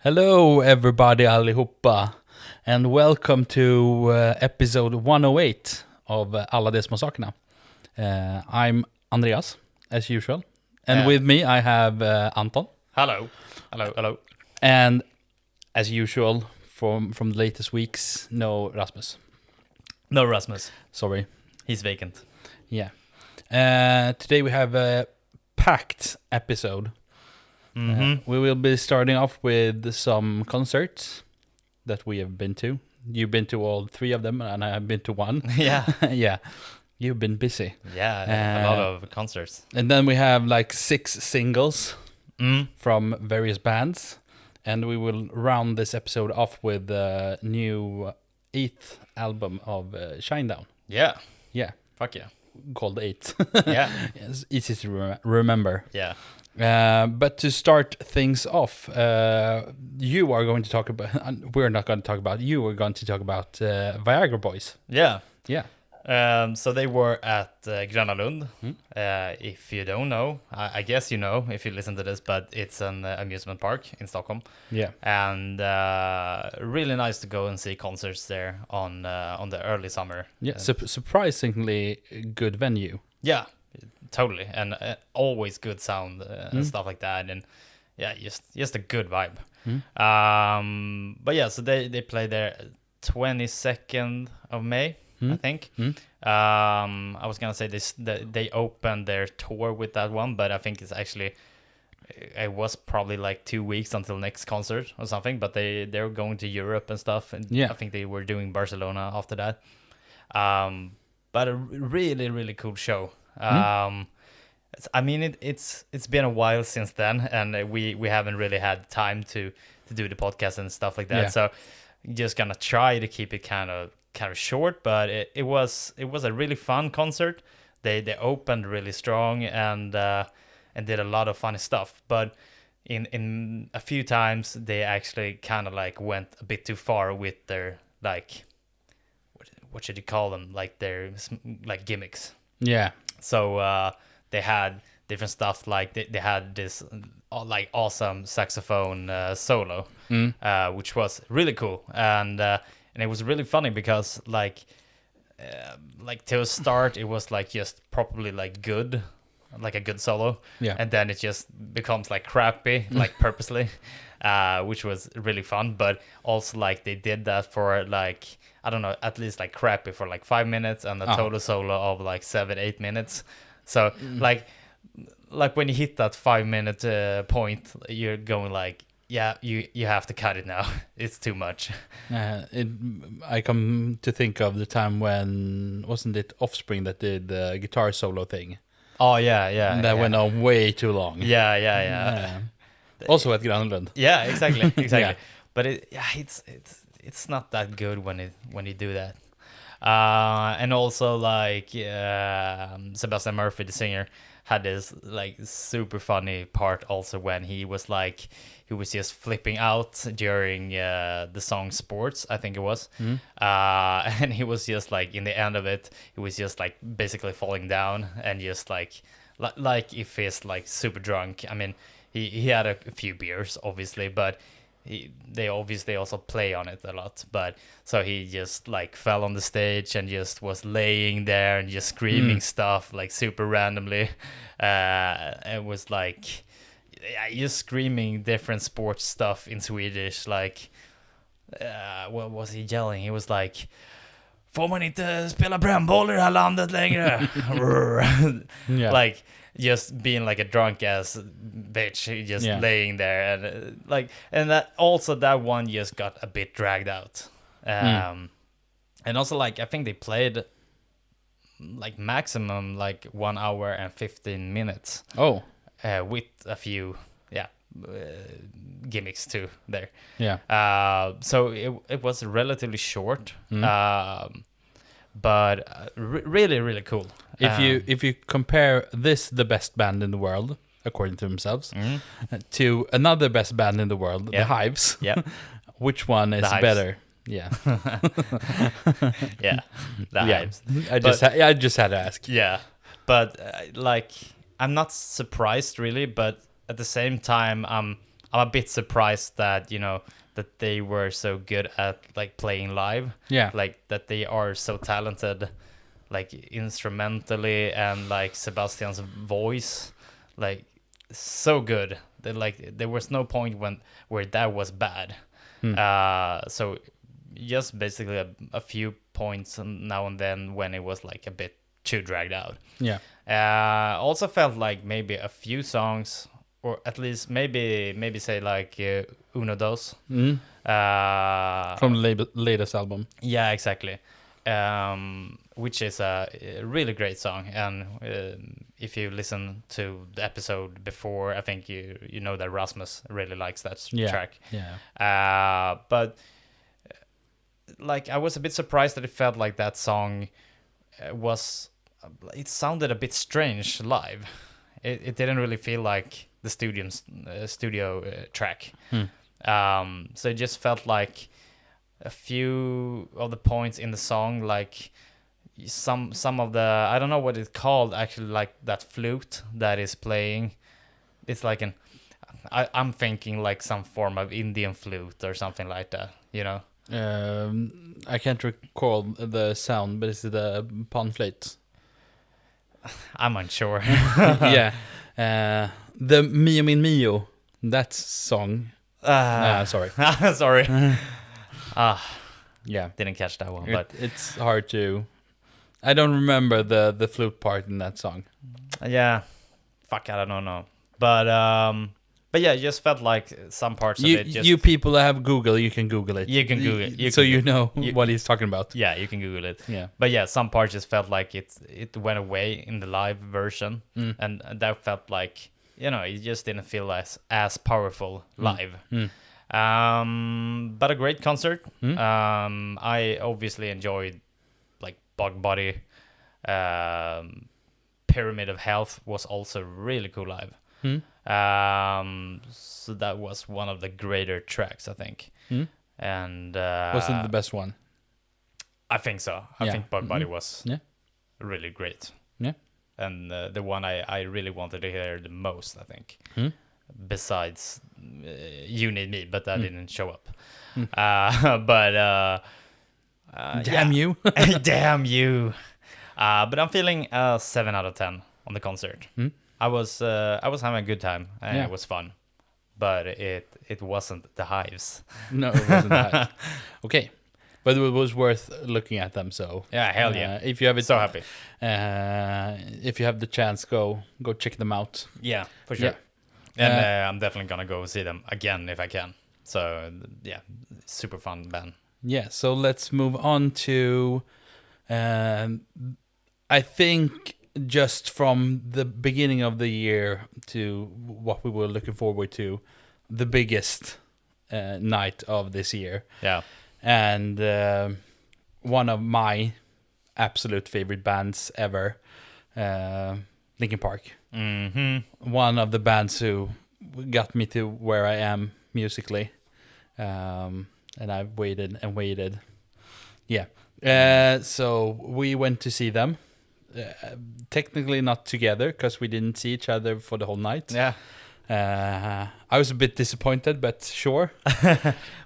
Hello everybody allihopa and welcome to episode 108 of Alla de små sakerna. I'm Andreas as usual and with me I have Anton. Hello. And as usual from the latest weeks, no Rasmus. No Rasmus. Sorry. He's vacant. Yeah. Today we have a packed episode. We will be starting off with some concerts that we have been to. You've been to all three of them, and I have been to one. Yeah. Yeah. You've been busy. Yeah, a lot of concerts. And then we have like 6 singles from various bands. And we will round this episode off with the new 8th album of Shinedown. Yeah. Yeah. Fuck yeah. Called 8. Yeah. It's easy to remember. Yeah. But to start things off, you are going to talk about. We're not going to talk about. You are going to talk about Viagra Boys. Yeah. Yeah. So they were at Gröna Lund. If you don't know, I guess you know if you listen to this, but it's an amusement park in Stockholm. Yeah. And really nice to go and see concerts there on the early summer. Yeah. Surprisingly good venue. Yeah. Totally, and always good sound and stuff like that, and yeah, just a good vibe. But yeah, so they play there 22nd of May, I think. I was gonna say they opened their tour with that one, but I think it was probably like 2 weeks until next concert or something. But they're going to Europe and stuff, and yeah. I think they were doing Barcelona after that. But a really cool show. I mean, it's been a while since then, and we haven't really had time to do the podcast and stuff like that. Yeah. So just gonna try to keep it kind of short, but it was a really fun concert. They opened really strong and did a lot of funny stuff, but in a few times they actually kind of like went a bit too far with their like what should you call them, like their like gimmicks. Yeah. So they had different stuff, like they had this like awesome saxophone solo, which was really cool, and it was really funny because like to start it was like just probably like good, like a good solo, and then it just becomes like crappy, like purposely, which was really fun. But also like they did that for like, I don't know, at least like crappy for like 5 minutes and a total solo of like 7-8 minutes. So like when you hit that 5-minute point, you're going like, yeah, you have to cut it now. It's too much. I come to think of the time when, wasn't it Offspring that did the guitar solo thing? Oh yeah. That went on way too long. Yeah. Also at Gröna Lund. Yeah, exactly. Yeah. But it's not that good when you do that. And also like Sebastian Murphy, the singer, had this like super funny part also when he was just flipping out during the song Sports, I think it was. And he was just like, in the end of it, he was just like basically falling down and just like if he's like super drunk. I mean, he had a few beers obviously, but they obviously also play on it a lot, but so he just like fell on the stage and just was laying there and just screaming stuff like super randomly. It was like just screaming different sports stuff in Swedish, like what was he yelling? He was like, får man inte spela brännboll i det här landet längre? Like just being like a drunk ass bitch, just laying there, and and that one just got a bit dragged out. And also like I think they played like maximum like 1 hour and 15 minutes. With a few gimmicks too there. So it was relatively short. But really cool. If you compare this, the best band in the world according to themselves, to another best band in the world, the Hives, which one is better? Yeah. The Hives. I just had to ask. Yeah, but like I'm not surprised really, but at the same time I'm a bit surprised that that they were so good at like playing live. Yeah. Like that they are so talented, like instrumentally, and like Sebastian's voice, like so good that like there was no point where that was bad. So just basically a few points now and then when it was like a bit too dragged out. Yeah. Also felt like maybe a few songs, or at least maybe say like Uno Dos. From the latest album. Yeah, exactly. Which is a really great song, and if you listen to the episode before, I think you know that Rasmus really likes that track. Yeah. But like I was a bit surprised that it felt like that song it sounded a bit strange live. It didn't really feel like the studio track. So it just felt like a few of the points in the song, like some of the, I don't know what it's called actually, like that flute that is playing. It's like I'm thinking like some form of Indian flute or something like that, I can't recall the sound, but it's the pan flute. I'm unsure. Yeah. The Mio Min Mio, that song. Sorry. Sorry. Yeah. Didn't catch that one, but it's hard to. I don't remember the flute part in that song. Yeah. Fuck, I don't know. But yeah, it just felt like some parts of it just... You people that have Google, you can Google it. You can Google it. You know what he's talking about. Yeah, you can Google it. Yeah. But yeah, some parts just felt like it went away in the live version. And that felt like, it just didn't feel as powerful live. But a great concert. I obviously enjoyed like Bug Body. Pyramid of Health was also really cool live. So that was one of the greater tracks, I think. And wasn't the best one? I think so. I think Bug Body was really great. Yeah. And the one I really wanted to hear the most, I think. Besides You Need Me, but that didn't show up. Damn you. Damn you. But I'm feeling 7 out of 10 on the concert. I was having a good time, and it was fun, but it wasn't the Hives. No, it wasn't the Hives. Okay, but it was worth looking at them. So yeah, hell yeah! If you have it, so happy. If you have the chance, go check them out. Yeah, for sure. Yeah. And I'm definitely gonna go see them again if I can. So yeah, super fun band. Yeah. So let's move on to, I think, just from the beginning of the year to what we were looking forward to, the biggest night of this year. Yeah. And one of my absolute favorite bands ever, Linkin Park. One of the bands who got me to where I am musically. And I've waited and waited. Yeah. So we went to see them. Technically not together because we didn't see each other for the whole night. Yeah. I was a bit disappointed, but sure.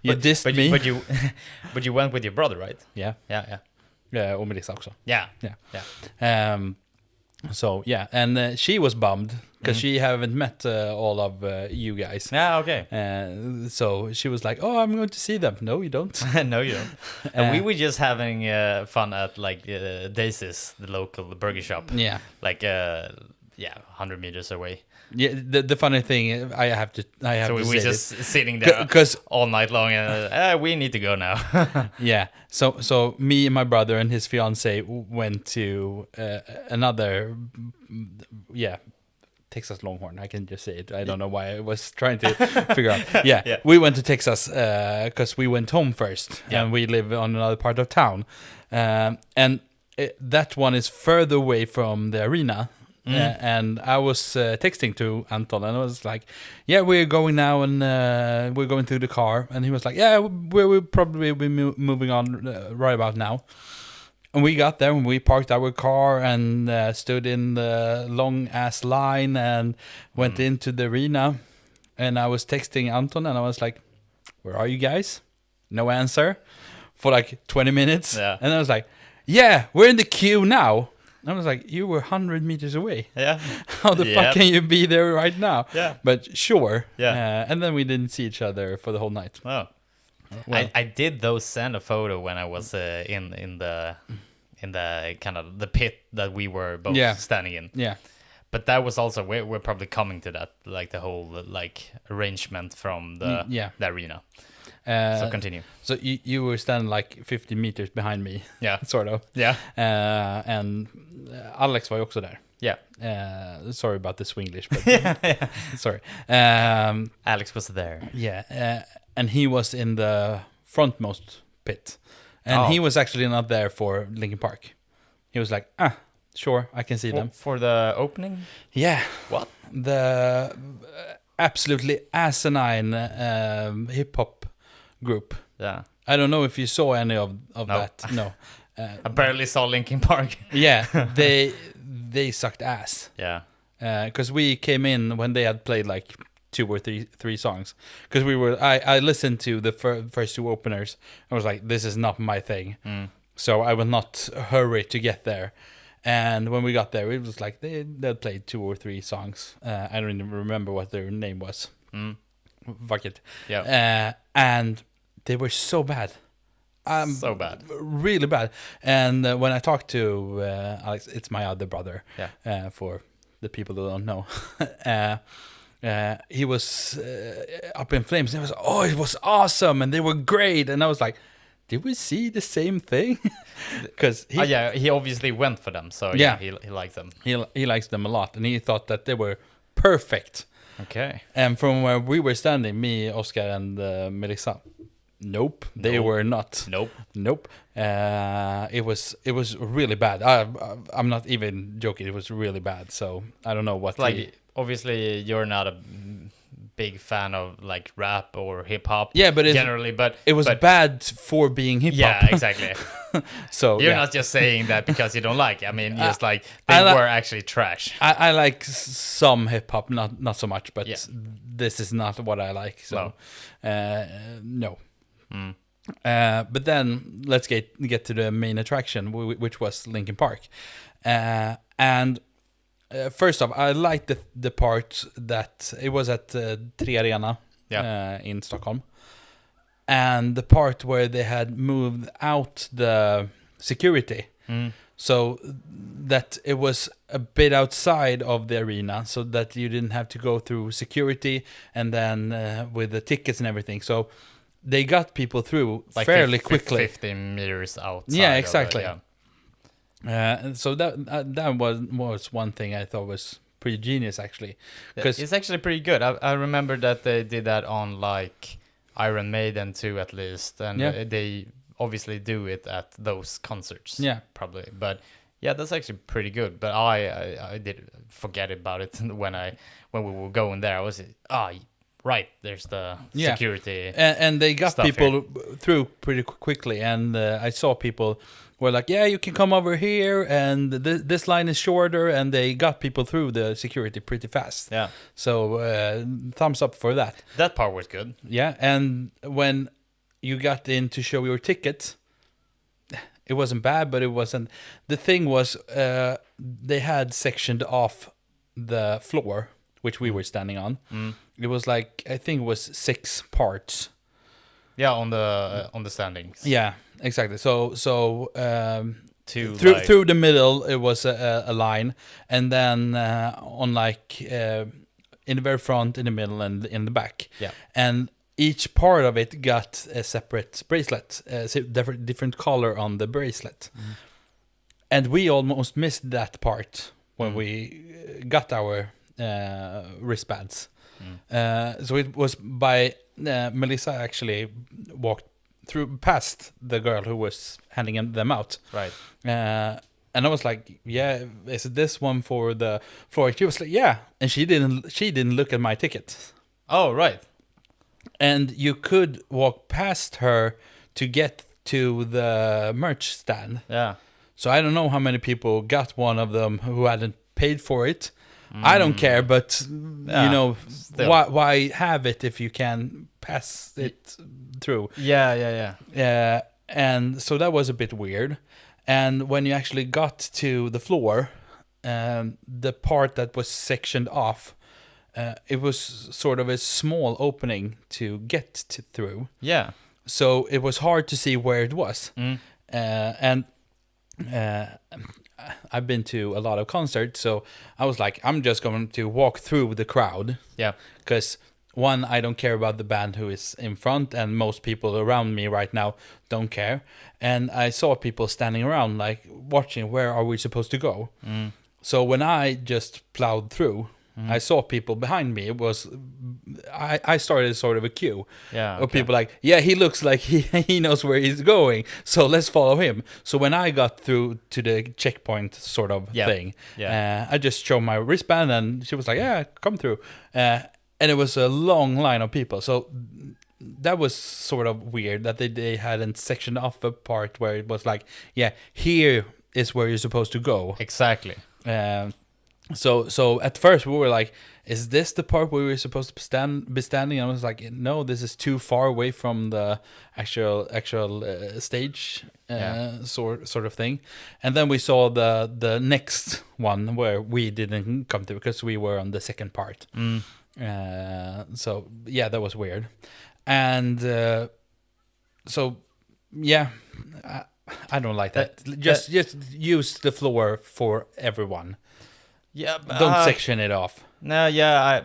You dissed me. But you went with your brother, right? Yeah. Och Melissa också. Yeah. So yeah, and she was bummed because she haven't met all of you guys. Yeah, okay. So she was like, "Oh, I'm going to see them." No, you don't. No, you don't. And we were just having fun at like Daisy's, the local burger shop. Yeah, like 100 meters away. Yeah, the funny thing, I have to so we were just sitting there because all night long, and we need to go now. Yeah, so me and my brother and his fiance went to another, Texas Longhorn. I can just say it. I don't know why I was trying to figure out. Yeah, we went to Texas because we went home first, and we live on another part of town, and that one is further away from the arena. And I was texting to Anton, and I was like, "Yeah, we're going now, and we're going through the car." And he was like, "Yeah, we'll probably be moving on right about now." And we got there, and we parked our car and stood in the long ass line and went into the arena. and I was texting Anton, and I was like, "Where are you guys?" No answer for like 20 minutes. Yeah. And I was like, "Yeah, we're in the queue now." And I was like, "You were 100 meters away. Yeah. How the fuck Yep. can you be there right now?" Yeah. But sure. Yeah. And then we didn't see each other for the whole night. Oh. Well. I did though send a photo when I was in the kind of the pit that we were both standing in. Yeah. But that was also we're probably coming to that, like the whole like arrangement from the arena. So continue. So you were standing like 50 meters behind me. Yeah. Sort of. Yeah. And Alex var ju också där. Yeah. Sorry about the Swinglish, but sorry. Alex was there. Yeah. And he was in the frontmost pit. And he was actually not there for Linkin Park. He was like, sure, I can see them. For the opening? Yeah. What? The absolutely asinine hip-hop group. Yeah. I don't know if you saw any of that. No. I barely saw Linkin Park. Yeah, they sucked ass. Yeah. Because we came in when they had played like 2 or 3 songs. Because I listened to the first 2 openers. I was like, this is not my thing. So I will not hurry to get there. And when we got there, it was like they played 2 or 3 songs. I don't even remember what their name was. Fuck it. Yeah. And they were so bad. So bad. Really bad. And when I talked to Alex, it's my other brother. Yeah. For the people who don't know. He was up in flames. And he was, it was awesome. And they were great. And I was like, did we see the same thing? Because he obviously went for them. So he likes them. He likes them a lot. And he thought that they were perfect. Okay. And from where we were standing, me, Oscar, and Melissa, nope, they were not. Nope. It was really bad. I'm not even joking. It was really bad. So I don't know what. Obviously, you're not a big fan of like rap or hip hop. Yeah, but generally, but it was bad for being hip hop. Yeah, exactly. So you're not just saying that because you don't like it. I mean, just like they were actually trash. I like some hip hop, not so much, but this is not what I like. So no. But then let's get to the main attraction, which was Linkin Park. And first off, I liked the part that it was at Tre Arena in Stockholm. And the part where they had moved out the security. So that it was a bit outside of the arena, so that you didn't have to go through security and then with the tickets and everything. So they got people through like fairly quickly. 50 meters outside. Yeah, exactly. So that was one thing I thought was pretty genius, actually. Because it's actually pretty good. I remember that they did that on like Iron Maiden too, at least, and they obviously do it at those concerts. Yeah, probably. But yeah, that's actually pretty good. But I did forget about it when we were going there. I was right, there's the security. And they got people through pretty quickly. And I saw people were like, yeah, you can come over here, and this line is shorter, and they got people through the security pretty fast. Yeah. So thumbs up for that. That part was good. Yeah, and when you got in to show your ticket, it wasn't bad, but it wasn't. The thing was, they had sectioned off the floor, which we were standing on. It was like, I think it was 6 parts. Yeah, on the standings. Yeah, exactly. So through the middle it was a line, and then on like in the very front, in the middle, and in the back. Yeah. And each part of it got a separate bracelet, different color on the bracelet. And we almost missed that part when we got our wristbands. So it was by Melissa actually walked past the girl who was handing them out. Right. And I was like, yeah, is this one for the floor? She was like, yeah. And she didn't look at my ticket. Oh, right. And you could walk past her to get to the merch stand. Yeah. So I don't know how many people got one of them who hadn't paid for it, I don't care, but you know, still. why have it if you can pass it through? Yeah. And so that was a bit weird. And when you actually got to the floor, the part that was sectioned off, it was sort of a small opening to get through. Yeah. So it was hard to see where it was. And I've been to a lot of concerts, so I was like, I'm just going to walk through the crowd. Yeah. Because one, I don't care about the band who is in front, and most people around me right now don't care. And I saw people standing around, like, watching, where are we supposed to go? So when I just plowed through, I saw people behind me. It was, I started sort of a queue of people like, yeah, he looks like he knows where he's going, so let's follow him. So when I got through to the checkpoint sort of thing, I just showed my wristband, and she was like, yeah, come through. And it was a long line of people. So that was sort of weird that they hadn't sectioned off a part where it was like, yeah, here is where you're supposed to go. Exactly. So at first we were like, is this the part where we're supposed to be standing? And I was like, no, this is too far away from the actual stage sort of thing. And then we saw the next one where we didn't come to because we were on the second part. So yeah, that was weird. And so yeah, I don't like that. Just use the floor for everyone. Yeah, don't section it off. No, yeah,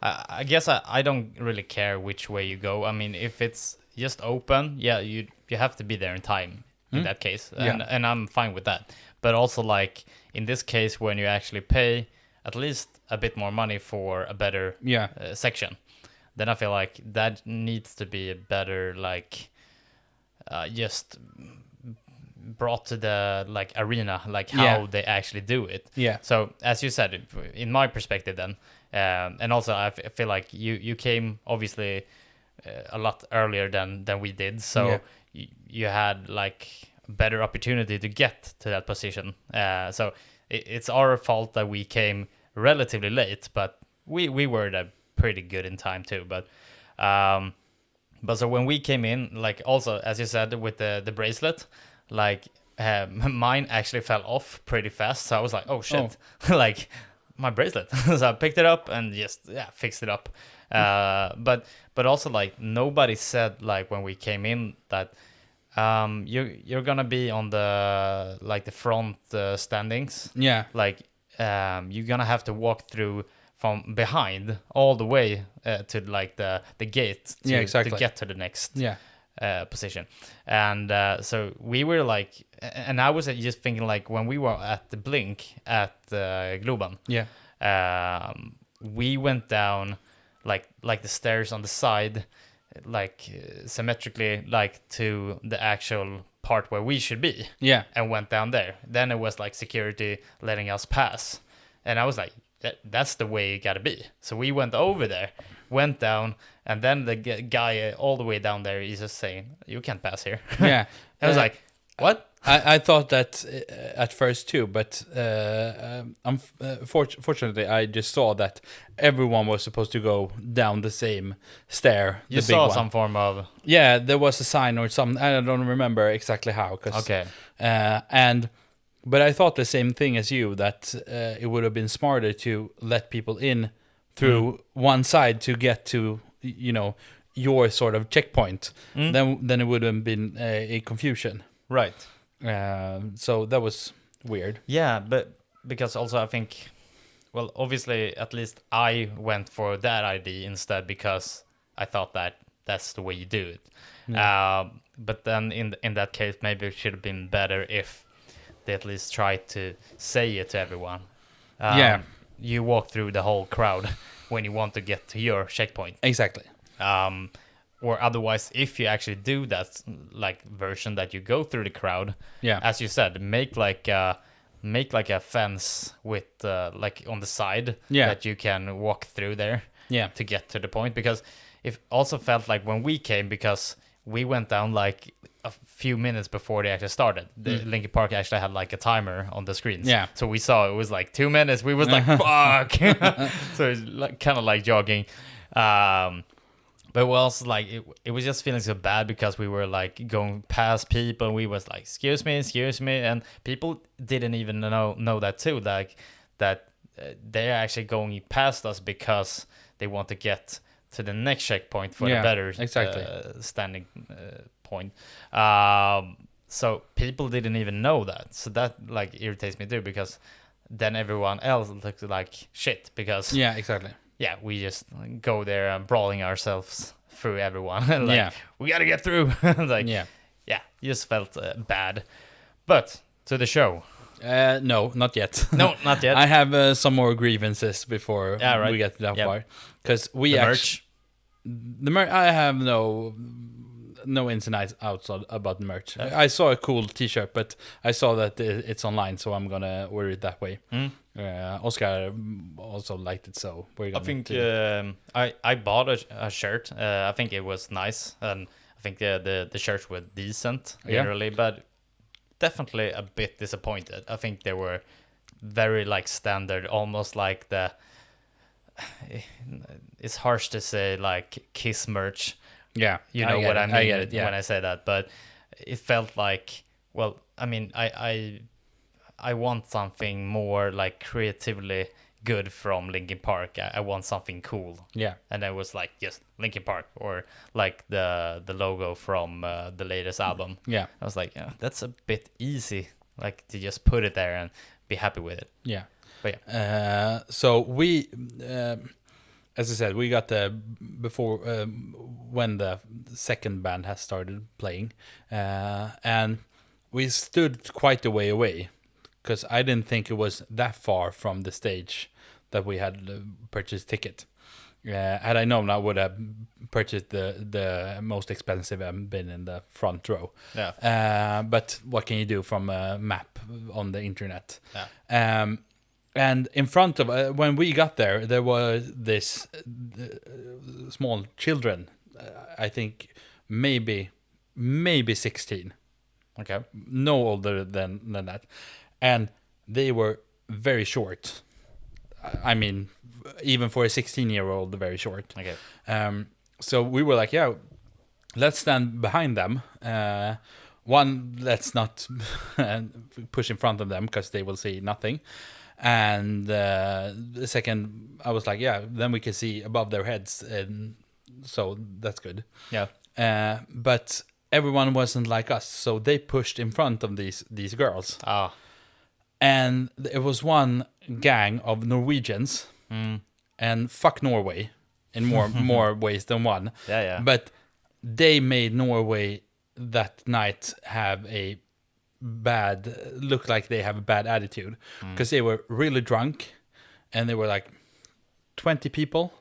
I guess I don't really care which way you go. I mean, if it's just open, yeah, you have to be there in time in that case, and I'm fine with that. But also, like in this case, when you actually pay at least a bit more money for a better section, then I feel like that needs to be a better, like just brought to the like arena, like how they actually do it. Yeah. So as you said, in my perspective, then, and also I feel like you came obviously a lot earlier than we did, so you had like better opportunity to get to that position. So it's our fault that we came relatively late, but we were there pretty good in time too. But so when we came in, like also as you said with the bracelet, like mine actually fell off pretty fast, so I was like, oh shit, like my bracelet. So I picked it up and just fixed it up. But also like nobody said like when we came in that you're gonna be on the like the front standings. Yeah, like you're gonna have to walk through from behind all the way to like the gate to get to the next position. And so we were like, and I was just thinking like when we were at the Blink at Globen, we went down like the stairs on the side, like symmetrically, like to the actual part where we should be, and went down there. Then it was like security letting us pass, and I was like, that's the way it gotta be. So we went over there, went down, and then the guy all the way down there is just saying, you can't pass here. Yeah. I was like, what? I thought that at first too, but fortunately I just saw that everyone was supposed to go down the same stair. You saw some form of... Yeah, there was a sign or something. I don't remember exactly how. Okay. But I thought the same thing as you, that it would have been smarter to let people in through one side to get to, your sort of checkpoint. Then it would have been a confusion. Right. So that was weird. Yeah, but because also I think, well, obviously at least I went for that ID instead because I thought that that's the way you do it. Yeah. But then in that case, maybe it should have been better if they at least tried to say it to everyone. You walk through the whole crowd when you want to get to your checkpoint. Exactly. Or otherwise, if you actually do that like version that you go through the crowd, as you said, make like a fence with like on the side that you can walk through there to get to the point. Because it also felt like when we came, because we went down like a few minutes before they actually started. The Linkin Park actually had like a timer on the screens. Yeah. So we saw it was like 2 minutes. We was like, fuck. So it's like, kind of like jogging. But we also like it was just feeling so bad because we were like going past people. And we was like, excuse me, and people didn't even know that too. Like that they're actually going past us because they want to get to the next checkpoint for the better standing point. So people didn't even know that. So that like irritates me too, because then everyone else looks like shit because yeah, we just go there and brawling ourselves through everyone. We gotta get through. Like you just felt bad. But to the show. No, not yet. No, not yet. I have some more grievances before we get to that part. Because we merch. The merch. I have no ins and outs about the merch. I saw a cool T-shirt, but I saw that it's online, so I'm gonna order it that way. Oscar also liked it, so we're gonna. I think I bought a shirt. I think it was nice, and I think the shirts were decent generally, but definitely a bit disappointed. I think they were very like standard, almost like it's harsh to say like Kiss merch. Yeah, you know what I mean. I get it, when I say that, but it felt like, well, I mean, I want something more like creatively good from Linkin Park. I want something cool. Yeah, and it was like just Linkin Park or like the logo from the latest album. Yeah, I was like, that's a bit easy, like to just put it there and be happy with it. Yeah, but so we. As I said, we got before when the second band has started playing, and we stood quite a way away because I didn't think it was that far from the stage that we had purchased ticket. Had I known, I would have purchased the most expensive and been in the front row. Yeah. But what can you do from a map on the internet? Yeah. And in front of when we got there was this small children. I think maybe 16. Okay, no older than that, and they were very short. I mean, even for a 16-year-old, very short. Okay. So we were like, yeah, let's stand behind them. One, let's not push in front of them because they will see nothing. And the second, I was like, yeah, then we can see above their heads, and so that's good. Yeah. But everyone wasn't like us, so they pushed in front of these girls. Ah. And it was one gang of Norwegians, and fuck Norway in more ways than one. Yeah. But they made Norway that night have look like they have a bad attitude because they were really drunk, and they were like 20 people,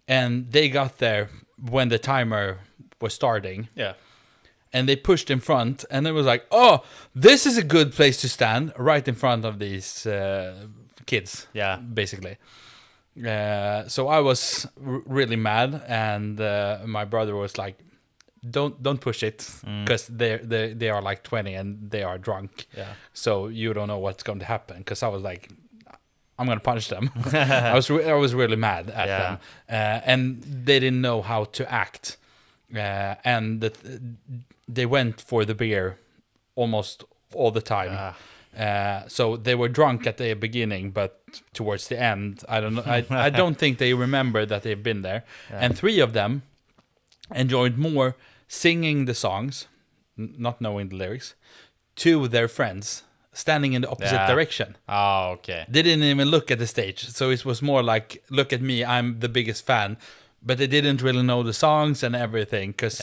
and they got there when the timer was starting. Yeah. And they pushed in front, and it was like, oh, this is a good place to stand right in front of these kids. Yeah, basically. So I was really mad, and my brother was like, don't push it, because they are like 20 and they are drunk. Yeah. So you don't know what's going to happen. Because I was like, I'm gonna punch them. I was really mad at them, and they didn't know how to act. And they went for the beer almost all the time. So they were drunk at the beginning, but towards the end, I don't know. I don't think they remember that they've been there. Yeah. And 3 of them enjoyed more singing the songs, not knowing the lyrics, to their friends standing in the opposite direction. Oh, okay. They didn't even look at the stage. So it was more like, look at me, I'm the biggest fan. But they didn't really know the songs and everything, because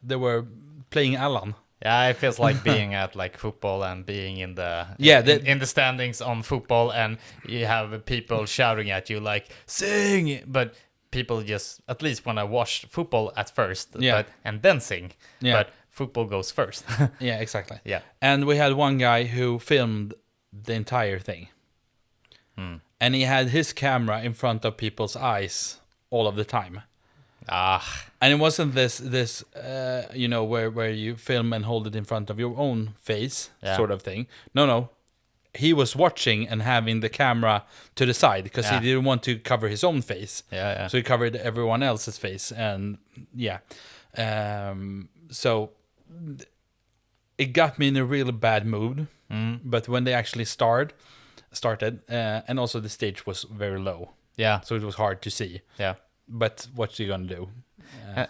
they were playing Allan. Yeah, it feels like being at like football and being in the in the standings on football, and you have people shouting at you like, sing, but people just, at least when I watched football at first, and then sing, but football goes first. Yeah, exactly. Yeah. And we had one guy who filmed the entire thing, and he had his camera in front of people's eyes all of the time. And it wasn't this you know, where you film and hold it in front of your own face sort of thing. No. He was watching and having the camera to the side because he didn't want to cover his own face. So he covered everyone else's face, and so it got me in a really bad mood. But when they actually started, and also the stage was very low. So it was hard to see. But what you gonna do?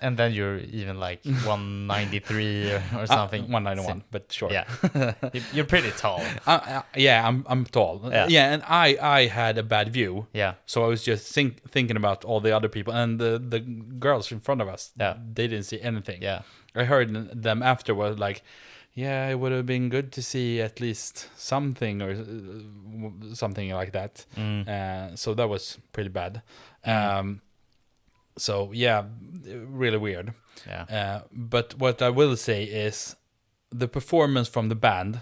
And then you're even like 193 or something. 191, but sure. Yeah, you're pretty tall. I'm tall. And I had a bad view. So I was just thinking about all the other people and the girls in front of us. They didn't see anything. I heard them afterward like, yeah, it would have been good to see at least something or something like that. So that was pretty bad. So yeah, really weird. But what I will say is the performance from the band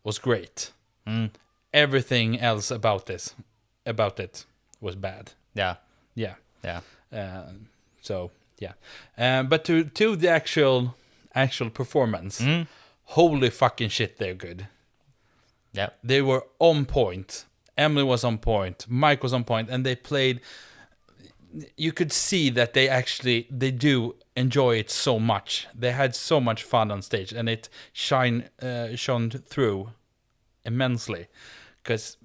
was great. Everything else about it was bad. So yeah. But to the actual performance, holy fucking shit, they're good. They were on point. Emily was on point. Mike was on point, and they played. You could see that they do enjoy it so much. They had so much fun on stage, and it shone through immensely. Because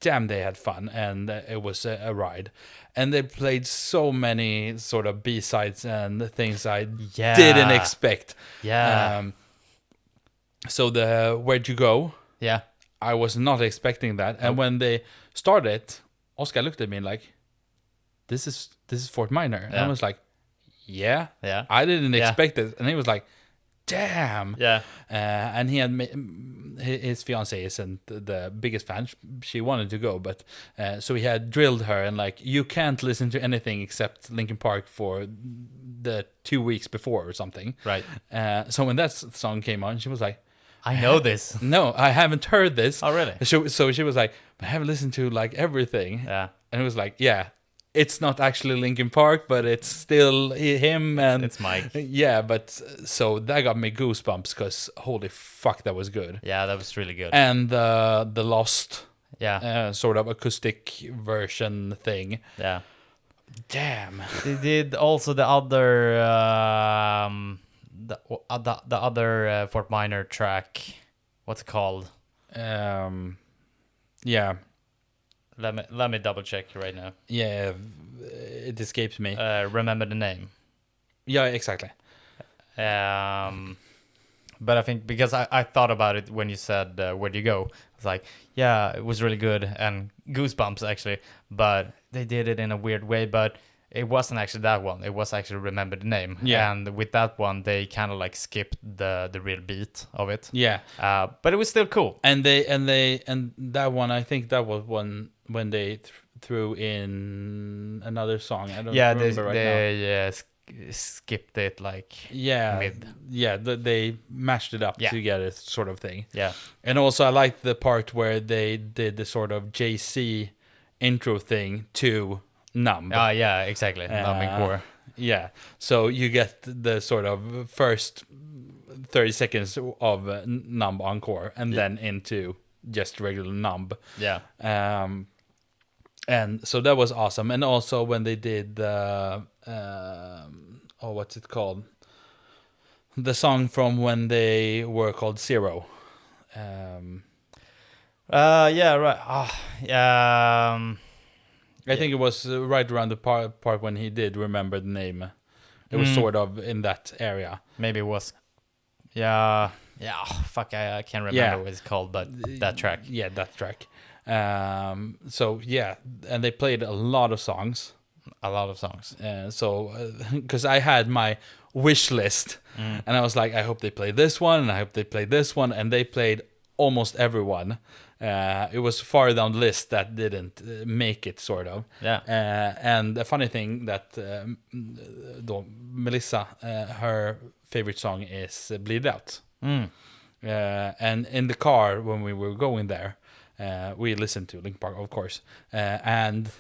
damn, they had fun, and it was a ride. And they played so many sort of B-sides and things I didn't expect. So the Where'd You Go? I was not expecting that. And when they started, Oscar looked at me like, This is Fort Minor. And I was like, I didn't expect it. And he was like, damn. And he had his fiancée isn't the biggest fan. She wanted to go, but so he had drilled her and like, you can't listen to anything except Linkin Park for the 2 weeks before or something. So when that song came on, she was like, I know this. No, I haven't heard this. Oh, really? So she was like, I haven't listened to like everything. And it was like, it's not actually Linkin Park, but it's still him and it's Mike. But so that got me goosebumps because holy fuck, that was good. That was really good. And the Lost, sort of acoustic version thing. Damn. They did also the other the other Fort Minor track. What's it called? Let me double check right now. It escapes me. Remember the name. Exactly. But I think because I thought about it when you said Where'd You Go? I was like, it was really good and goosebumps actually. But they did it in a weird way. But it wasn't actually that one. It was actually Remember the Name. And with that one, they kind of like skipped the real beat of it. But it was still cool. And that one, I think that was one when they threw in another song. I don't remember right now. Skipped it like mid. They mashed it up together, sort of thing. Yeah. And also I liked the part where they did the sort of JC intro thing to Numb. Exactly. Numb and Core. So you get the sort of first 30 seconds of Numb Encore and then into just regular Numb. And so that was awesome. And also when they did the what's it called? The song from when they were called Zero. Right. I think it was right around the part when he did Remember the Name. It was sort of in that area. Maybe it was. I can't remember what it's called, but that track. That track. So and they played a lot of songs. Because I had my wish list, and I was like, I hope they play this one, and I hope they play this one, and they played almost everyone. It was far down the list that didn't make it, sort of. And the funny thing that Melissa, her favorite song is Bleed Out. And in the car when we were going there, we listened to Linkin Park, of course. And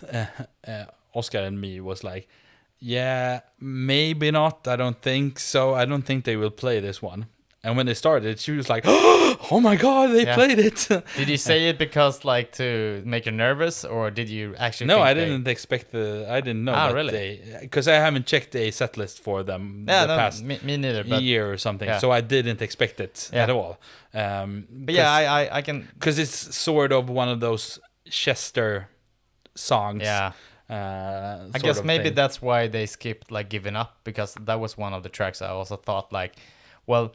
Oscar and me was like, Yeah, maybe not. I don't think so. I don't think they will play this one. And when they started, she was like, "Oh my god, they played it!" Did you say it because like to make you nervous, or did you actually? No, think I didn't expect I didn't know that really? because I haven't checked a set list for them Yeah, the past me neither. But year or something, yeah. so I didn't expect it at all. But yeah, I can, because it's sort of one of those Chester songs. Yeah. I guess maybe that's why they skipped like Giving Up, because that was one of the tracks I also thought like, well,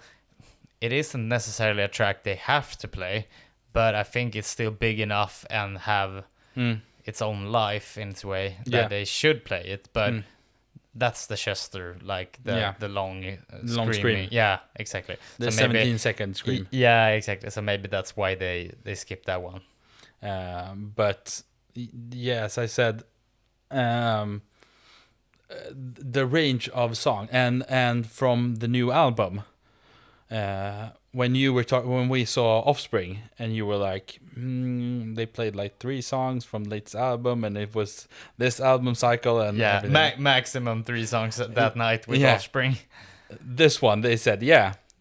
it isn't necessarily a track they have to play, but I think it's still big enough and have its own life in its way that they should play it. But that's the Chester, like the long scream. Yeah, exactly. The so 17-second scream. Yeah, exactly. So maybe that's why they skipped that one. But yeah, as I said, the range of song and from the new album, when you were when we saw Offspring, and you were like, they played like 3 songs from the latest album, and it was this album cycle, and maximum 3 songs that night with Offspring. This one, they said,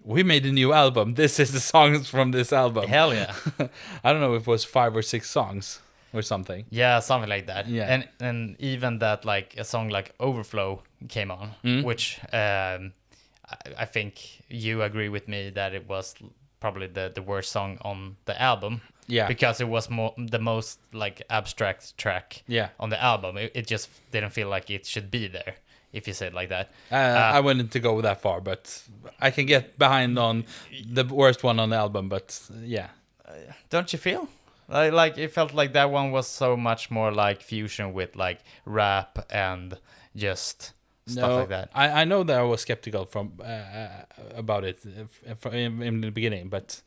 we made a new album. This is the songs from this album. Hell yeah! I don't know if it was 5 or 6 songs or something. Yeah, something like that. Yeah, and even that, like a song like Overflow came on, which I think you agree with me that it was probably the worst song on the album. Yeah, because it was the most like abstract track. On the album, it just didn't feel like it should be there. If you say it like that, I wouldn't to go that far, but I can get behind on the worst one on the album. But yeah, don't you feel? Like it felt like that one was so much more like fusion with like rap and just stuff like that. I know that I was skeptical about it in the beginning, but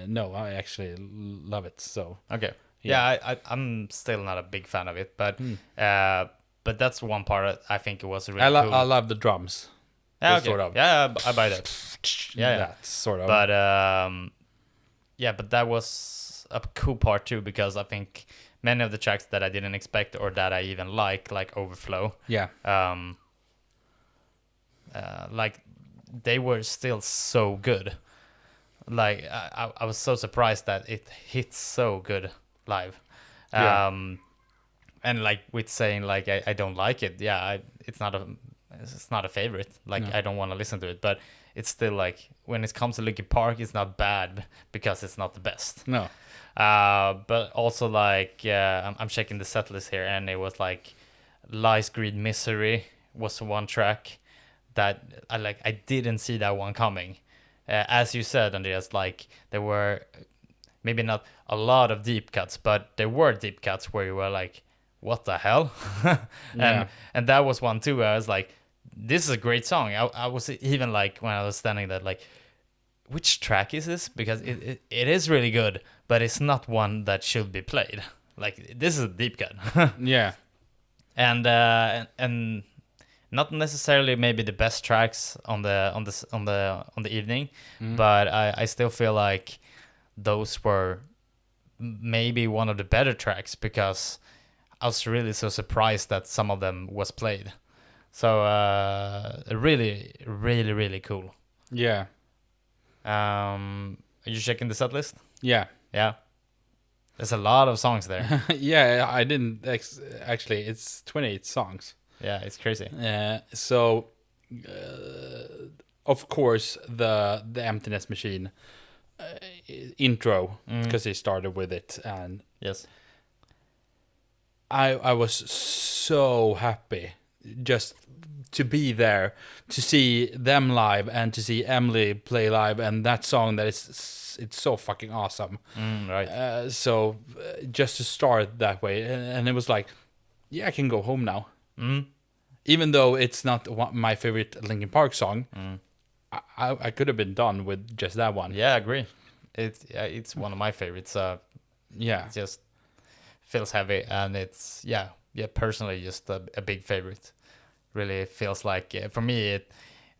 no, I actually love it. So okay, I'm still not a big fan of it, but that's one part I think it was really cool. I love the drums. Yeah, okay. Sort of. Yeah, I buy that. That sort of. But but that was a cool part too, because I think many of the tracks that I didn't expect or that I even like Overflow, like they were still so good. Like I was so surprised that it hits so good live. And like with saying like I don't like it, it's not a favorite. Like I don't want to listen to it, but it's still like when it comes to Linkin Park, it's not bad because it's not the best. No. But also like I'm checking the set list here, and it was like Lies, Greed, Misery was one track that I didn't see that one coming. As you said, Andreas, like there were maybe not a lot of deep cuts, but there were deep cuts where you were like, what the hell? And that was one too. I was like, this is a great song. I was even like, when I was standing there, like, which track is this? Because it is really good, but it's not one that should be played. Like, this is a deep cut. And not necessarily maybe the best tracks on the evening, but I still feel like those were maybe one of the better tracks, because I was really so surprised that some of them was played. So really, really, really cool. Yeah. Are you checking the set list? Yeah. Yeah. There's a lot of songs there. Yeah, I didn't actually. It's 28 songs. Yeah, it's crazy. So, of course, the Emptiness Machine intro, because they started with it, and yes, I was so happy just to be there, to see them live and to see Emily play live, and that song that it's so fucking awesome. Right. So just to start that way, and it was like, I can go home now. Even though it's not my favorite Linkin Park song, I could have been done with just that one. Yeah, I agree. It's one of my favorites. It just feels heavy, and it's personally just a big favorite. Really feels like for me it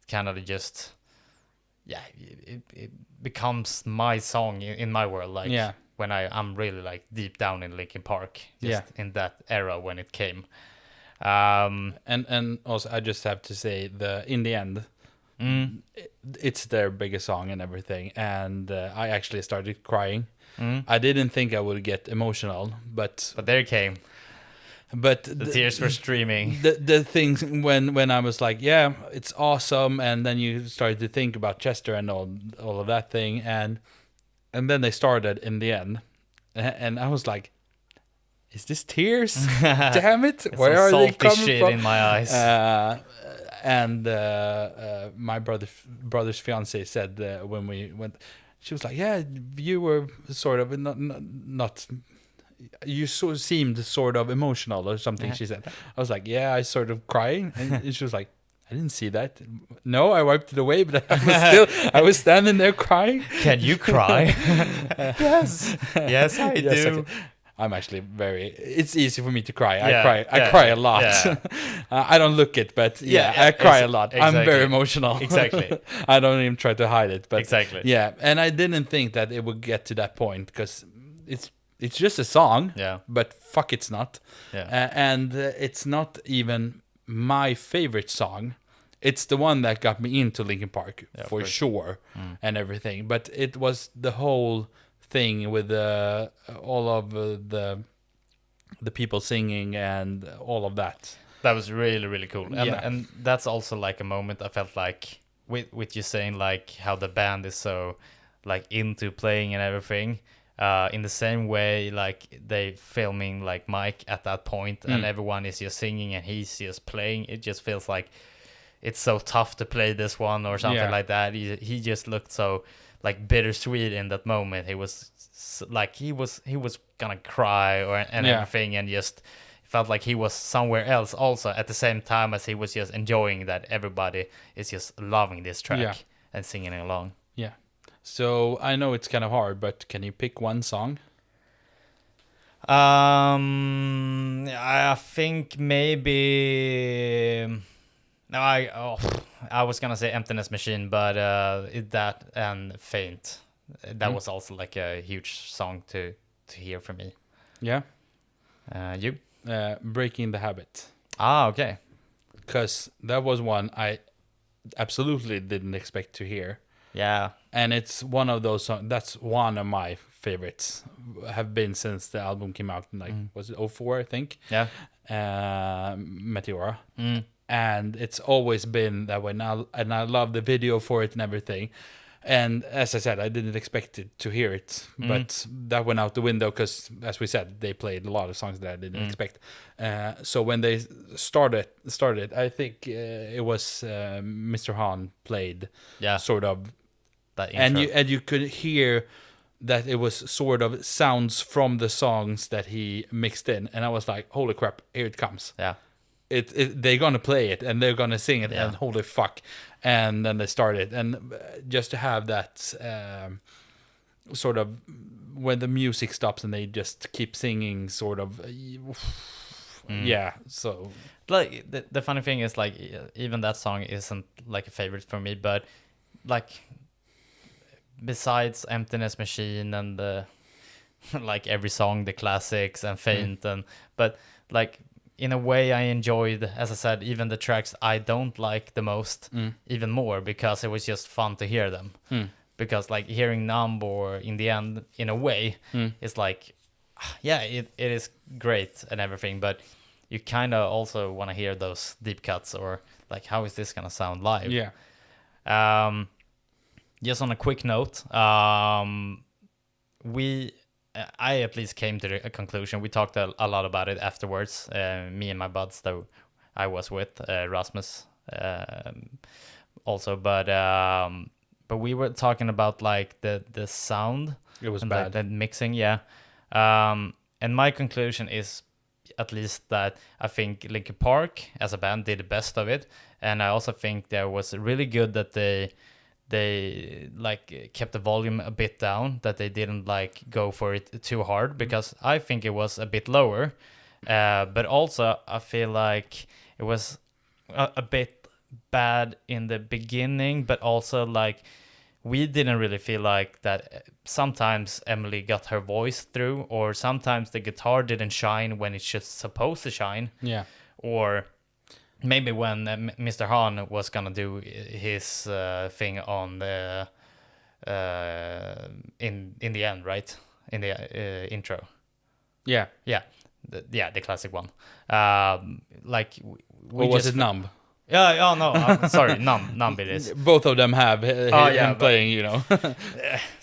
kind of just it becomes my song in my world. Like when I'm really like deep down in Linkin Park, just in that era when it came. And also I just have to say in the end, it's their biggest song and everything, and I actually started crying. I didn't think I would get emotional, but there it came. But the tears were streaming. The things when I was like, yeah, it's awesome, and then you started to think about Chester and all of that thing, and then they started in the end, and I was like, is this tears? Damn it! Where are they coming shit from? In my eyes. And my brother's fiance said when we went, she was like, yeah, you were sort of not you seemed sort of emotional or something. She said. I was like, yeah, I sort of crying, and she was like, I didn't see that. No, I wiped it away, but I was standing there crying. Can you cry? Yes, I do. I'm actually it's easy for me to cry. I cry a lot. Yeah. I don't look it, but I cry a lot. Exactly. I'm very emotional. Exactly. I don't even try to hide it, but exactly. Yeah, and I didn't think that it would get to that point, because it's just a song. Yeah. But fuck, it's not. Yeah. And it's not even my favorite song. It's the one that got me into Linkin Park for sure, and everything. But it was the whole thing with all of the people singing and all of that. That was really, really cool. And that's also like a moment I felt like with you saying like how the band is so like into playing and everything. In the same way, like they filming like Mike at that point, and everyone is just singing and he's just playing. It just feels like it's so tough to play this one or something like that. He just looked so like bittersweet in that moment. He was like he was gonna cry and everything, and just felt like he was somewhere else also at the same time as he was just enjoying that everybody is just loving this track and singing along. Yeah. So I know it's kind of hard, but can you pick one song? I think maybe. No, I was gonna say Emptiness Machine, but that and Faint. That was also like a huge song to hear for me. Yeah. You? Breaking the Habit. Okay. Because that was one I absolutely didn't expect to hear. Yeah. And it's one of those songs, that's one of my favorites, have been since the album came out in was it 2004, I think? Yeah. Meteora. And it's always been that way now, and I love the video for it and everything. And as I said, I didn't expect it to hear it, but that went out the window because, as we said, they played a lot of songs that I didn't expect. So when they started, I think it was Mr. Hahn played, sort of, that intro. and you could hear that it was sort of sounds from the songs that he mixed in, and I was like, holy crap, here it comes. Yeah. They're gonna play it and they're gonna sing it, and holy fuck, and then they started, and just to have that sort of when the music stops and they just keep singing, sort of, so like the funny thing is, like, even that song isn't like a favorite for me, but like besides Emptiness Machine and the like every song, the classics and Faint, and but like in a way I enjoyed, as I said, even the tracks I don't like the most even more, because it was just fun to hear them. Because like hearing Numb, or in the end, in a way, it's like, it is great and everything, but you kind of also want to hear those deep cuts, or like, how is this gonna sound live? Just on a quick note, I at least came to a conclusion. We talked a lot about it afterwards, me and my buds that I was with, Rasmus also, but we were talking about like the sound. It was and bad. The mixing, and my conclusion is at least that I think Linkin Park as a band did the best of it, and I also think that was really good that they like kept the volume a bit down, that they didn't like go for it too hard, because I think it was a bit lower, but also I feel like it was a bit bad in the beginning, but also like we didn't really feel like that. Sometimes Emily got her voice through, or sometimes the guitar didn't shine when it's just supposed to shine. or maybe when Mr. Hahn was gonna do his thing on the in the end, right? In the intro. Yeah. The classic one. Like we Or was just it Numb? Yeah. Oh no. Sorry. Numb it is. Both of them have him playing, you know.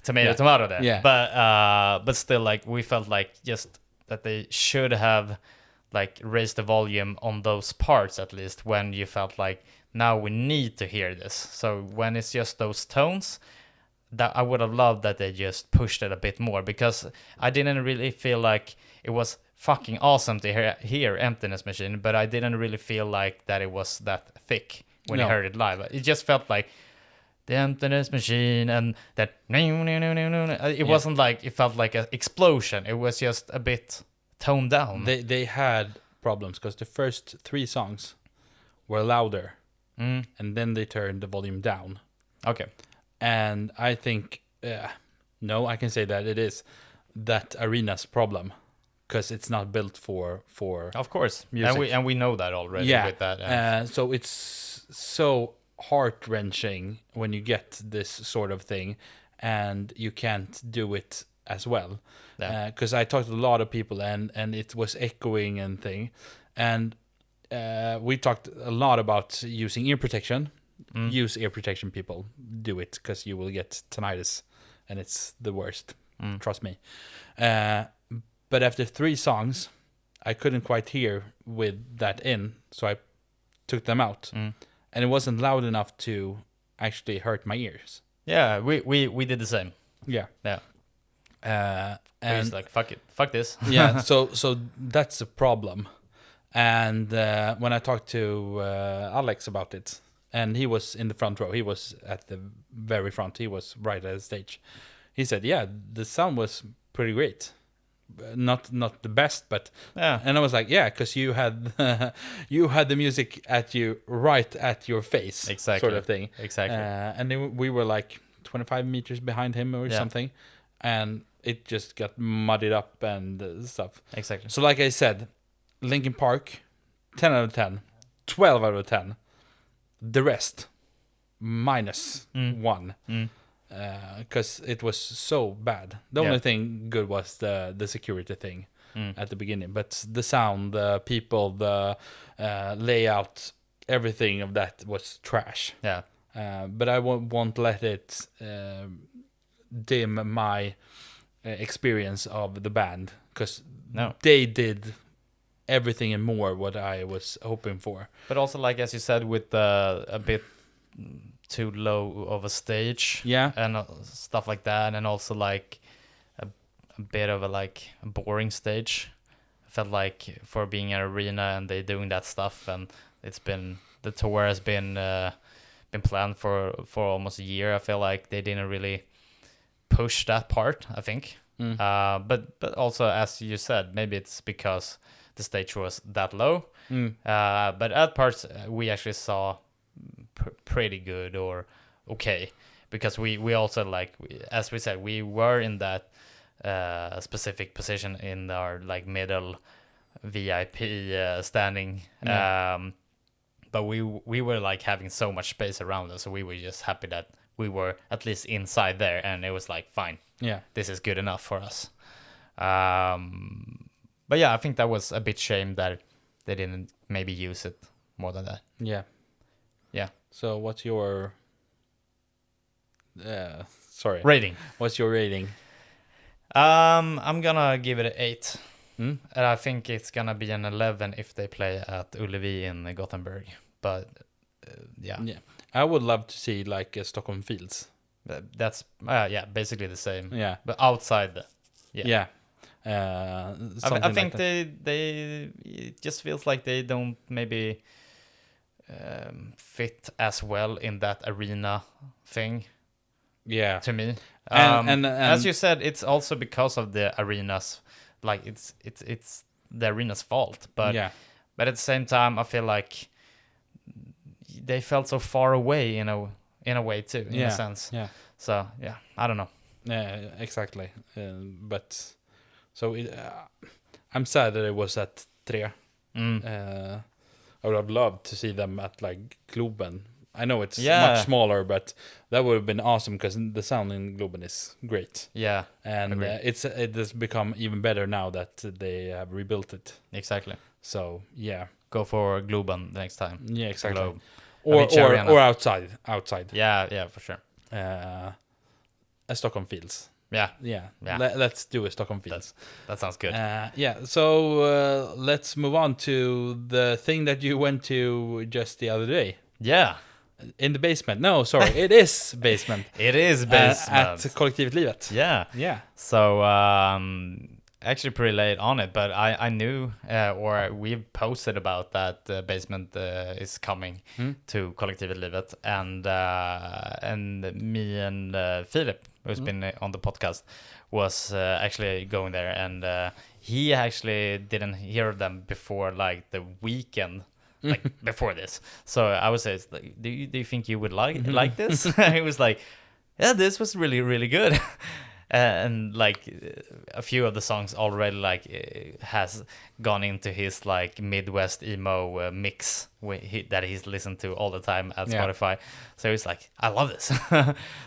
Tomato there. Yeah. But still, like, we felt like just that they should have like raised the volume on those parts at least, when you felt like now we need to hear this. So when it's just those tones, that I would have loved that they just pushed it a bit more, because I didn't really feel like it was fucking awesome to hear Emptiness Machine, but I didn't really feel like that it was that thick when I heard it live. It just felt like the Emptiness Machine, and that it wasn't like, it felt like an explosion. It was just a bit toned down. They had problems because the first 3 songs were louder, and then they turned the volume down. Okay. And I think, no, I can say that it is that arena's problem, because it's not built for Of course, music. and we know that already. Yeah. With that. So it's so heart-wrenching when you get this sort of thing, and you can't do it as well. Because I talked to a lot of people, and it was echoing and thing, and we talked a lot about using ear protection. Use ear protection, people. Do it, because you will get tinnitus, and it's the worst. Trust me. But after 3 songs, I couldn't quite hear with that in, so I took them out, and it wasn't loud enough to actually hurt my ears. Yeah, we did the same. Yeah. And like, fuck this. Yeah. So that's a problem. And when I talked to Alex about it, and he was in the front row, he was at the very front, he was right at the stage. He said, "Yeah, the sound was pretty great. Not the best, but yeah." And I was like, "Yeah, because you had you had the music right at your face, Exactly. sort of thing." Exactly. And then we were like 25 meters behind him or something, and it just got muddied up and stuff. Exactly. So, like I said, Linkin Park, 10 out of 10, 12 out of 10. The rest, -1. Because it was so bad. The only thing good was the security thing at the beginning, but the sound, the people, the layout, everything of that was trash. Yeah. But I won't let it dim my experience of the band, because they did everything and more what I was hoping for. But also, like, as you said, with a bit too low of a stage, and stuff like that, and also like a bit of a boring stage. I felt like, for being an arena and they doing that stuff, and the tour has been planned for almost a year. I feel like they didn't really push that part, I think. But also, as you said, maybe it's because the stage was that low. But at parts we actually saw pretty good or okay, because we also, like, as we said, we were in that specific position in our middle VIP standing. But we were having so much space around us, so we were just happy that we were at least inside there, and it was fine. Yeah, this is good enough for us. But yeah, I think that was a bit shame that they didn't maybe use it more than that. Yeah. So what's your rating? What's your rating? I'm gonna give it an 8. And I think it's gonna be an 11 if they play at Ullevi in Gothenburg. But yeah, I would love to see Stockholm Fields. That's basically the same. Yeah, but outside. I think they it just feels like they don't maybe fit as well in that arena thing. Yeah, to me. And as you said, it's also because of the arenas. It's the arena's fault. But at the same time, I feel like they felt so far away in a way too, in a sense. Yeah. So I don't know. Yeah, exactly. But so I'm sad that it was at 3. I would have loved to see them at like Globen. I know it's Yeah. much smaller, but that would have been awesome because the sound in Globen is great. Yeah, And agreed. it has become even better now that they have rebuilt it. Exactly. So yeah, Go for Globen the next time. yeah, exactly. Globe. Or outside. Yeah, for sure. A Stockholm Fields. Yeah, Yeah, Yeah. Let's do a Stockholm Fields. that sounds good. Yeah, so let's move on to the thing that you went to just the other day. Yeah, In the basement. No, sorry, it is basement. it is basement. At Kollektivet Livet. Yeah. Yeah. So actually pretty late on it, but I knew or we posted about that basement is coming to Kollektivet Livet, and me and Philip, who's been on the podcast, was actually going there, and he actually didn't hear them before like the weekend. Like before this, so I would say, like, do you think you would like this? He was like, yeah, this was really, really good. And like a few of the songs already like has gone into his like Midwest emo mix that he's listened to all the time at Spotify. So he's like, I love this.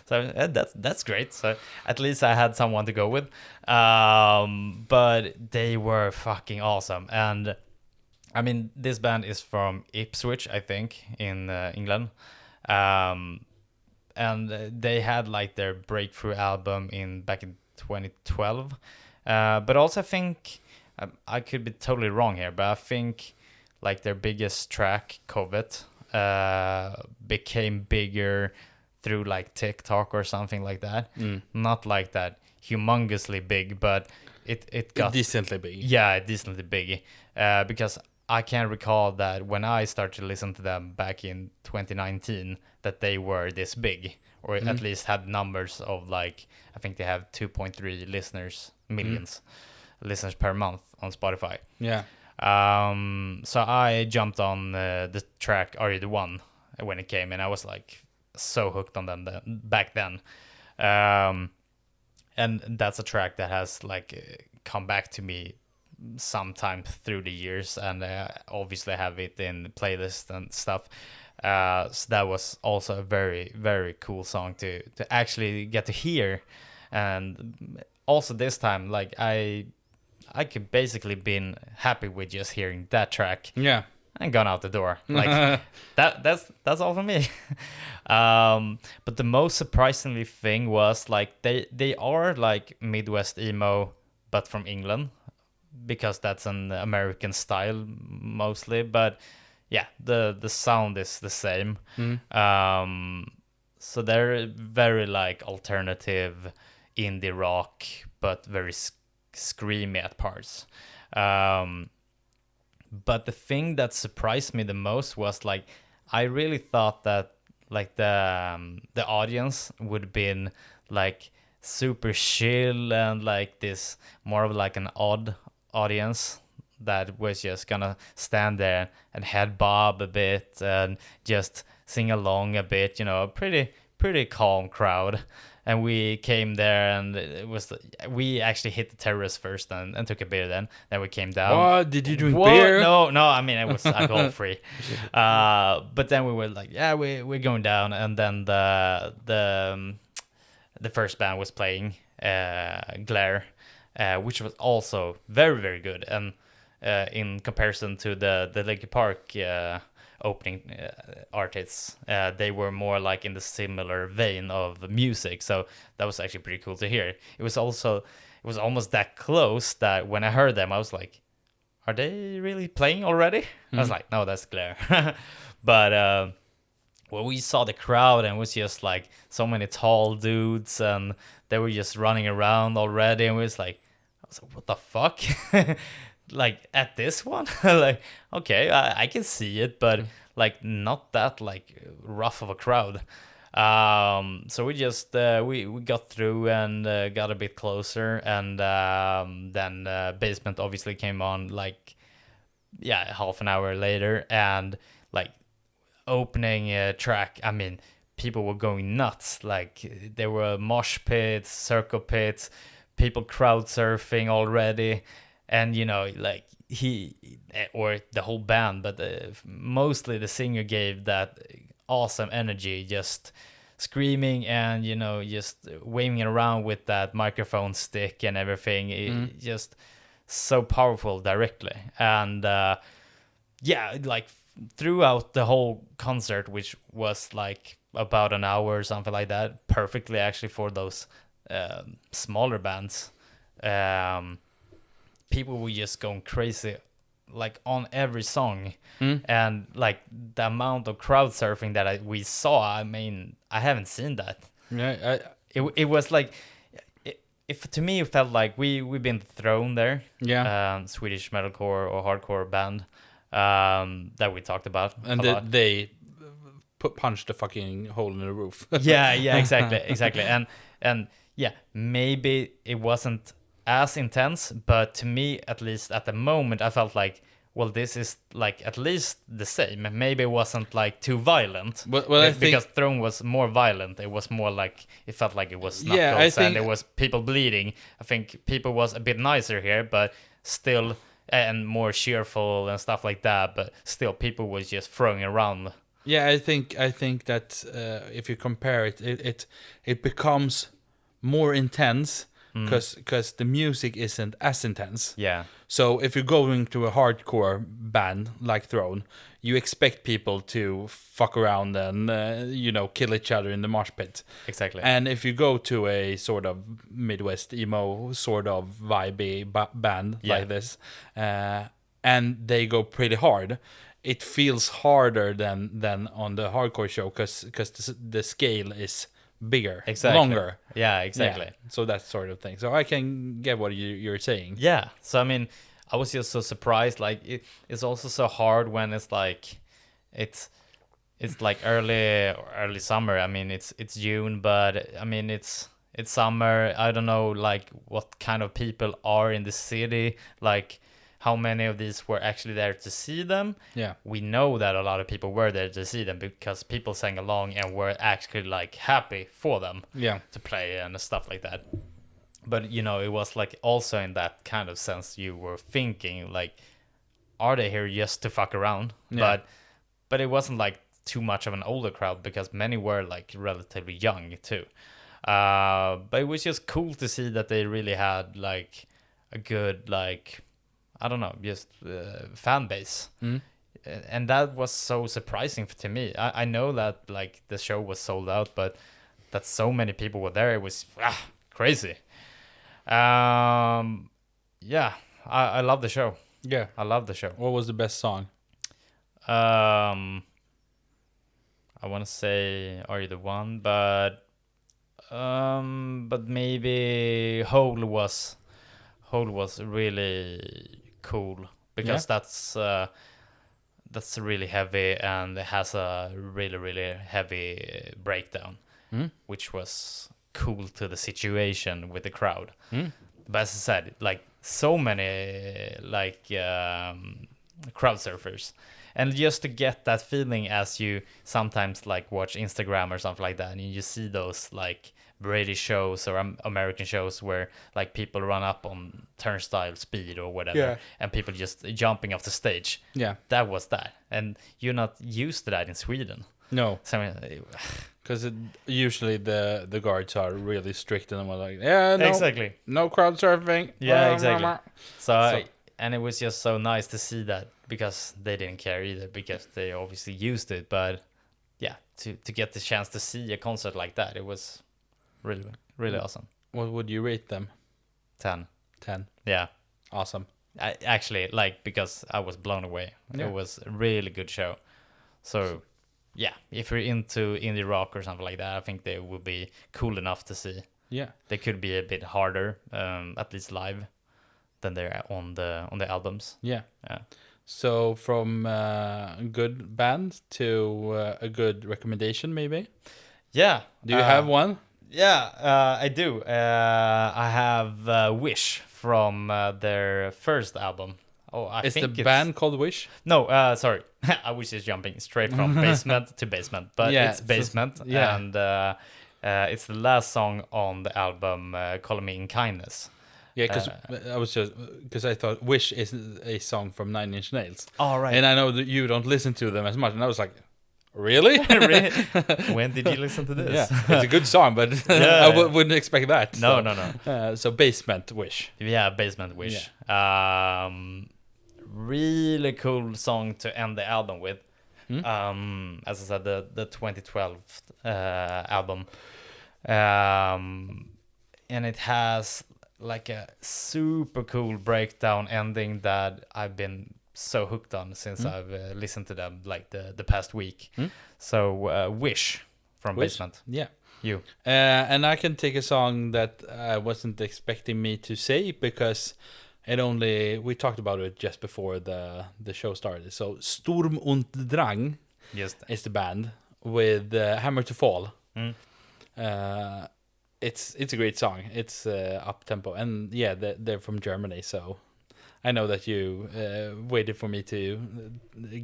So that's great. So at least I had someone to go with. But they were fucking awesome. And I mean, this band is from Ipswich, I think, in England. And they had like their breakthrough album back in 2012. But also I think, I could be totally wrong here, but I think like their biggest track, COVID, became bigger through like TikTok or something like that. Not like that humongously big, but it got decently big. Yeah, decently big. Because I can recall that when I started to listen to them back in 2019, that they were this big, or at least had numbers of like, I think they have 2.3 millions listeners per month on Spotify. Yeah. So I jumped on the track Are You The One when it came, and I was like so hooked on them back then. And that's a track that has like come back to me sometime through the years, and obviously have it in playlists and stuff. So that was also a very, very cool song to actually get to hear. And also this time, like I could basically been happy with just hearing that track. Yeah. And gone out the door. Like that's all for me. But the most surprisingly thing was like they are like Midwest emo, but from England, because that's an American style mostly. But yeah, the sound is the same. So they're very like alternative indie rock, but very screamy at parts. But the thing that surprised me the most was like, I really thought that like the audience would been like super chill and like this more of like an odd audience that was just gonna stand there and head bob a bit and just sing along a bit, you know, a pretty calm crowd. And we came there, and we actually hit the terrace first and took a beer. Then we came down. What? Did you drink beer? No. I mean, it was alcohol free. But then we were like, yeah, we're going down. And then the first band was playing, Glare, which was also very, very good. And in comparison to the Linkin Park opening artists, they were more like in the similar vein of music, so that was actually pretty cool to hear. It was almost that close that when I heard them I was like, are they really playing already? I was like, no, that's Glare. But when we saw the crowd, and it was just like so many tall dudes, and they were just running around already, and I was like, what the fuck? Like at this one, like, okay, I can see it, but like not that like rough of a crowd. So we just we got through and got a bit closer, and then Basement obviously came on like, yeah, half an hour later, and like opening track, I mean, people were going nuts. Like there were mosh pits, circle pits, people crowd surfing already. And, you know, like he or the whole band, but mostly the singer gave that awesome energy, just screaming and just waving around with that microphone stick and everything. It just so powerful directly. And like throughout the whole concert, which was like about an hour or something like that, perfectly actually for those smaller bands, people were just going crazy like on every song. And like the amount of crowd surfing that we saw, I mean, I haven't seen that. It was like, if to me it felt like we've been thrown there. Swedish metalcore or hardcore band that we talked about, and they punched the fucking hole in the roof. exactly. And yeah, maybe it wasn't as intense, but to me, at least at the moment, I felt like, well, this is like at least the same. Maybe it wasn't like too violent. Because Throne was more violent. It was more like, it felt like it was knuckles and there was people bleeding. I think people was a bit nicer here, but still, and more cheerful and stuff like that. But still, people was just throwing around. Yeah, I think that if you compare it becomes more intense because the music isn't as intense. Yeah. So if you're going to a hardcore band like Throne, you expect people to fuck around and kill each other in the mosh pit. Exactly. And if you go to a sort of Midwest emo sort of vibey band like this, and they go pretty hard, it feels harder than on the hardcore show because the scale is bigger, longer. Yeah, exactly. Yeah, so that sort of thing. So I can get what you're saying. Yeah. So I mean, I was just so surprised. Like it's also so hard when it's like it's like early summer. I mean, it's June, but I mean it's summer. I don't know like what kind of people are in the city, like how many of these were actually there to see them. Yeah. We know that a lot of people were there to see them because people sang along and were actually like happy for them to play and stuff like that. But, it was like also in that kind of sense you were thinking like, are they here just to fuck around? Yeah. But it wasn't like too much of an older crowd because many were like relatively young too. But it was just cool to see that they really had like a good like, I don't know, just fan base. And that was so surprising to me. I know that like the show was sold out, but that so many people were there, it was crazy. I love the show. Yeah, I love the show. What was the best song? I want to say Are You the One, but maybe Hole was really cool because that's really heavy and it has a really heavy breakdown, which was cool to the situation with the crowd. But as I said, like so many like crowd surfers, and just to get that feeling as you sometimes like watch Instagram or something like that, and you just see those like British shows or American shows where like people run up on turnstile speed or whatever, and people just jumping off the stage. Yeah, that was that, and you're not used to that in Sweden. No, so because usually the guards are really strict and we're like, no, exactly, no crowd surfing. Yeah, exactly. So and it was just so nice to see that because they didn't care either because they obviously used it, but yeah, to get the chance to see a concert like that, it was really awesome. What would you rate them? 10. Yeah, awesome. I actually like, because I was blown away. It was a really good show. So yeah, if you're into indie rock or something like that, I think they will be cool enough to see. Yeah, they could be a bit harder, at least live, than they're on the albums. Yeah. So from a good band to a good recommendation, maybe. Yeah. Do you have one? Yeah, I do. I have Wish from their first album. Is the band called Wish? No, sorry. I was just jumping straight from Basement to Basement, but it's Basement, and it's the last song on the album, Call Me in Kindness. Yeah, because I thought "Wish" is a song from Nine Inch Nails. Oh, right. And I know that you don't listen to them as much, and I was like, really? When did you listen to this? Yeah, it's a good song, but I wouldn't expect that. No, so. no. So Basement "Wish." Yeah, Basement Wish. Really cool song to end the album with. As I said, the 2012 album, and it has like a super cool breakdown ending that I've been so hooked on since I've listened to them like the past week. So Wish from Basement. Yeah. You. And I can take a song that I wasn't expecting me to say because we talked about it just before the show started. So Sthlm und Drang is the band with Hammer to Fall. It's a great song. It's up tempo, and yeah, they're from Germany. So I know that you waited for me to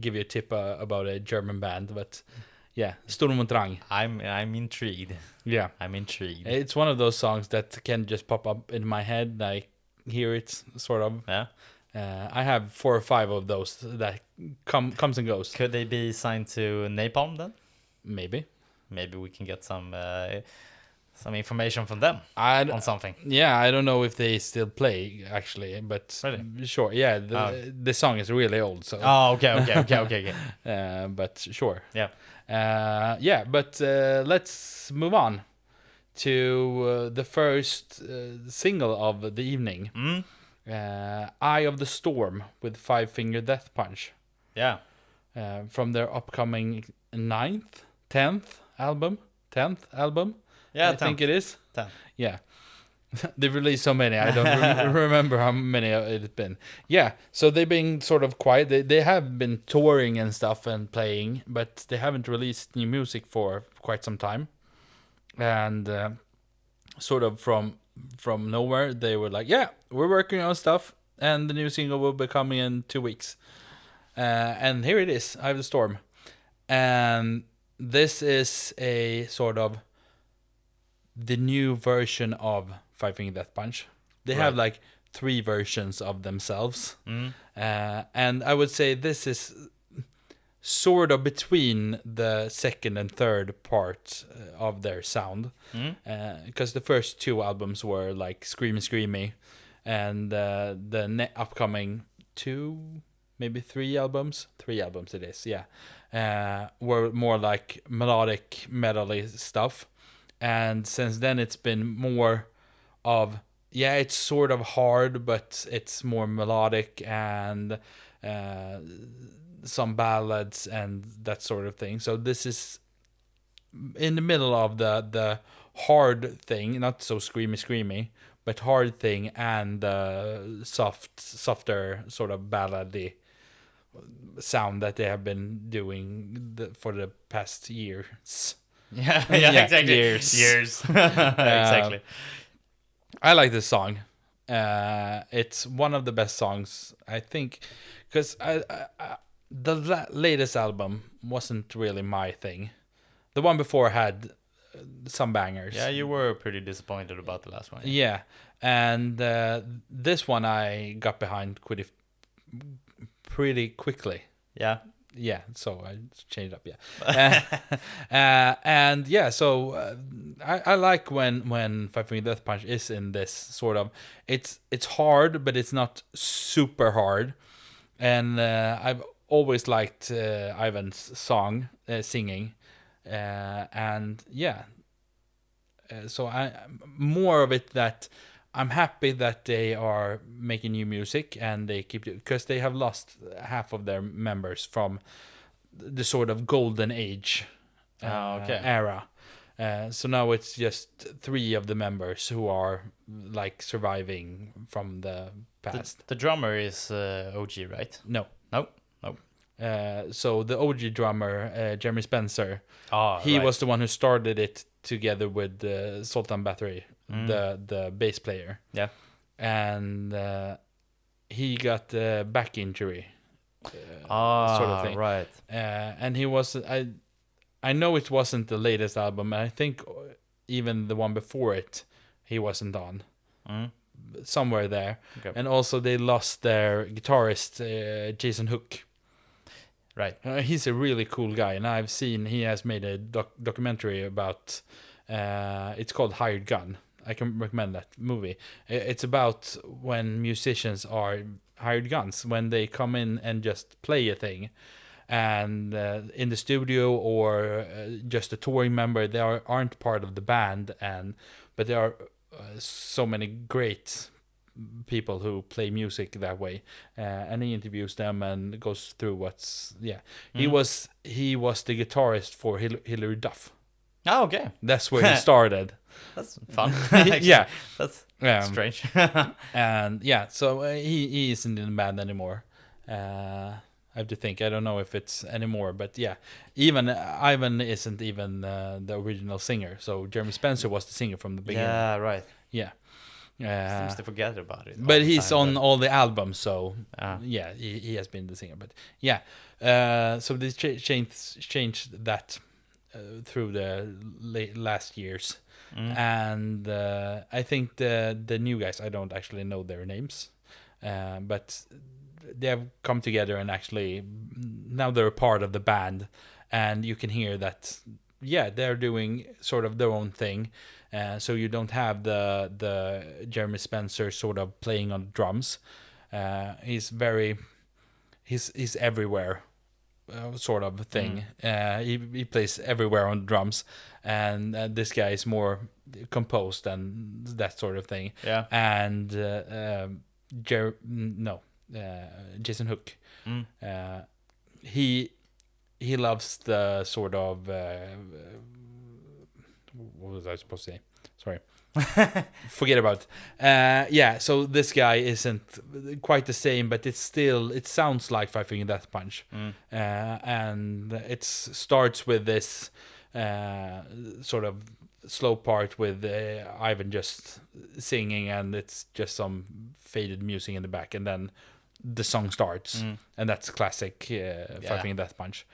give you a tip about a German band, but yeah, Sthlm und Drang. I'm intrigued. Yeah, I'm intrigued. It's one of those songs that can just pop up in my head. I hear it sort of. Yeah. I have 4 or 5 of those that comes and goes. Could they be signed to Napalm then? Maybe we can get some information from them on something. Yeah, I don't know if they still play actually, but really? Sure. Yeah, the song is really old. So. Oh, okay. But sure. Yeah. But let's move on to the first single of the evening. Eye of the Storm with Five Finger Death Punch. Yeah. From their upcoming 10th album. Yeah, I think it is. 10. Yeah. They've released so many. I don't remember how many it's been. Yeah, so they've been sort of quiet. They have been touring and stuff and playing, but they haven't released new music for quite some time. And sort of from nowhere, they were like, yeah, we're working on stuff, and the new single will be coming in 2 weeks. And here it is, Eye of the Storm. And this is a sort of the new version of Five Finger Death Punch. They have like 3 versions of themselves. And I would say this is sort of between the second and third part of their sound. Because the first 2 albums were like screamy. And the upcoming 2, maybe 3 albums. 3 albums it is, yeah. Were more like melodic, metal-y stuff. And since then it's been more of, it's sort of hard, but it's more melodic and some ballads and that sort of thing. So this is in the middle of the hard thing, not so screamy, but hard thing and softer sort of ballady sound that they have been doing for the past years. Yeah, exactly. Years. Exactly. I like this song. It's one of the best songs, I think, because the latest album wasn't really my thing. The one before had some bangers. Yeah, you were pretty disappointed about the last one. Yeah, and this one I got behind pretty quickly. Yeah, so I changed up. And yeah, so I like when Five Finger Death Punch is in this sort of, it's hard, but it's not super hard. And I've always liked Ivan's singing, and yeah. So more of it that I'm happy that they are making new music and they keep it, because they have lost half of their members from the sort of golden age era. So now it's just 3 of the members who are like surviving from the past. The drummer is OG, right? No. Nope. So the OG drummer, Jeremy Spencer, he was the one who started it together with Sultan Bathory, the bass player. Yeah. And he got a back injury, sort of thing. Right. And he was, I know it wasn't the latest album, and I think even the one before it, he wasn't on. somewhere there. Okay. And also they lost their guitarist, Jason Hook. Right. He's a really cool guy, and I've seen he has made a documentary about. It's called Hired Gun. I can recommend that movie. It's about when musicians are hired guns, when they come in and just play a thing, and in the studio or just a touring member, they aren't part of the band, but there are so many great people who play music that way, and he interviews them and goes through what's he was the guitarist for Hillary Duff. Oh, okay. That's where he started. That's fun. Yeah, That's strange. and so he isn't in the band anymore. I have to think. I don't know if it's anymore, but yeah, even Ivan isn't even the original singer. So Jeremy Spencer was the singer from the beginning. Yeah, right. Yeah. Seems to forget about it. But he's on all the albums, so yeah, he has been the singer. But yeah, so they changed that through the last years, and I think the new guys, I don't actually know their names, but they have come together and actually now they're a part of the band, and you can hear that they're doing sort of their own thing. So you don't have the Jeremy Spencer sort of playing on drums. He's everywhere, sort of thing. He plays everywhere on drums, and this guy is more composed and that sort of thing. Yeah. And Jason Hook. He loves the sort of what was I supposed to say? Sorry. Forget about it. So this guy isn't quite the same, but it sounds like Five Finger Death Punch. And it starts with this sort of slow part with Ivan just singing, and it's just some faded music in the back, and then the song starts, and that's classic Five Finger Death Punch.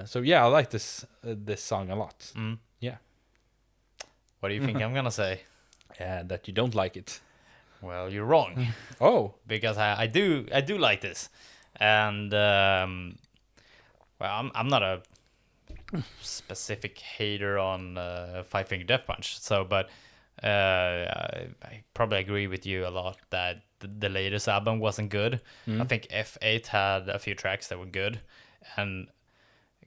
So I like this song a lot. Yeah. What do you think I'm gonna say? That you don't like it. Well, you're wrong. Oh, because I do like this, and I'm not a specific hater on Five Finger Death Punch. So, but I probably agree with you a lot that the latest album wasn't good. I think F8 had a few tracks that were good, and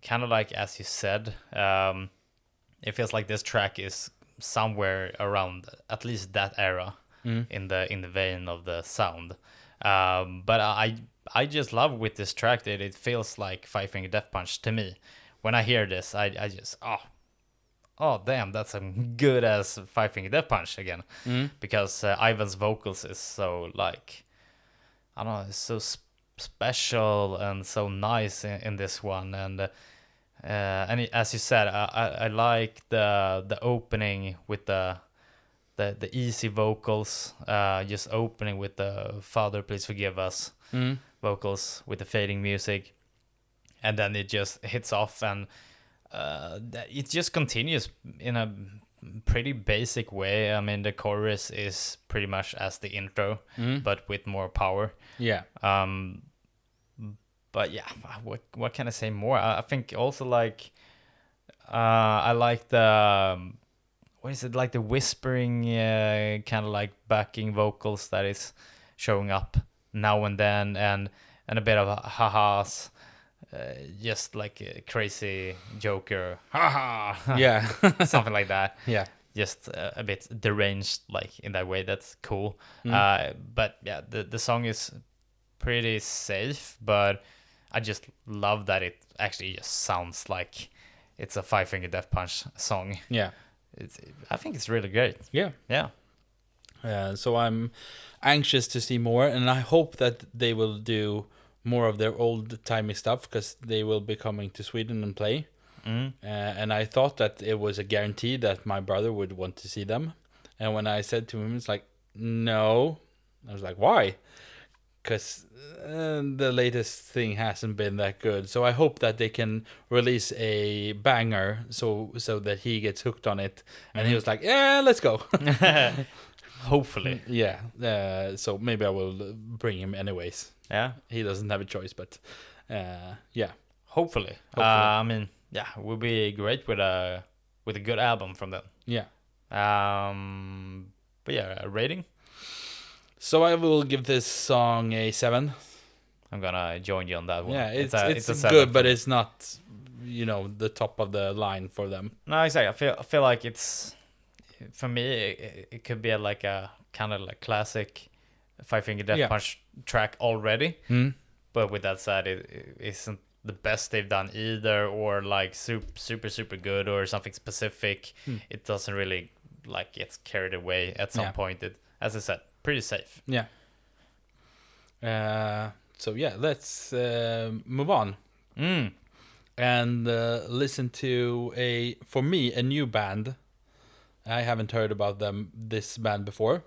kind of like as you said, it feels like this track is somewhere around at least that era in the vein of the sound. But I just love with this track that it feels like Five Finger Death Punch to me. When I hear this, I just oh damn, that's some good as Five Finger Death Punch again. Because Ivan's vocals is so like, I don't know, it's so special and so nice in this one. And as you said, I like the opening with the easy vocals, just opening with the Father Please Forgive Us vocals with the fading music, and then it just hits off, and it just continues in a pretty basic way. I mean, the chorus is pretty much as the intro, but with more power. Yeah. But yeah, what can I say more? I think also like I like the what is it, like the whispering kind of like backing vocals that is showing up now and then, and a bit of ha-has, just like a crazy Joker, ha-ha, Yeah. something like that. Yeah. Just a bit deranged, like in that way. That's cool. But yeah, the song is pretty safe, but I just love that it actually just sounds like it's a Five Finger Death Punch song. Yeah. I think it's really great. Yeah. Yeah. So I'm anxious to see more, and I hope that they will do more of their old-timey stuff, because they will be coming to Sweden and play. And I thought that it was a guarantee that my brother would want to see them. And when I said to him, it's like, no. I was like, why? Because the latest thing hasn't been that good. So I hope that they can release a banger so that he gets hooked on it. And he was like, yeah, let's go. Hopefully. Yeah. So maybe I will bring him anyways. Yeah. He doesn't have a choice, but yeah. Hopefully. I mean, yeah, it would be great with a good album from them. Yeah. But yeah, a rating. So I will give this song a 7. I'm gonna join you on that one. Yeah, it's a 7 good, but it's not, the top of the line for them. No, exactly. I feel like it's, for me, it could be like a kind of like classic Five Finger Death Punch track already. But with that said, it isn't the best they've done either, or like super good or something specific. It doesn't really like gets carried away at some point. It, as I said, pretty safe. Yeah. So yeah, let's move on and listen to for me, a new band. I haven't heard about this band before,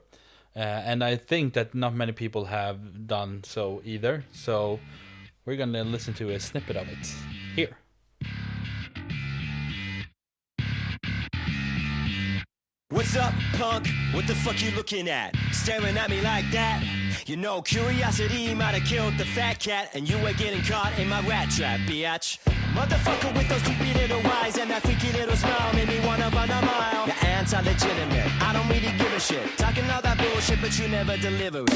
and I think that not many people have done so either. So we're gonna listen to a snippet of it here. What's up, punk? What the fuck you looking at? Staring at me like that? You know, curiosity might have killed the fat cat, and you were getting caught in my rat trap, biatch. Motherfucker with those creepy little eyes and that freaky little smile made me wanna run a mile. You're anti-legitimate, I don't really give a shit. Talking all that bullshit, but you never deliver it.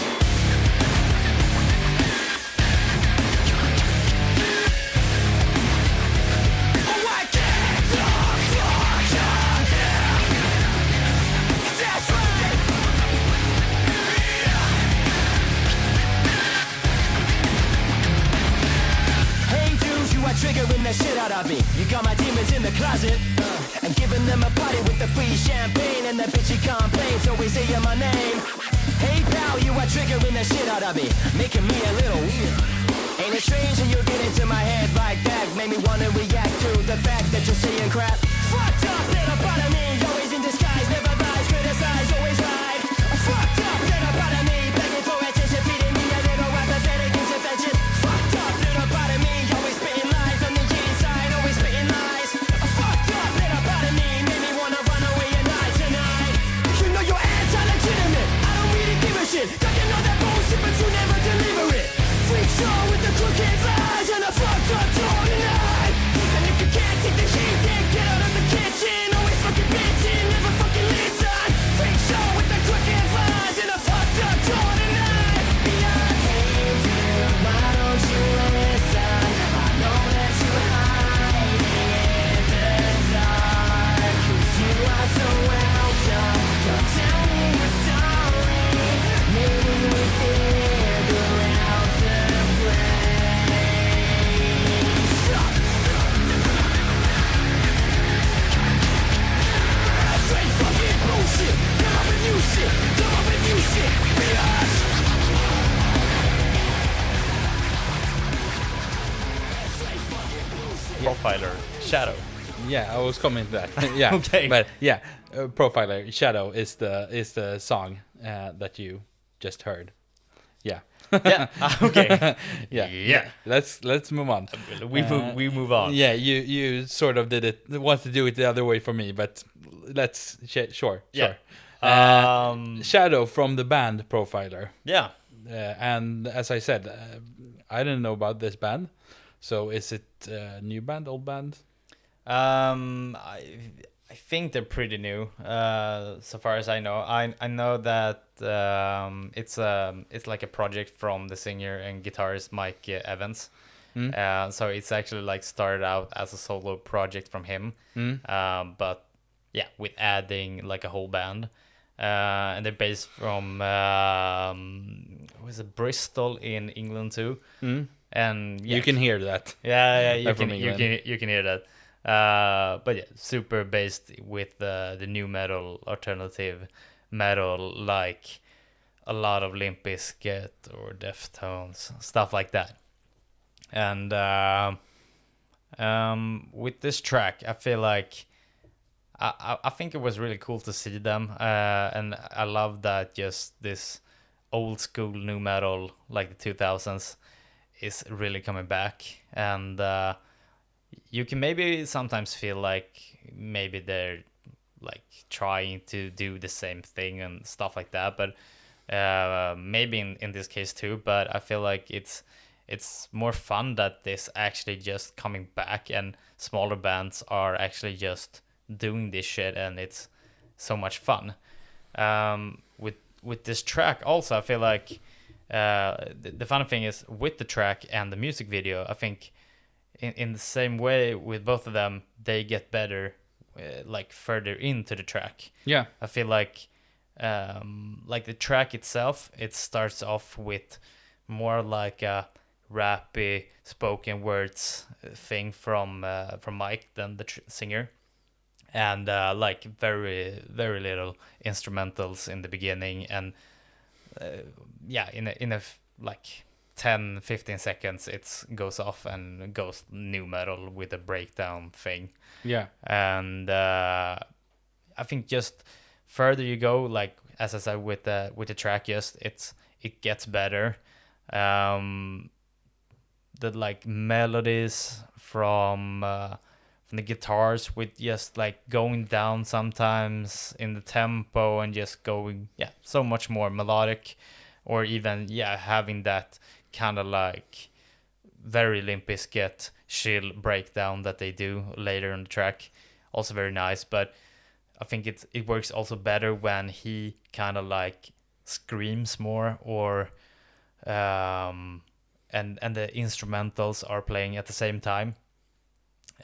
Triggering the shit out of me. You got my demons in the closet and giving them a party with the free champagne and the bitchy complaints always saying my name. Hey pal, you are triggering the shit out of me, making me a little weird. Ain't it strange when you get into my head like that? Made me wanna react to the fact that you're saying crap. Fucked up little part of me, always in disguise, never lies, criticize, always right. Fucked up little part of me, begging for attention, feeding me a little apathetic intervention. Fucked up little part of me, always spitting lies on the inside, always spitting lies. Fucked up little part of me, made me wanna run away and die tonight. You know you're anti-legitimate, I don't really give a shit. Talking all that bullshit, but you never deliver it. Freak show with the crooked lies and a fucked up tone tonight. And if you can't take the heat, then get out of the kitchen. Always fucking bitching, never fucking listen. Freak show with the crooked lies and a fucked up tone tonight. Beyond came to, why don't you listen? I know that you're hiding in the dark. 'Cause you are so welcome. Come tell me your story. Maybe we figure out the place. Straight fucking bullshit. Come up with new shit. Come up with new shit. Bitch. Profiler, Shadow. Yeah, I was coming to that. Yeah. Okay. But yeah, Profiler Shadow is the song that you just heard. Yeah. Yeah. Okay. Yeah. Yeah. Let's move on. We move on. Yeah, you sort of want to do it the other way for me, but let's sure. Yeah. Shadow from the band Profiler. Yeah. And as I said, I didn't know about this band. So is it a new band, old band? I think they're pretty new. So far as I know, I know that it's like a project from the singer and guitarist Mike Evans. So it's actually like started out as a solo project from him. But yeah, with adding like a whole band. And they're based from was it Bristol in England too? And yeah, You can hear that. yeah, you They're can from you England. can hear that. But yeah, super based with the new metal, alternative metal, like a lot of Limp Bizkit or Deftones, stuff like that. And with this track, I feel like I think it was really cool to see them, and I love that just this old school new metal like the 2000s is really coming back, and you can maybe sometimes feel like maybe they're like trying to do the same thing and stuff like that. But maybe in this case too. But I feel like it's more fun that this actually just coming back and smaller bands are actually just doing this shit, and it's so much fun. With this track also, I feel like the funny thing is with the track and the music video, I think in the same way with both of them, they get better like further into the track. Yeah. I feel like the track itself, it starts off with more like a rappy spoken words thing from Mike than the singer, and like very very little instrumentals in the beginning, and in a like 10-15 seconds it goes off and goes new metal with a breakdown thing. Yeah. And I think just further you go, like as I said with the track, just it gets better. The like melodies from the guitars with just like going down sometimes in the tempo and just going so much more melodic, or even having that kind of like very Limp Bizkit chill breakdown that they do later in the track, also very nice. But I think it works also better when he kind of like screams more, or and the instrumentals are playing at the same time.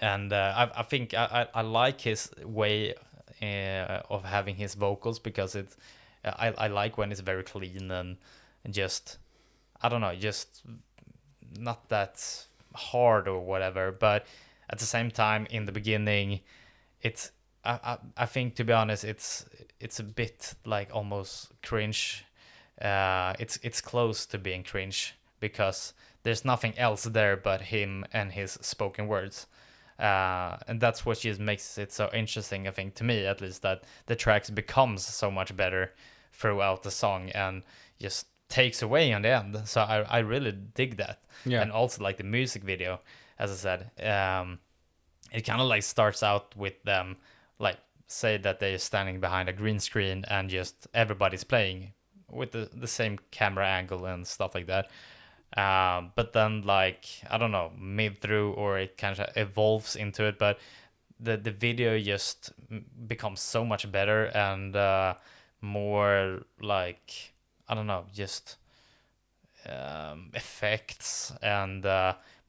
And I think I like his way of having his vocals, because I like when it's very clean and just, I don't know, just not that hard or whatever. But at the same time, in the beginning, it's I think, to be honest, it's a bit like almost cringe. It's close to being cringe, because there's nothing else there but him and his spoken words. And that's what just makes it so interesting, I think, to me at least, that the tracks becomes so much better throughout the song and just takes away on the end. So I really dig that. Yeah. And also like the music video, as I said, it kind of like starts out with them, like say that they're standing behind a green screen and just everybody's playing with the same camera angle and stuff like that. But then, like, I don't know, mid through, or it kind of evolves into it, but the video just becomes so much better and more like, I don't know, just effects and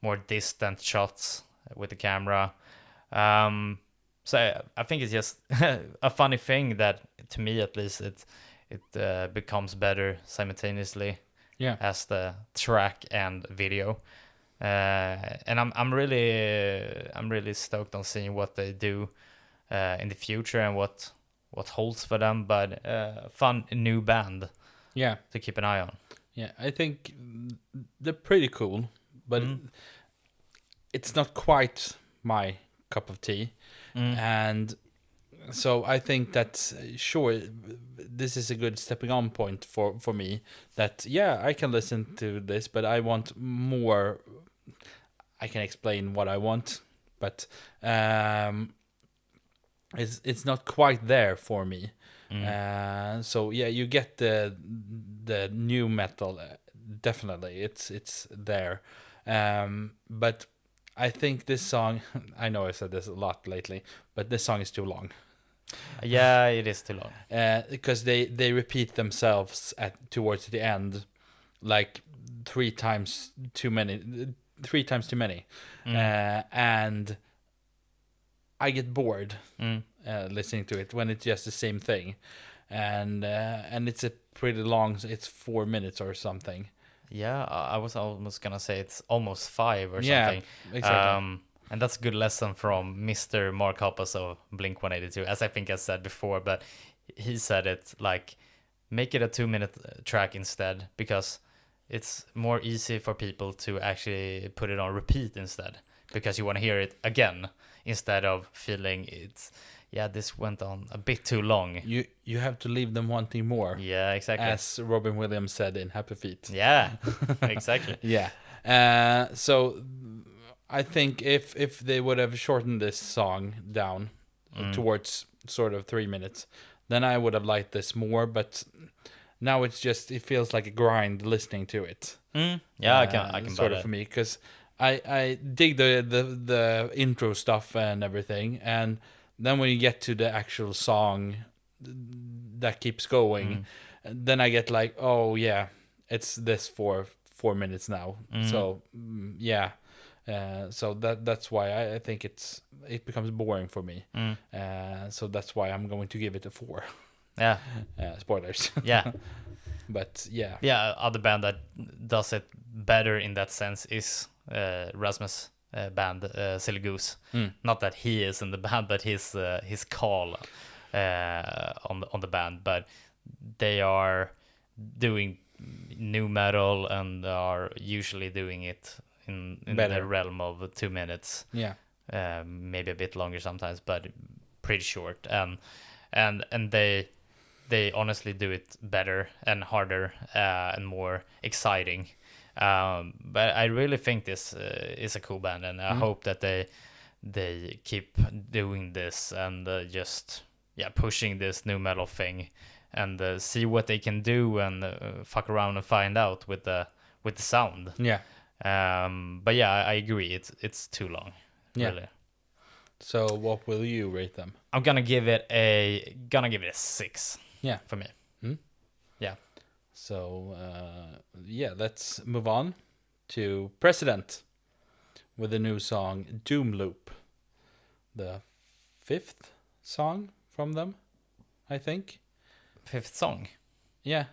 more distant shots with the camera. So I think it's just a funny thing that, to me at least, it becomes better simultaneously. Yeah. As the track and video, and I'm really stoked on seeing what they do in the future and what holds for them. But fun new band, to keep an eye on. Yeah, I think they're pretty cool, but it's not quite my cup of tea, and so I think that sure, this is a good stepping on point for me, that I can listen to this, but I want more. I can explain what I want, but it's not quite there for me. So you get the new metal, definitely it's there, but I think this song, I know I said this a lot lately, but this song is too long. Yeah, it is too long. Because they repeat themselves towards the end, like three times too many, and I get bored listening to it when it's just the same thing, and it's a pretty long. It's 4 minutes or something. Yeah, I was almost gonna say it's almost 5 or something. Yeah, exactly. And that's a good lesson from Mr. Mark Hoppus of Blink-182, as I think I said before, but he said it like, make it a 2-minute track instead, because it's more easy for people to actually put it on repeat instead, because you want to hear it again instead of feeling this went on a bit too long. You have to leave them wanting more. Yeah, exactly. As Robin Williams said in Happy Feet. Yeah, exactly. Yeah. So I think if they would have shortened this song down towards sort of 3 minutes, then I would have liked this more. But now it feels like a grind listening to it. Yeah, I can sort buy of for that. me, because I dig the intro stuff and everything, and then when you get to the actual song that keeps going, then I get like, oh yeah, it's this for 4 minutes now. So yeah, so that's why I think it becomes boring for me. So that's why I'm going to give it a 4. Yeah, Spoilers. yeah. But yeah. Yeah, other band that does it better in that sense is Rasmus' band, Silly Goose. Not that he is in the band, but his call on the band. But they are doing new metal and are usually doing it in Better. the realm of 2 minutes. Yeah. Maybe a bit longer sometimes, but pretty short. And they honestly do it better and harder and more exciting. But I really think this is a cool band, and I hope that they keep doing this and just pushing this new metal thing, and see what they can do, and fuck around and find out with the sound. Yeah. But yeah, I agree. It's too long. Yeah. Really. So what will you rate them? I'm gonna give it a 6. Yeah. For me. Yeah. So let's move on to President with a new song, Doom Loop, the 5th song from them, I think. 5th song. Yeah.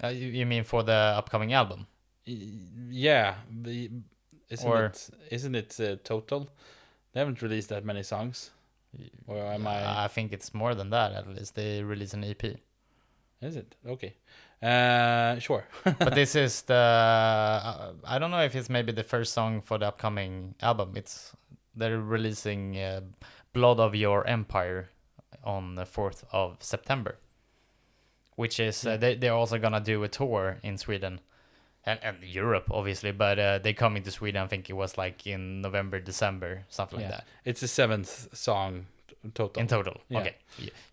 You mean for the upcoming album? Yeah. Isn't it total? They haven't released that many songs. Or am I? I think it's more than that. At least they release an EP. Is it? Okay. Sure. But this is the I don't know if it's maybe the first song for the upcoming album. They're releasing Blood of Your Empire on the 4th of September, which is they're also gonna do a tour in Sweden and Europe, obviously, but they coming to Sweden. I think it was like in November, December, something like that. It's the 7th song total. In total, Yeah. okay.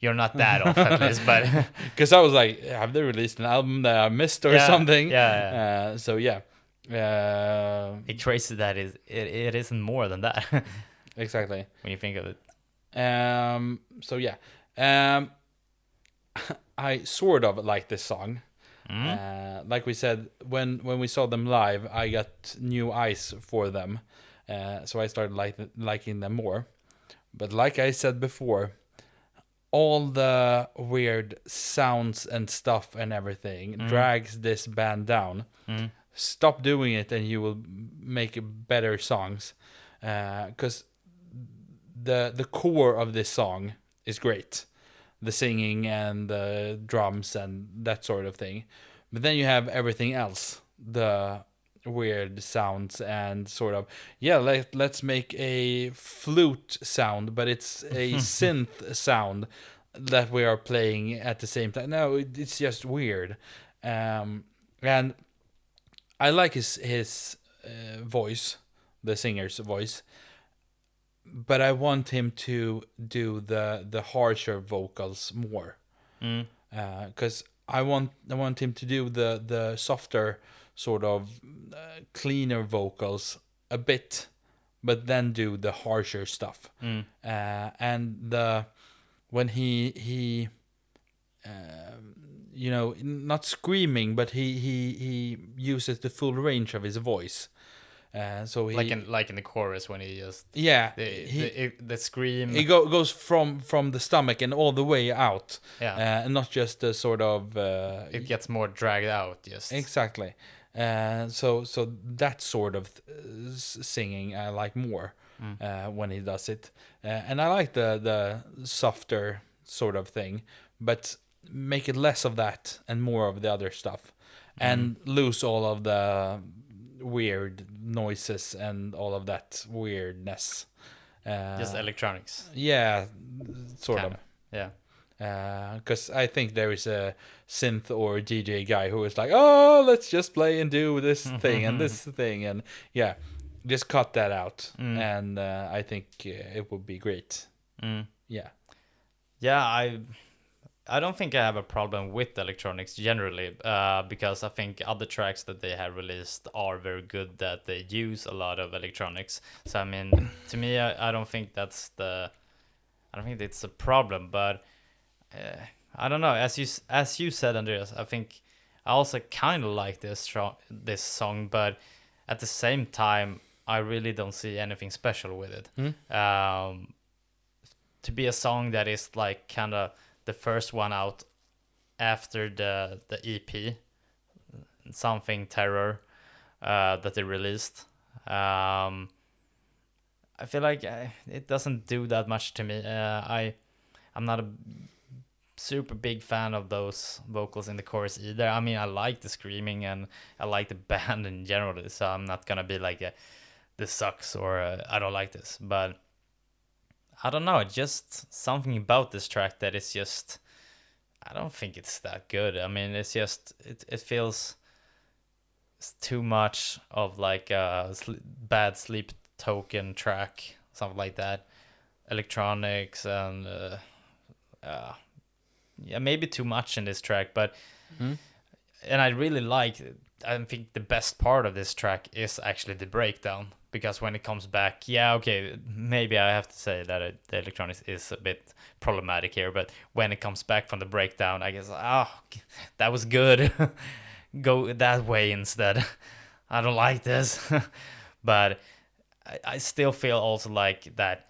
You're not that off at least, but because I was like, have they released an album that I missed or something? Yeah. So yeah. It traces that it isn't more than that. Exactly. When you think of it. So yeah. I sort of like this song. Like we said, when we saw them live, I got new eyes for them. So I started liking them more. But like I said before, all the weird sounds and stuff and everything drags this band down. Stop doing it and you will make better songs. Because the core of this song is great. The singing and the drums and that sort of thing. But then you have everything else. The weird sounds and sort of, let's make a flute sound, but it's a synth sound that we are playing at the same time. No, it's just weird. And I like his voice, the singer's voice, but I want him to do the harsher vocals more, because I want him to do the softer sort of cleaner vocals a bit, but then do the harsher stuff. And when he not screaming, but he uses the full range of his voice. So he, like in the chorus when he just the scream. It goes from the stomach and all the way out. And not just the sort of. It gets more dragged out. Just exactly. So that sort of singing I like more when he does it, and I like the softer sort of thing, but make it less of that and more of the other stuff, and lose all of the weird noises and all of that weirdness. Just electronics. Yeah, sort Kinda. of. Yeah. Because I think there is a synth or DJ guy who is like, oh, let's just play and do this thing and this thing, and just cut that out, and I think it would be great. Yeah. Yeah, I don't think I have a problem with electronics generally, because I think other tracks that they have released are very good, that they use a lot of electronics. So I mean, to me, I don't think I don't think it's a problem. But I don't know. As you said, Andreas, I think I also kind of like this song, but at the same time, I really don't see anything special with it. To be a song that is like kind of the first one out after the EP, something terror, that they released. I feel like it doesn't do that much to me. I'm not a super big fan of those vocals in the chorus either. I mean, I like the screaming and I like the band in general, so I'm not gonna be like this sucks or I don't like this. But I don't know, just something about this track that is just, I don't think it's that good. I mean, it's just it feels too much of like a bad sleep token track, something like that. Electronics and yeah, maybe too much in this track, but and I really like. I think the best part of this track is actually the breakdown, because when it comes back, yeah, okay, maybe I have to say that the electronics is a bit problematic here, but when it comes back from the breakdown, I guess, that was good. Go that way instead. I don't like this. But I still feel also like that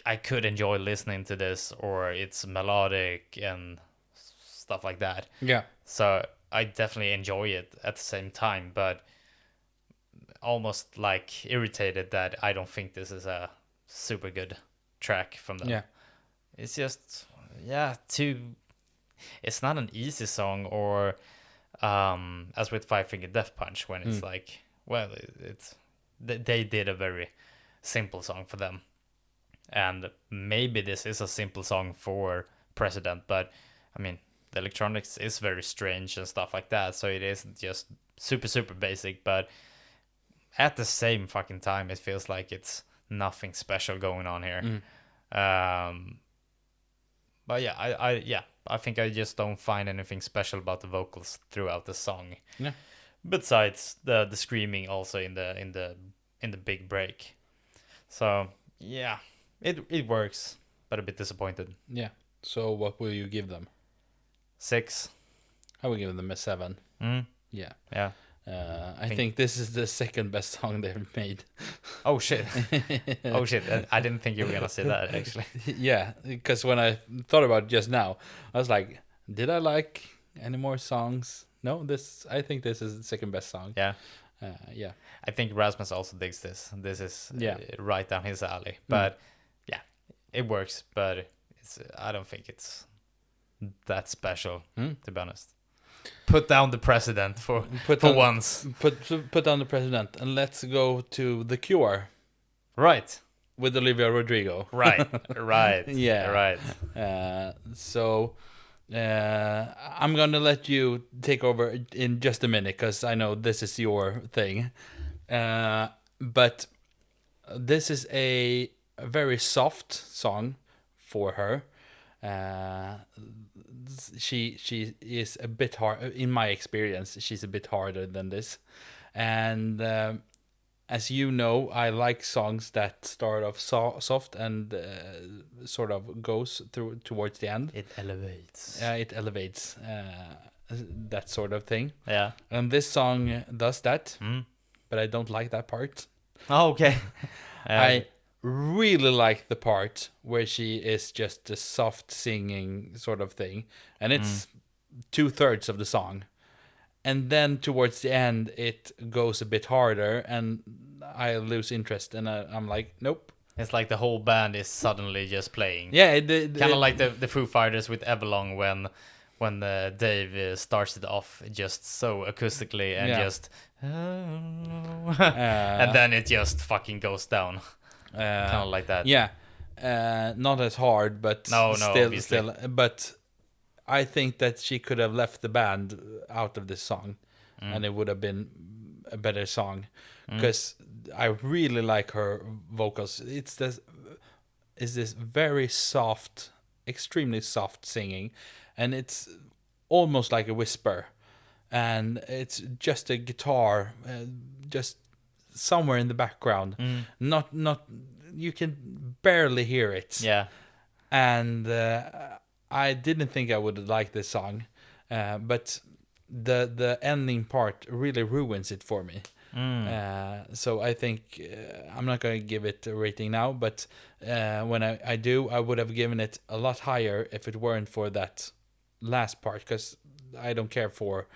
I could enjoy listening to this, or it's melodic and stuff like that. Yeah. So I definitely enjoy it at the same time, but almost like irritated that I don't think this is a super good track from them. Yeah. It's just, yeah, it's not an easy song, or as with Five Finger Death Punch, when it's like, well, they did a very simple song for them. And maybe this is a simple song for President, but I mean, the electronics is very strange and stuff like that, so it isn't just super, super basic, but at the same fucking time, it feels like it's nothing special going on here. But yeah, I think I just don't find anything special about the vocals throughout the song. Yeah. Besides the screaming also in the big break. So yeah, it works, but a bit disappointed. Yeah. So what will you give them? 6. I will give them a 7. Yeah. Yeah. I think this is the second best song they've made. Oh shit. Oh shit. I didn't think you were gonna say that actually. Yeah, because when I thought about it just now, I was like, did I like any more songs? No, I think this is the second best song. Yeah. Yeah. I think Rasmus also digs this. This is right down his alley. But yeah, it works, but I don't think it's that special, to be honest. Put down the president for once. Put down the president, and let's go to The Cure. Right. With Olivia Rodrigo. Right. Yeah. Right. So I'm gonna let you take over in just a minute, because I know this is your thing. But this is a very soft song for her. She is a bit hard, in my experience. She's a bit harder than this, and as you know, I like songs that start off soft and sort of goes through towards the end. It elevates. It elevates, that sort of thing. Yeah. And this song does that, but I don't like that part. Oh, okay. I really like the part where she is just a soft singing sort of thing, and it's 2/3 of the song, and then towards the end it goes a bit harder, and I lose interest, and I'm like, nope. It's like the whole band is suddenly just playing. Yeah, kind of like the Foo Fighters with Everlong, when Dave starts it off just so acoustically and just and then it just fucking goes down. Kind of like that. Yeah, not as hard, but no, still. But I think that she could have left the band out of this song, and it would have been a better song, because I really like her vocals. It's this very soft extremely soft singing, and it's almost like a whisper, and it's just a guitar, just somewhere in the background. Not you can barely hear it. Yeah. And I didn't think I would like this song, but the ending part really ruins it for me. So I think I'm not going to give it a rating now, but when I do, I would have given it a lot higher if it weren't for that last part, because I don't care for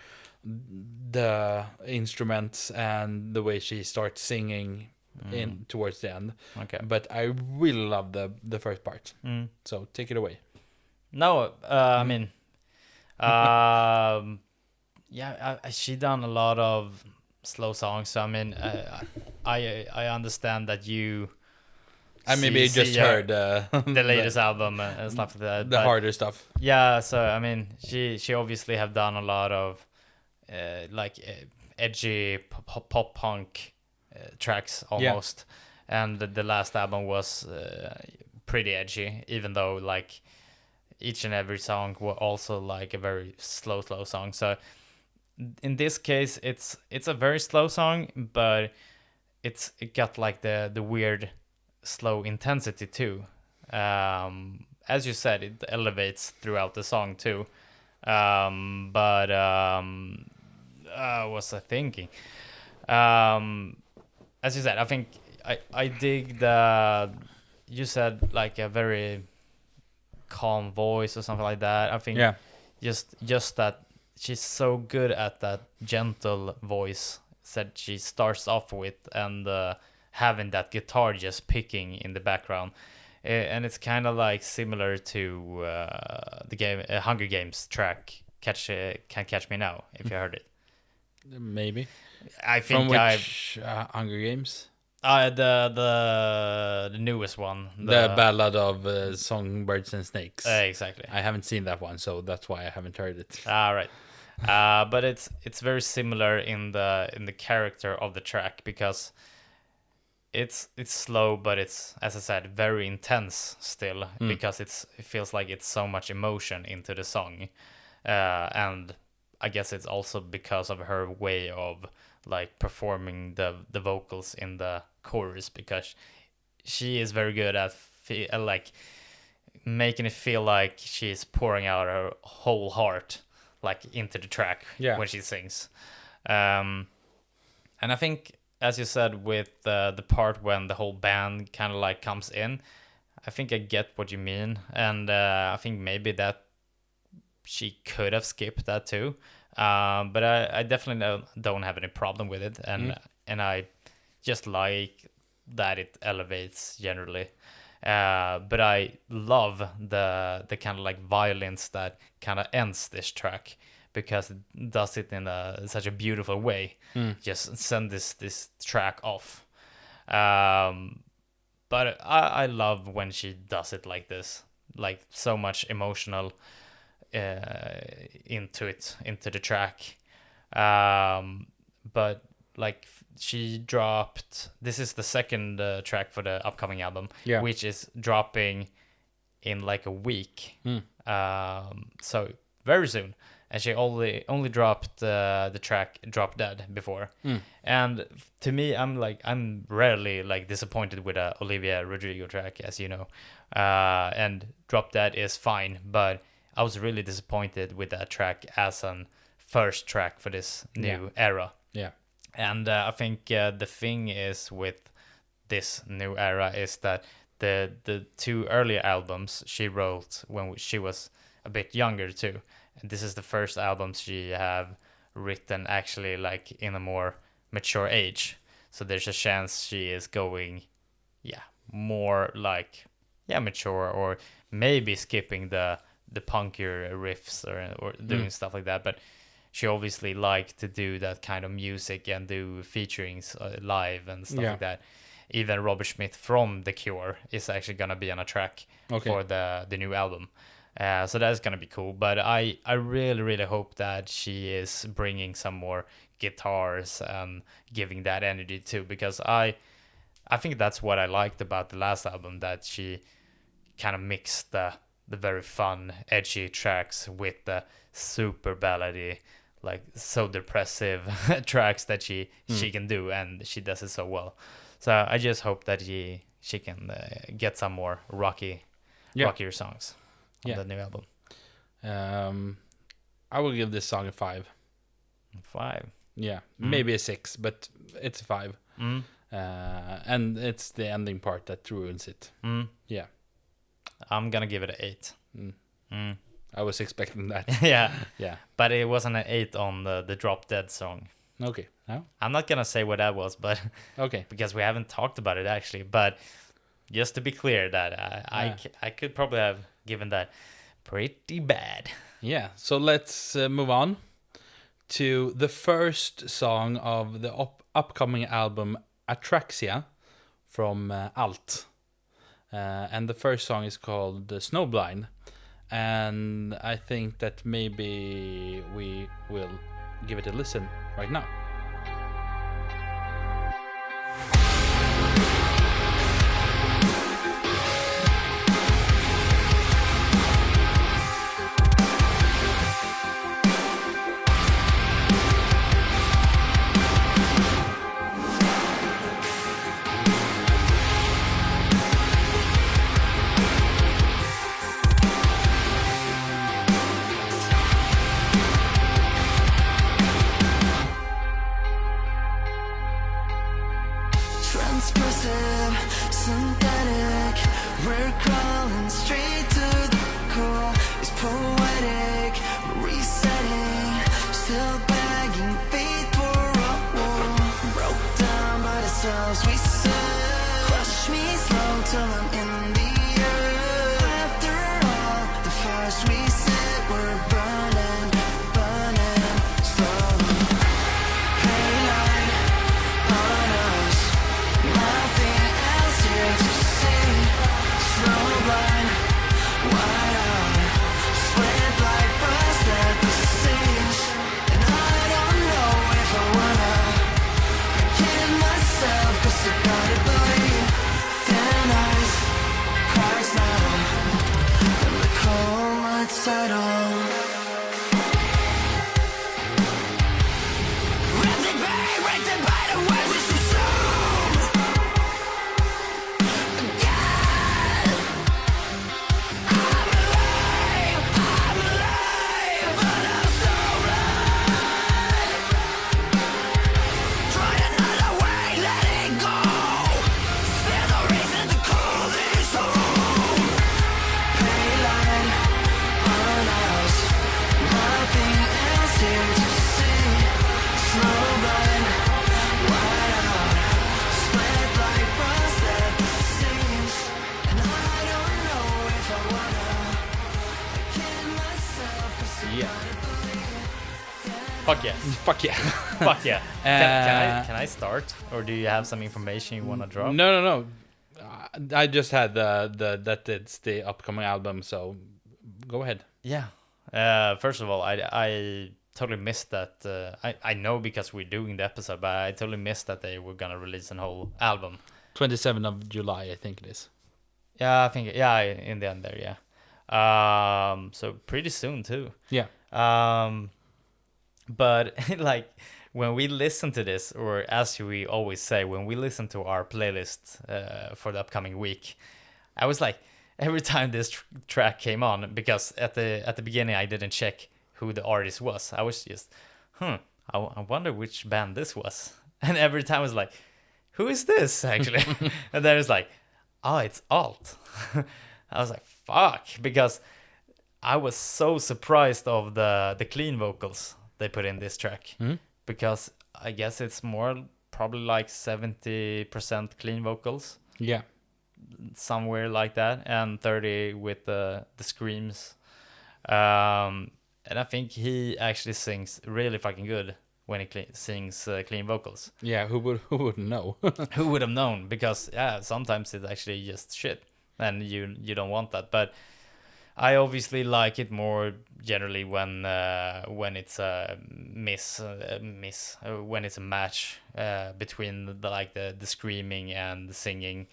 the instruments and the way she starts singing in towards the end. Okay. But I really love the first part. So take it away. No, I mean, yeah, she done a lot of slow songs. So I mean, I understand that you. I maybe you just heard the latest album and stuff like that. The harder stuff. Yeah, so I mean, she obviously have done a lot of edgy pop punk tracks almost, and the last album was pretty edgy, even though like each and every song were also like a very slow song. So in this case, it's a very slow song, but it got like the weird slow intensity too. As you said, it elevates throughout the song too. What was I thinking? As you said, I think I dig you said like a very calm voice or something like that. I think just that she's so good at that gentle voice that she starts off with, and having that guitar just picking in the background. And it's kind of like similar to the game Hunger Games track Can't Catch Me Now, if you heard it. Maybe. I think from which Hunger Games? The newest one. The Ballad of Songbirds and Snakes. Exactly. I haven't seen that one, so that's why I haven't heard it. All right. But it's very similar in the character of the track, because it's slow, but it's, as I said, very intense still, because it feels like it's so much emotion into the song, and I guess it's also because of her way of like performing the vocals in the chorus, because she is very good at like making it feel like she's pouring out her whole heart like into the track when she sings. And I think, as you said, with the part when the whole band kind of like comes in, I think I get what you mean, and I think maybe that she could have skipped that too, but I definitely don't have any problem with it, and I just like that it elevates generally. But I love the kind of like violence that kind of ends this track, because it does it in such a beautiful way. Just send this track off. But I love when she does it like this, like so much emotional into the track. But like she dropped, this is the second track for the upcoming album, which is dropping in like a week. So very soon. And she only dropped the track Drop Dead before. And to me, I'm rarely like disappointed with a Olivia Rodrigo track, as you know. And Drop Dead is fine, but I was really disappointed with that track as an first track for this new era. Yeah. And I think the thing is with this new era is that the two earlier albums she wrote when she was a bit younger too. And this is the first album she have written actually like in a more mature age. So there's a chance she is going, more like, mature, or maybe skipping the punkier riffs or doing stuff like that. But she obviously liked to do that kind of music and do featurings live and stuff like that. Even Robert Smith from The Cure is actually gonna be on a track for the new album. So that's gonna be cool. But I really, really hope that she is bringing some more guitars and giving that energy too, because I think that's what I liked about the last album, that she kind of mixed the the very fun, edgy tracks with the super ballady, like so depressive tracks that she can do, and she does it so well. So I just hope that she can get some more rockier songs on the new album. I will give this song a 5. 5. Yeah, maybe a 6, but it's a 5. And it's the ending part that ruins it. Yeah. I'm gonna give it an 8. I was expecting that. Yeah. Yeah. But it wasn't an 8 on the Drop Dead song. Okay. No? I'm not gonna say what that was, but Okay. because we haven't talked about it actually. But just to be clear, that I could probably have given that pretty bad. Yeah. So let's move on to the first song of the upcoming album Atraxia from Allt. And the first song is called Snowblind. And I think that maybe we will give it a listen right now. Transgressive, synthetic, we're crawling straight to the core. It's poetic, resetting, still begging fate for a war. Broke down by the cells we set. Crush me slow till I'm in the earth. After all the fires we set, we're burning, burning slowly. Pale on us, nothing else here to see. Snowblind, wide out, split like frost at the seams. And I don't know if I wanna kid myself, 'cause I gotta believe. Thin eyes, cries now, and the cold might settle. Wrapped by the words we consume. God, I'm alive, but I'm so blind. Try another way, let it go. Still no reason to call this home. Pale on us, nothing else here to see. Snowblind, wide out, split like frost at the seams. And I don't know if I wanna kid myself, 'cause I Yeah. Fuck yeah. Fuck yeah. Fuck yeah. Can I start? Or do you have some information you want to drop? No. I just had that it's the upcoming album, so go ahead. Yeah. First of all, I totally missed that. I know because we're doing the episode, but I totally missed that they were gonna release a whole album. 27th of July, I think it is. Yeah, I think in the end there, yeah. So pretty soon too. Yeah. But like when we listen to this, or as we always say, when we listen to our playlist for the upcoming week, I was like, every time this track came on, because at the beginning I didn't check who the artist was. I was just, I wonder which band this was. And every time I was like, who is this actually? And then it's like, oh, it's Allt. I was like, fuck, because I was so surprised of the clean vocals they put in this track, because I guess it's more probably like 70% clean vocals, Yeah. somewhere like that, and 30 with the screams. And I think he actually sings really fucking good when he sings clean vocals. Yeah, who wouldn't know? Who would have known? Because yeah, sometimes it's actually just shit, and you don't want that. But I obviously like it more generally when it's a when it's a match between the screaming and the singing,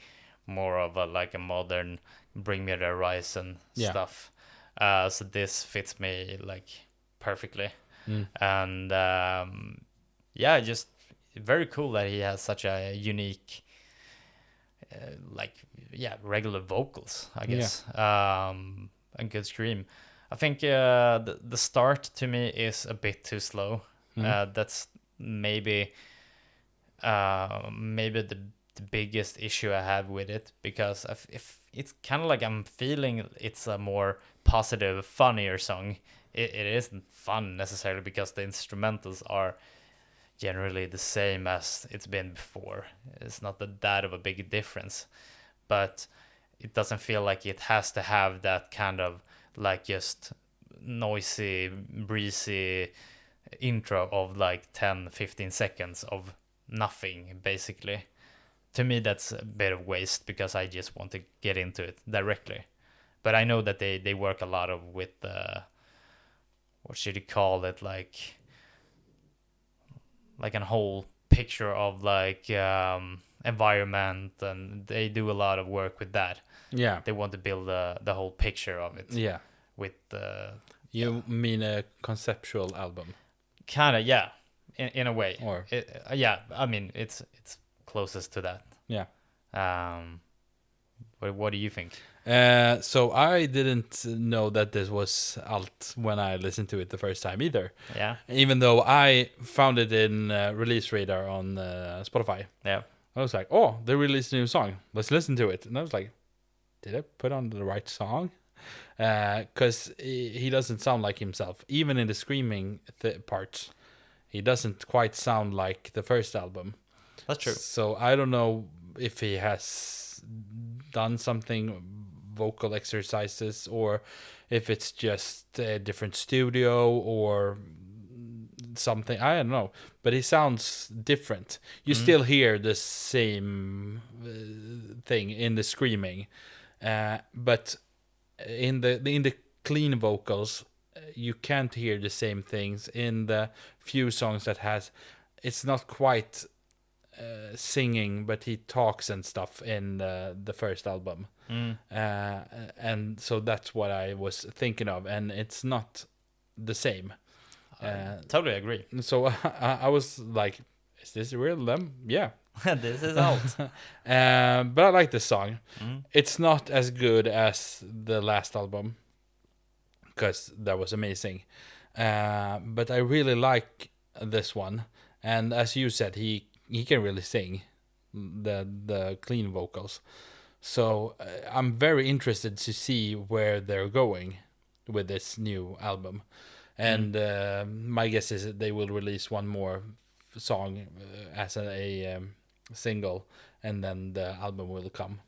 more of a like a modern Bring Me the Horizon Yeah. stuff. So this fits me like perfectly. Mm. And just very cool that he has such a unique regular vocals, I guess. And good scream. I think the start to me is a bit too slow. That's maybe the biggest issue I have with it, because if it's kind of like I'm feeling it's a more positive, funnier song. It isn't fun necessarily, because the instrumentals are generally the same as it's been before. It's not that of a big difference, but it doesn't feel like it has to have that kind of like just noisy, breezy intro of like 10-15 seconds of nothing, basically. To me, that's a bit of waste, because I just want to get into it directly. But I know that they work a lot of with what should you call it, like a whole picture of like environment, and they do a lot of work with that. Yeah. They want to build the whole picture of it. Yeah. With You mean a conceptual album? kind of, yeah, in a way. Or I mean, it's closest to that. yeah. What do you think? So I didn't know that this was Allt when I listened to it the first time either. Yeah. Even though I found it in Release Radar on Spotify. Yeah. I was like, oh, they released a new song. Let's listen to it. And I was like, did I put on the right song? Because he doesn't sound like himself. Even in the screaming parts, he doesn't quite sound like the first album. That's true. So I don't know if he has done something, vocal exercises, or if it's just a different studio or something. I don't know, but he sounds different. You still hear the same thing in the screaming, but in the clean vocals, you can't hear the same things. In the few songs that has, it's not quite singing, but he talks and stuff in the first album. And so that's what I was thinking of, and it's not the same. Totally agree. So I was like, is this real them? Yeah. This is Allt. But I like this song. It's not as good as the last album, because that was amazing. But I really like this one, and as you said, he can really sing the clean vocals. So I'm very interested to see where they're going with this new album. And my guess is that they will release one more song as a single, and then the album will come,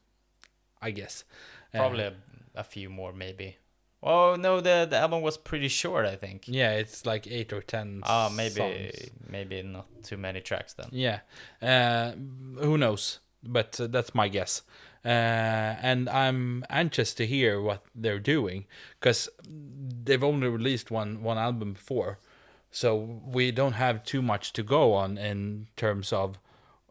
I guess. Probably a few more, maybe. Oh no, the album was pretty short, I think. Yeah, it's like 8 or 10 maybe not too many tracks then. Yeah. Who knows? But that's my guess. And I'm anxious to hear what they're doing, because they've only released one album before, so we don't have too much to go on in terms of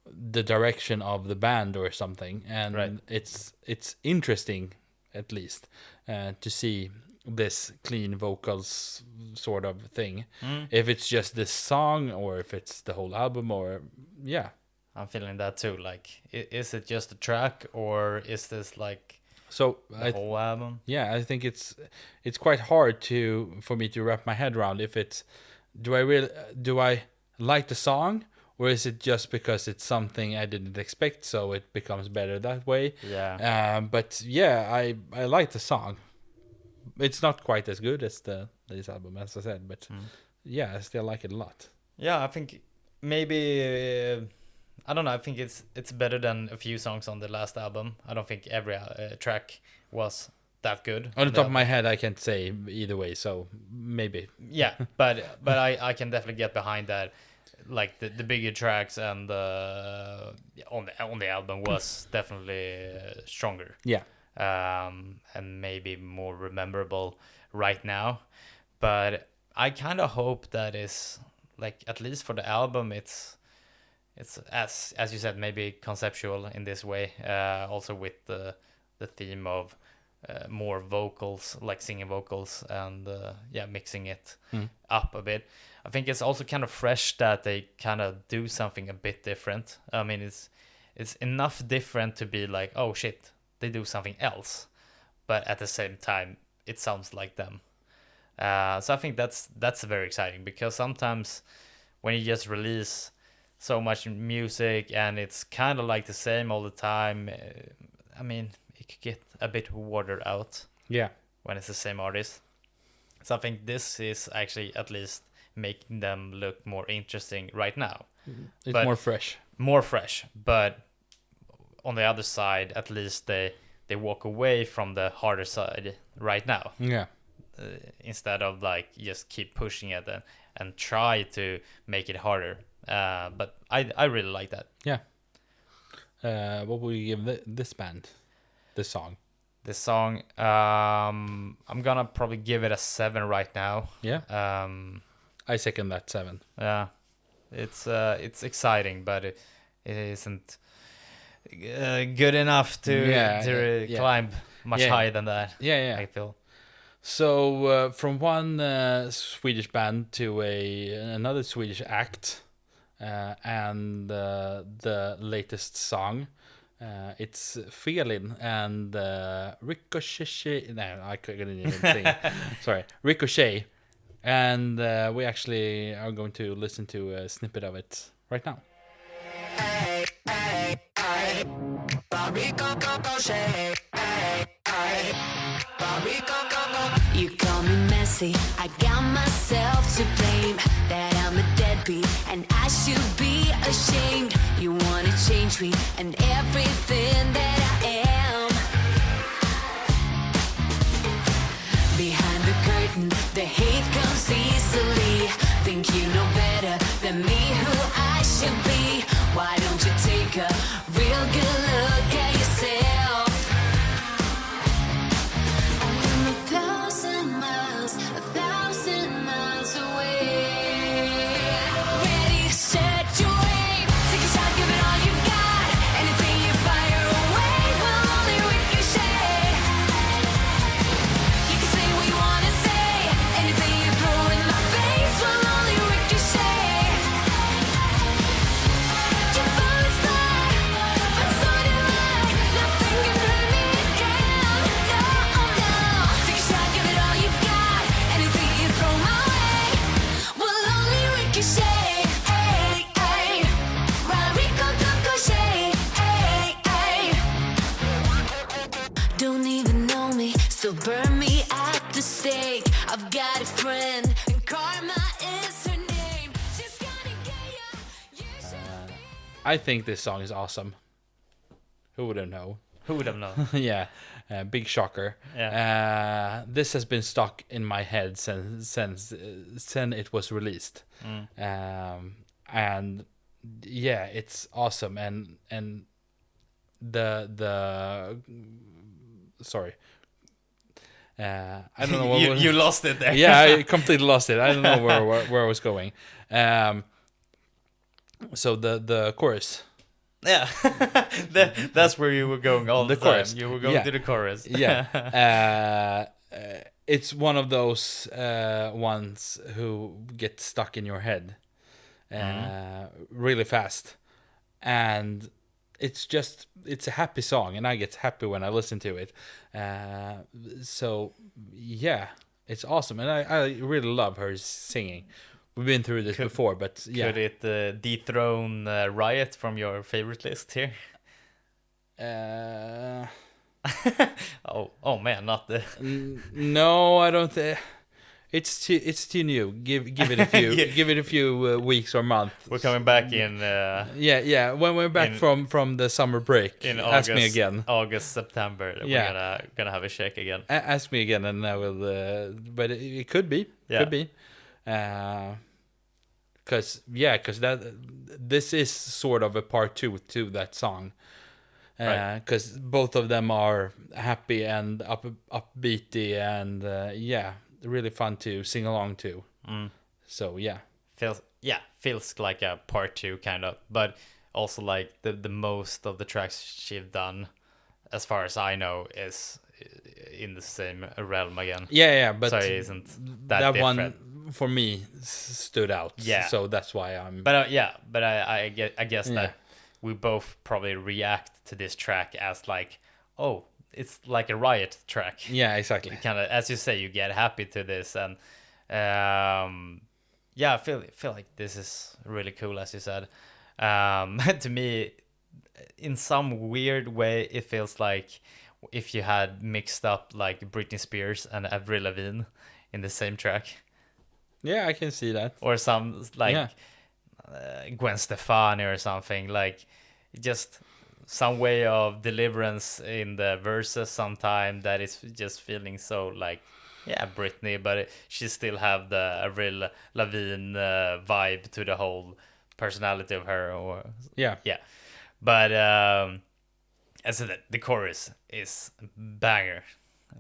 the direction of the band or something. And right. it's interesting, at least, to see this clean vocals sort of thing. If it's just this song, or if it's the whole album, or yeah. I'm feeling that too. Like, is it just a track, or is this like the whole album? Yeah, I think it's quite hard for me to wrap my head around if it's do I like the song, or is it just because it's something I didn't expect, so it becomes better that way. Yeah. But yeah, I like the song. It's not quite as good as this album, as I said, but yeah, I still like it a lot. Yeah, I think maybe I don't know. I think it's better than a few songs on the last album. I don't think every track was that good. On the top of my head, I can't say either way, so maybe. Yeah, but I can definitely get behind that. Like the bigger tracks and on the album was definitely stronger. Yeah. And maybe more rememberable right now. But I kind of hope that is like, at least for the album, it's as you said, maybe conceptual in this way, also with the theme of more vocals, like singing vocals, and mixing it up a bit. I think it's also kind of fresh that they kind of do something a bit different. I mean, it's enough different to be like, oh shit, they do something else, but at the same time, it sounds like them. So I think that's very exciting, because sometimes when you just release so much music and it's kind of like the same all the time, I mean, it could get a bit watered out. Yeah. When it's the same artist. So I think this is actually at least making them look more interesting right now. It's more fresh. More fresh, but on the other side, at least they walk away from the harder side right now. Yeah. Instead of like just keep pushing it and try to make it harder. But I really like that. Yeah. What will you give this band? This song? This song, I'm gonna probably give it a 7 right now. Yeah. I second that 7. Yeah. It's exciting, but it isn't good enough to climb much higher than that. Yeah. I feel. So from one Swedish band to another Swedish act, and the latest song, it's Felin and Ricochet. No, I couldn't even sing. Sorry, Ricochet, and we actually are going to listen to a snippet of it right now. You call me messy, I got myself to blame. That I'm a deadbeat and I should be ashamed. You wanna change me and everything that I am. Behind the curtain, the hate comes easily. Think you know better than me who I should be. Why don't you take a real good look at yourself? I'm 1,000 miles away. Ready, set, your aim. Take a shot, give it all you got. Anything you fire away will only ricochet. You can say what you wanna say. Anything you throw in my face will only ricochet. Your bullets fly, but so do I. Nothing can hurt me again. No, no. Take a shot, give it all you got. Anything you throw my way will only ricochet. Ay, ay. Ricochet. Ay, ay. Don't even know me, still burn me at the stake. I've got a friend, and karma is her name. She's gonna get ya. You should be. I think this song is awesome. Who wouldn't know? Who would have known? Yeah, big shocker. Yeah. This has been stuck in my head since it was released, and yeah, it's awesome. And the sorry, I don't know what you lost it there. yeah, I completely lost it. I don't know where I was going. So the chorus. Yeah, that's where you were going all the time. Chorus. You were going to the chorus. Yeah. It's one of those ones who get stuck in your head really fast. And it's a happy song, and I get happy when I listen to it. So, yeah, it's awesome. And I really love her singing. We've been through this before, but yeah. Could it dethrone Riot from your favorite list here? Oh man, not the. No, I don't think. It's too new. Give it a few give it a few weeks or months. We're coming back in. Yeah. When we're back from the summer break, in ask August, me again. August, September. Yeah. We're gonna have a check again. Ask me again, and I will. But it could be. Yeah. Could be. Because this is sort of a part 2 to that song. Because both of them are happy and upbeaty, and really fun to sing along to. So yeah, feels like a part 2 kind of, but also like the most of the tracks she've done, as far as I know, is in the same realm again. Yeah, but So it isn't that different. one for me stood out. Yeah. So that's why I'm. But I guess Yeah. that we both probably react to this track as like, oh, it's like a riot track. Yeah, exactly. Kind of, as you say, you get happy to this, and yeah, I feel like this is really cool, as you said. To me, in some weird way, it feels like if you had mixed up like Britney Spears and Avril Lavigne in the same track, Yeah, I can see that. or some like Yeah. Gwen Stefani or something, like just some way of deliverance in the verses sometime that is just feeling so like, yeah, Britney, but she still have the Avril Lavigne vibe to the whole personality of her, or Yeah. yeah. But as I said, the chorus is banger.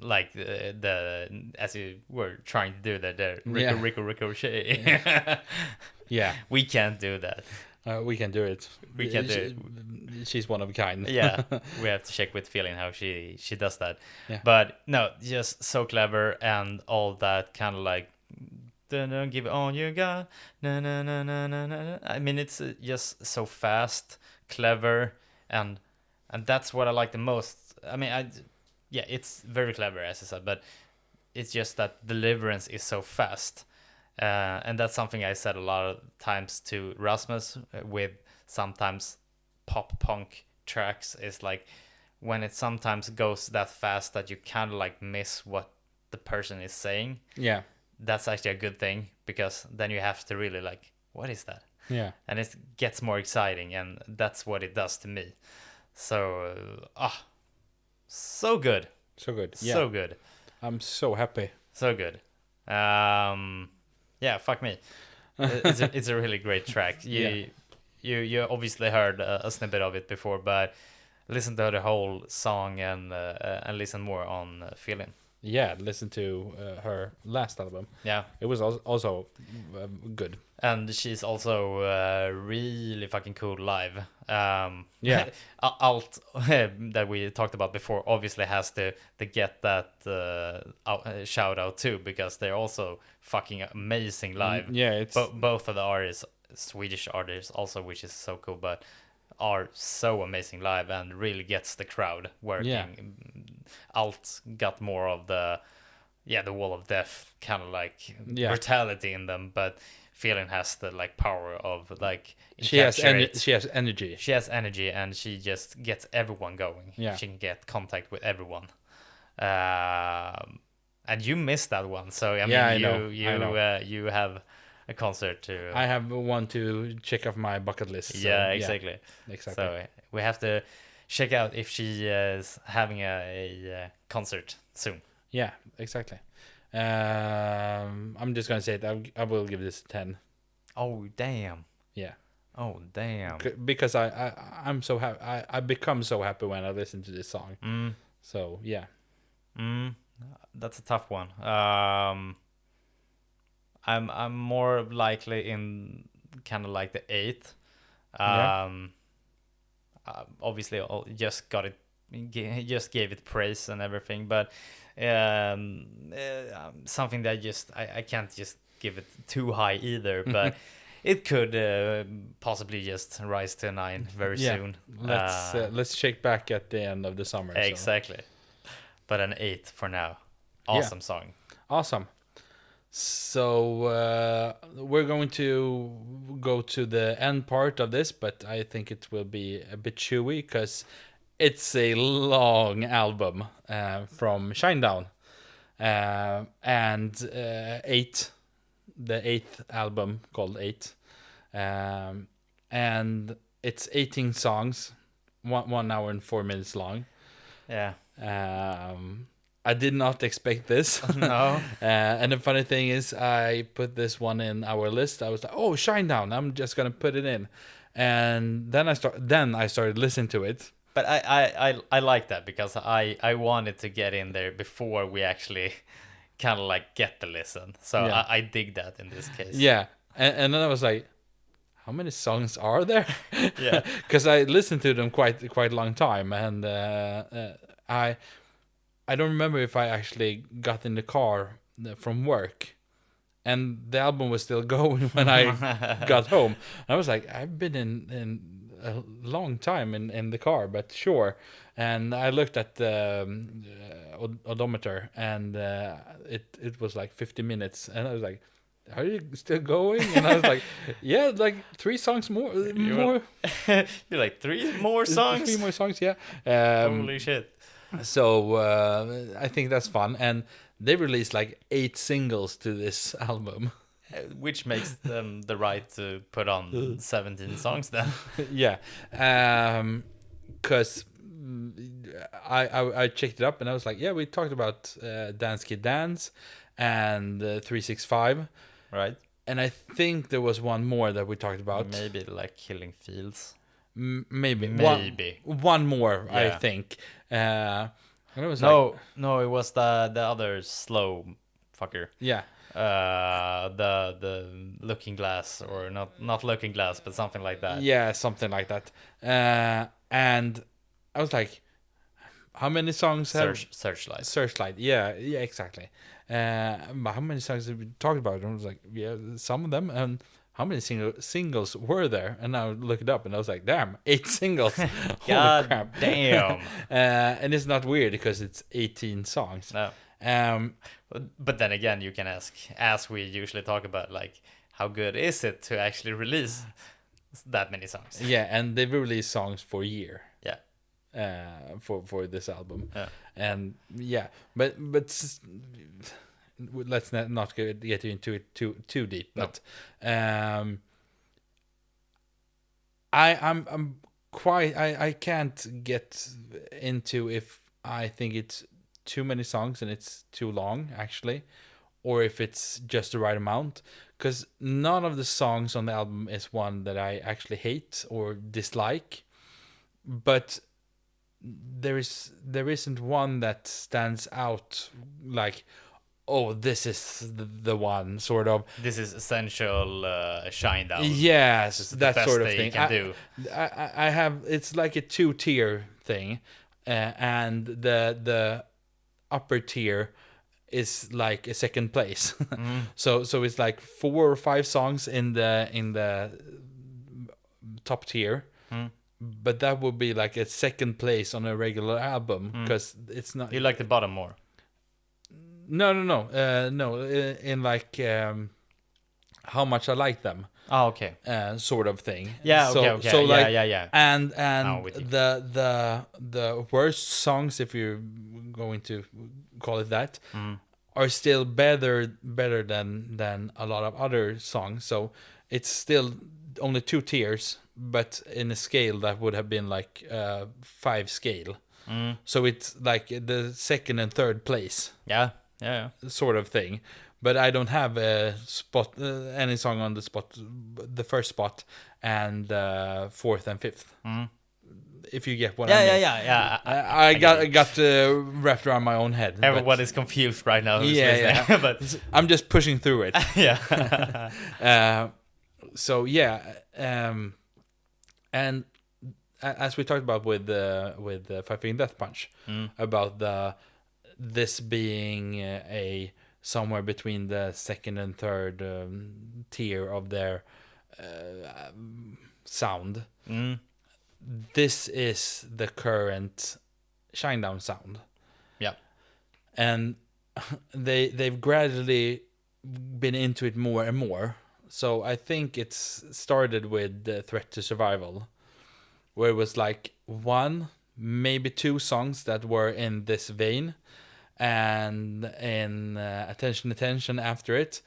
Like the as you were trying to do that, the Yeah. ricochet. Yeah. We can't do that. We can do it. We can do it. She's one of a kind. Yeah, we have to check with Felin how she does that. Yeah. But no, just so clever, and all that kind of like, give it all you got. Na, na, na, na, na, na. I mean, it's just so fast, clever, and that's what I like the most. I mean, yeah, it's very clever, as I said, but it's just that deliverance is so fast. And that's something I said a lot of times to Rasmus with sometimes pop punk tracks, is like when it sometimes goes that fast that you kind of like miss what the person is saying. Yeah. That's actually a good thing, because then you have to really like, what is that? Yeah. And it gets more exciting, and that's what it does to me. So, so good. So good. Yeah. So good. I'm so happy. So good. Yeah, fuck me. It's a really great track. You obviously heard a snippet of it before, but listen to the whole song and listen more on Felin. Yeah, listen to her last album. Yeah, It was also good. and she's also really fucking cool live. Yeah. Allt that we talked about before obviously has to get that shout out too, because they're also fucking amazing live. Yeah, it's Both of the artists, Swedish artists also, which is so cool, but are so amazing live and really gets the crowd working. Yeah. Allt got more of the wall of death kind of like brutality in them, but Felin has the like power of like she has encapsulate- she has energy. She has energy, and she just gets everyone going. Yeah. She can get contact with everyone. And you missed that one, so I mean, Yeah, I know. You have a concert to. I have one to check off my bucket list. So, yeah, exactly. Exactly. So we have to check out if she is having a concert soon. Yeah, exactly. I'm just gonna say it. I will give this 10. Oh damn! Yeah, Oh damn! because I'm so happy. I become so happy when I listen to this song. So yeah, That's a tough one. I'm more likely in kind of like the 8. Obviously, I just got it. Just gave it praise and everything, but something that I can't just give it too high either. But it could possibly just rise to a 9 very soon. Let's check back at the end of the summer. so. Exactly. But an 8 for now. Awesome song. Awesome. So we're going to go to the end part of this, but I think it will be a bit chewy because it's a long album from Shinedown, and 8, the 8th album called 8, and it's 18 songs, 1 hour and 4 minutes long. Yeah. I did not expect this. No. And the funny thing is, I put this one in our list. I was like, "Oh, Shinedown! I'm just gonna put it in." And then I started listening to it. But I like that, because I wanted to get in there before we actually kind of like get the listen. So Yeah. I dig that in this case. Yeah, and then I was like, "How many songs are there?" Yeah. Because I listened to them quite a long time, and I don't remember if I actually got in the car from work, and the album was still going when I got home. I was like, I've been in a long time in the car, but sure. And I looked at the odometer, and it was like 50 minutes, and I was like, are you still going? And I was like, yeah, like 3 songs more. You're like 3 more songs? 3 more songs, yeah. Holy shit. So I think that's fun. And they released like 8 singles to this album. Which makes them the right to put on 17 songs then. Yeah. Because I checked it up, and I was like, yeah, we talked about Dance Kid Dance and 365. Right. And I think there was one more that we talked about. Maybe like Killing Fields. Maybe. Maybe. One more, I Yeah. think. And it was No, it was the other slow fucker. yeah. The Looking Glass, or not Looking Glass, but something like that. Yeah, something like that. And I was like, how many songs have... Searchlight. Searchlight, yeah, exactly. But how many songs have we talked about? And I was like, yeah, some of them. And how many singles were there? And I looked it up, and I was like, damn, 8 singles. Holy God crap. damn. And it's not weird because it's 18 songs. No. But then again, you can ask, as we usually talk about, like, how good is it to actually release that many songs? Yeah, and they've released songs for a year. Yeah. For this album. Yeah. And yeah, but let's not get into it too deep. No. But I'm quite I can't get into if I think it's too many songs and it's too long actually, or if it's just the right amount. Because none of the songs on the album is one that I actually hate or dislike, but there isn't one that stands out like, oh, this is the one, sort of. This is essential Shinedown. Yes, This is the that best sort of they thing. can do. I have, it's like a 2-tier thing, and the upper tier is like a second place. So it's like 4 or 5 songs in the top tier. But that would be like a second place on a regular album, because it's not. You like the bottom more? No. In like how much I like them. Oh, okay. Sort of thing. Yeah. So, Okay. So like, yeah. And Now with you. the worst songs, if you're going to call it that, are still better than a lot of other songs. So it's still only 2 tiers, but in a scale that would have been like 5 scale. So it's like the second and third place. Yeah. Sort of thing. But I don't have a spot, any song on the first spot, and 4th and 5th. If you get what I mean. Yeah. I got wrapped around my own head. Everyone is confused right now. Yeah. But I'm just pushing through it. yeah. So yeah, and as we talked about with Five Finger Death Punch, about this being a somewhere between the second and third tier of their sound. This is the current Shinedown sound. Yeah. And they've gradually been into it more and more. So I think it's started with the Threat to Survival, where it was like 1, maybe 2 songs that were in this vein, and in Attention after it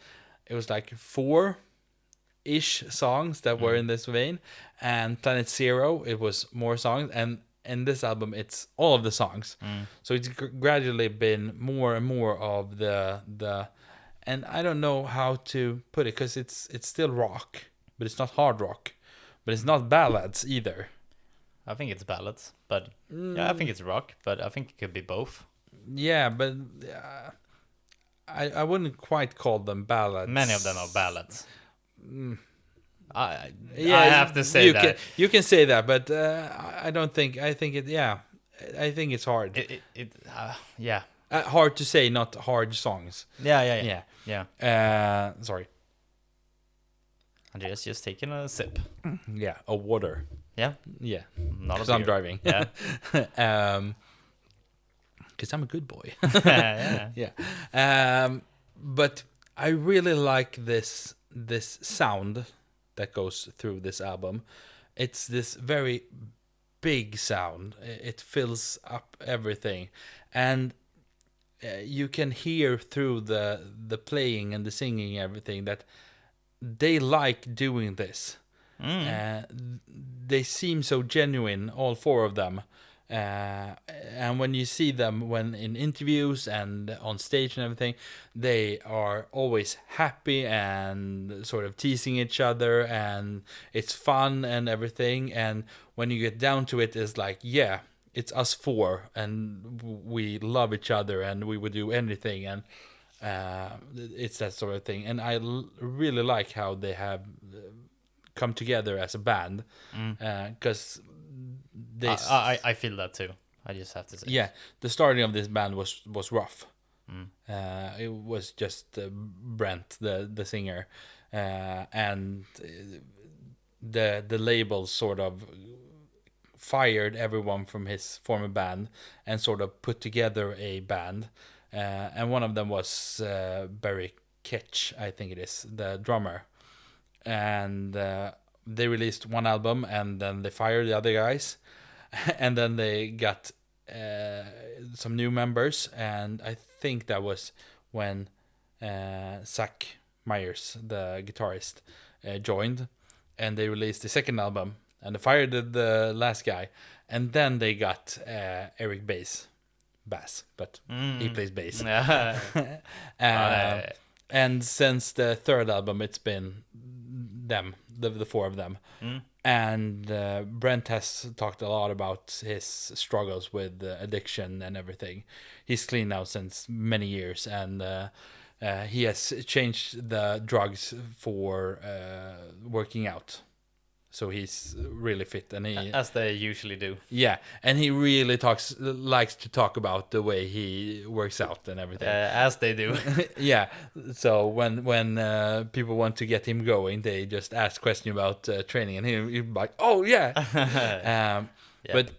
was like 4-ish songs that were in this vein, and Planet Zero, it was more songs, and in this album it's all of the songs. So it's gradually been more and more of the and I don't know how to put it, because it's still rock, but it's not hard rock, but it's not ballads either. I think it's ballads, but yeah, I think it's rock, but I think it could be both. Yeah, but I wouldn't quite call them ballads. Many of them are ballads. I Yeah, have to say that. You can say that, but I don't think. I think it. Yeah, I think it's hard. Yeah. Hard to say, not hard songs. Yeah. Sorry. Andreas just taking a sip. Yeah, a water. Yeah. Yeah, Not because a I'm beer. driving. Yeah. Because I'm a good boy. Yeah. Yeah. But I really like this sound that goes through this album. It's this very big sound. It fills up everything, and you can hear through the playing and the singing, everything, that they like doing this. They seem so genuine, all four of them. And when you see them when in interviews and on stage and everything, they are always happy and sort of teasing each other, and it's fun and everything. And when you get down to it, it's like, yeah, it's us four, and we love each other, and we would do anything, and it's that sort of thing. And I really like how they have come together as a band, because I feel that too. I just have to say. yeah, the starting of this band was rough. It was just Brent, the singer, and the label sort of fired everyone from his former band and sort of put together a band, and one of them was Barry Ketch, I think it is, the drummer, and they released one album, and then they fired the other guys, and then they got some new members, and I think that was when Zach Myers, the guitarist, joined, and they released the second album, and they fired the last guy, and then they got Eric Bass, but he plays bass. And since the third album, it's been them, the four of them. And Brent has talked a lot about his struggles with addiction and everything. He's clean now since many years, and he has changed the drugs for working out. So he's really fit, and he, as they usually do. Yeah, and he really likes to talk about the way he works out and everything. As they do. Yeah. So when people want to get him going, they just ask questions about training, and he's like, "Oh yeah." But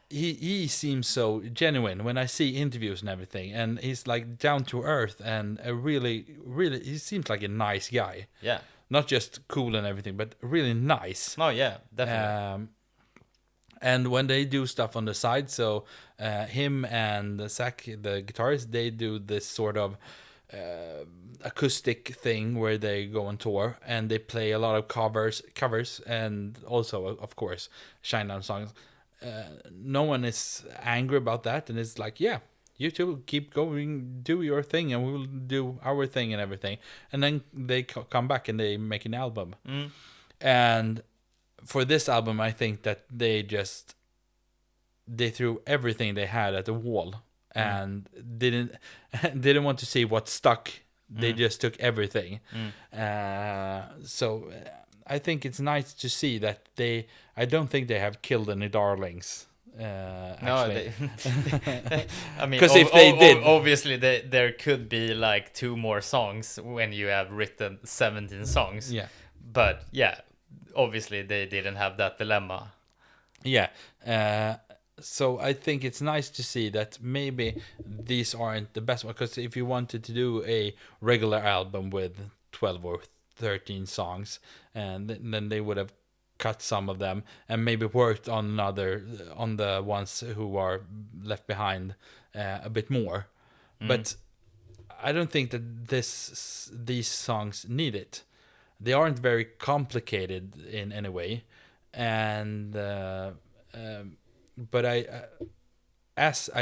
he seems so genuine when I see interviews and everything, and he's like down to earth, and a really he seems like a nice guy. Yeah. Not just cool and everything, but really nice. Oh yeah, definitely. And when they do stuff on the side, so him and Zach, the guitarist, they do this sort of acoustic thing where they go on tour and they play a lot of covers, and also, of course, Shinedown songs. No one is angry about that, and it's like, yeah, you two keep going, do your thing, and we will do our thing and everything. And then they come back and they make an album. And for this album, I think that they threw everything they had at the wall, and didn't want to see what stuck. They just took everything. So I think it's nice to see that I don't think they have killed any darlings. Actually. No, I mean, because if they did, obviously there could be like 2 more songs when you have written 17 songs. Yeah. But yeah, obviously they didn't have that dilemma. Yeah. So I think it's nice to see that maybe these aren't the best one, because if you wanted to do a regular album with 12 or 13 songs, and then they would have cut some of them and maybe worked on the ones who are left behind a bit more. But I don't think that these songs need it. They aren't very complicated in any way, and but I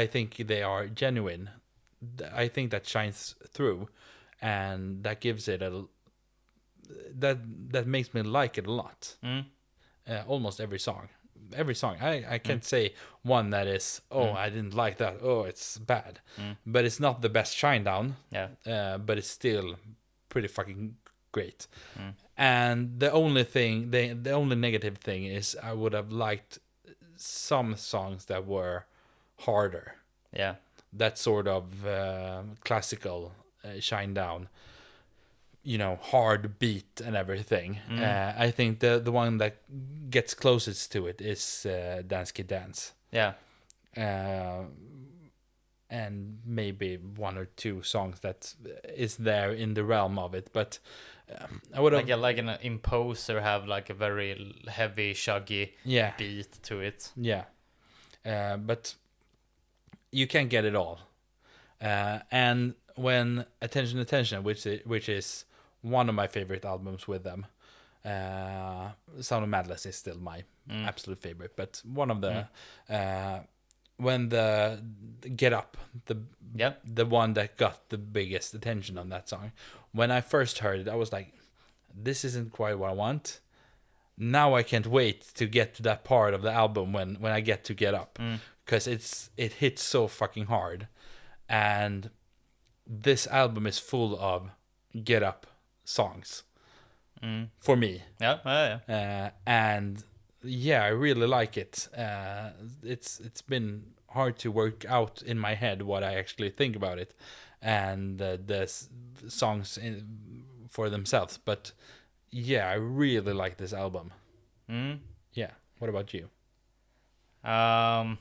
think they are genuine. I think that shines through, and that gives it that makes me like it a lot. Almost every song. I can't say one that is, I didn't like that, it's bad. But it's not the best Shinedown. Yeah. But it's still pretty fucking great. And the only thing, the only negative thing is I would have liked some songs that were harder. Yeah. That sort of classical Shinedown, hard beat and everything. I think the one that gets closest to it is Dance Kid Dance. Yeah. And maybe one or two songs that is there in the realm of it, but I would have Like an Imposer have like a very heavy, shuggy beat to it. Yeah. But you can't get it all. And when Attention, which is one of my favorite albums with them, Sound of Madness is still my absolute favorite, but one of the when the Get Up, the one that got the biggest attention on that song, when I first heard it, I was like, this isn't quite what I want. Now I can't wait to get to that part of the album when I get to Get Up, because it hits so fucking hard. And this album is full of Get Up songs for me. And I really like it. It's been hard to work out in my head what I actually think about it and the songs for themselves. But I really like this album. Yeah. What about you? Well,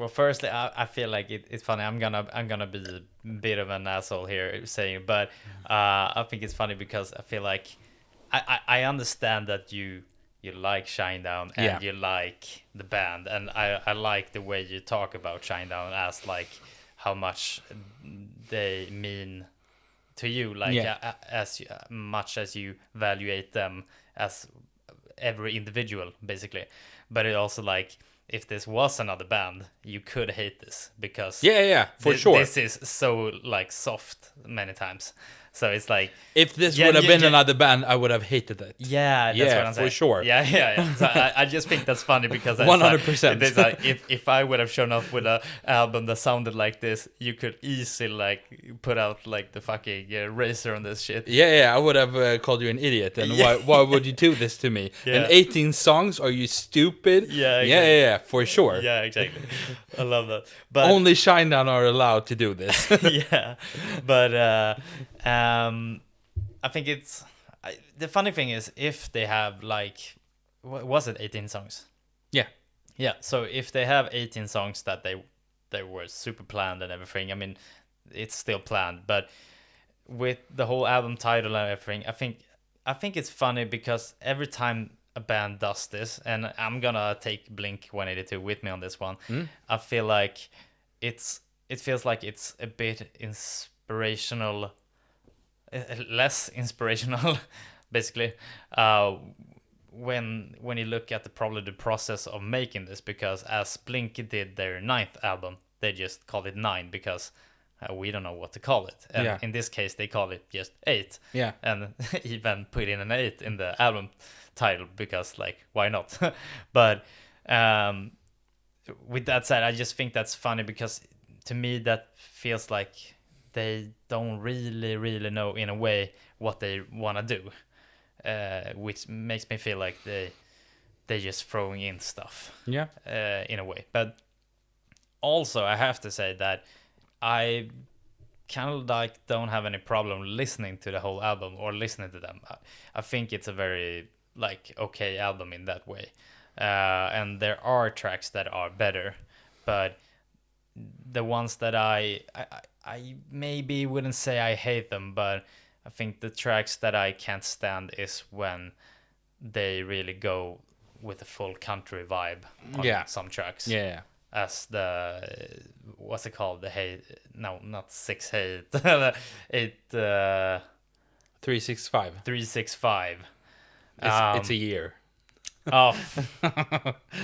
firstly, I feel like it's funny. I'm gonna be a bit of an asshole here saying, but I think it's funny because I feel like I understand that you like Shinedown and you like the band, and I like the way you talk about Shinedown as like how much they mean to you, like as much as you evaluate them as every individual, basically. But it also like, if this was another band, you could hate this because sure. This is so like soft many times. So it's like, if this would have been another band, I would have hated it. Yeah, that's what I'm saying. For sure. Yeah. So I just think that's funny because 100%. It's like if I would have shown up with an album that sounded like this, you could easily like put out like the fucking razor on this shit. I would have called you an idiot. And why would you do this to me? And 18 songs? Are you stupid? Yeah, for sure. Yeah, exactly. I love that. But only Shinedown are allowed to do this. But I think it's the funny thing is, if they have like, was it 18 songs? Yeah. So if they have 18 songs that they were super planned and everything, I mean, it's still planned, but with the whole album title and everything, I think it's funny because every time a band does this, and I'm gonna take Blink 182 with me on this one, I feel like it feels like it's a bit inspirational. Less inspirational, basically, when you look at the process of making this, because as Blink did their 9th album, they just called it 9 because we don't know what to call it, and in this case they call it just 8, and even put in an 8 in the album title because like, why not? But with that said, I just think that's funny because to me that feels like they don't really know in a way what they want to do, which makes me feel like they're just throwing in stuff in a way. But also I have to say that I kind of like don't have any problem listening to the whole album or listening to them. I think it's a very like okay album in that way, and there are tracks that are better, but the ones that I maybe wouldn't say I hate them, but I think the tracks that I can't stand is when they really go with a full country vibe on some tracks. As the, what's it called? The hate? No, not 6 hate. 365. 365. It's a year. Oh,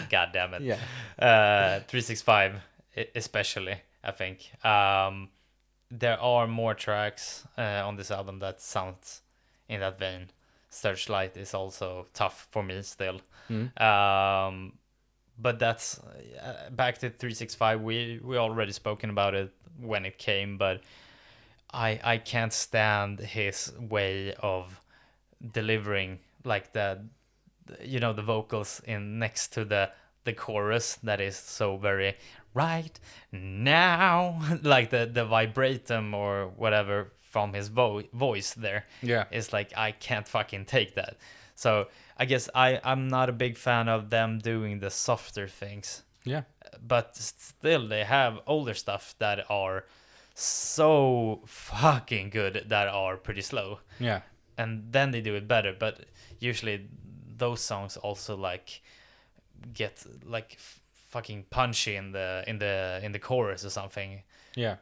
god damn it. 365 especially, I think. There are more tracks on this album that sounds in that vein. Searchlight is also tough for me still. But that's back to 365. We already spoken about it when it came, but I can't stand his way of delivering like the vocals in next to the chorus that is so very right now. Like the vibratum or whatever from his voice there. Yeah. It's like, I can't fucking take that. So I guess I'm not a big fan of them doing the softer things. Yeah. But still, they have older stuff that are so fucking good that are pretty slow. Yeah. And then they do it better. But usually those songs also like get like fucking punchy in the chorus or something. Yeah.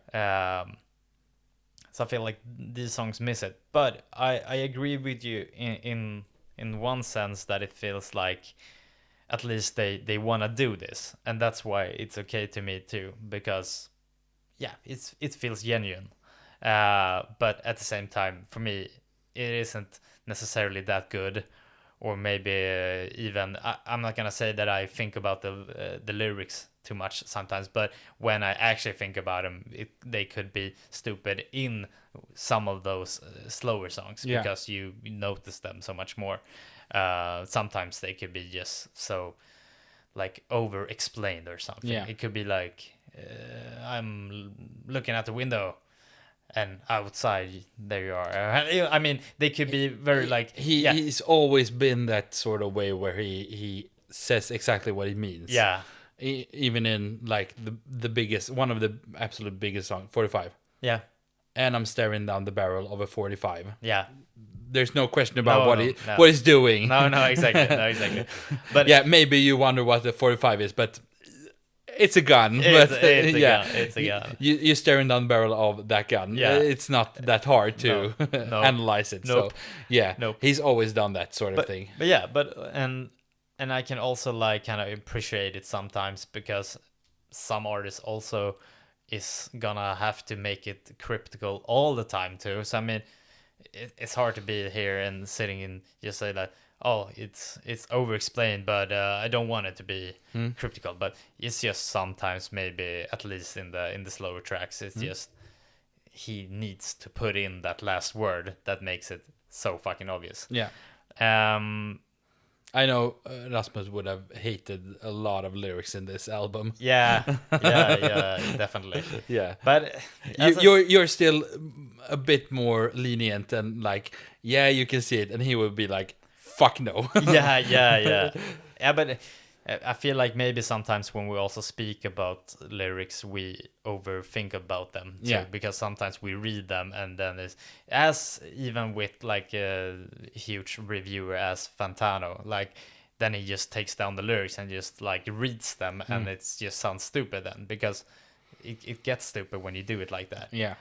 So I feel like these songs miss it. But I agree with you in one sense that it feels like at least they want to do this, and that's why it's okay to me too, because yeah, it feels genuine. But at the same time, for me, it isn't necessarily that good, or maybe even I'm not gonna say that I think about the lyrics too much sometimes, but when I actually think about them, they could be stupid in some of those slower songs, Yeah. because you notice them so much more. Sometimes they could be just so like over explained or something. Yeah. It could be like I'm looking out the window and outside there you are. I mean, they could be very like He's always been that sort of way where he says exactly what he means. yeah. Even in like the biggest, one of the absolute biggest song, 45. Yeah. And I'm staring down the barrel of a 45. Yeah. There's no question about No, what no. what he's doing. No, exactly. But Yeah, maybe you wonder what the 45 is, but it's a gun. It's- but it's a yeah, gun, it's a gun. You're staring down the barrel of that gun. Yeah. It's not that hard to No. analyze it. Nope. So yeah, Nope. he's always done that sort of thing. But yeah, and I can also like kind of appreciate it sometimes, because some artists also is gonna have to make it cryptical all the time too. So I mean, it's hard to be here and sitting and just say that, oh, it's over explained, but I don't want it to be cryptical. But it's just sometimes, maybe at least in the slower tracks, it's just he needs to put in that last word that makes it so fucking obvious. Yeah. I know Rasmus would have hated a lot of lyrics in this album. Yeah, definitely. Yeah. But You're still a bit more lenient and like, yeah, you can see it, and he would be like, fuck no. yeah. But I feel like maybe sometimes when we also speak about lyrics, we overthink about them too, Yeah. because sometimes we read them and then it's, as even with like a huge reviewer as Fantano, like then he just takes down the lyrics and just like reads them, and it's just sounds stupid then, because it gets stupid when you do it like that. Yeah.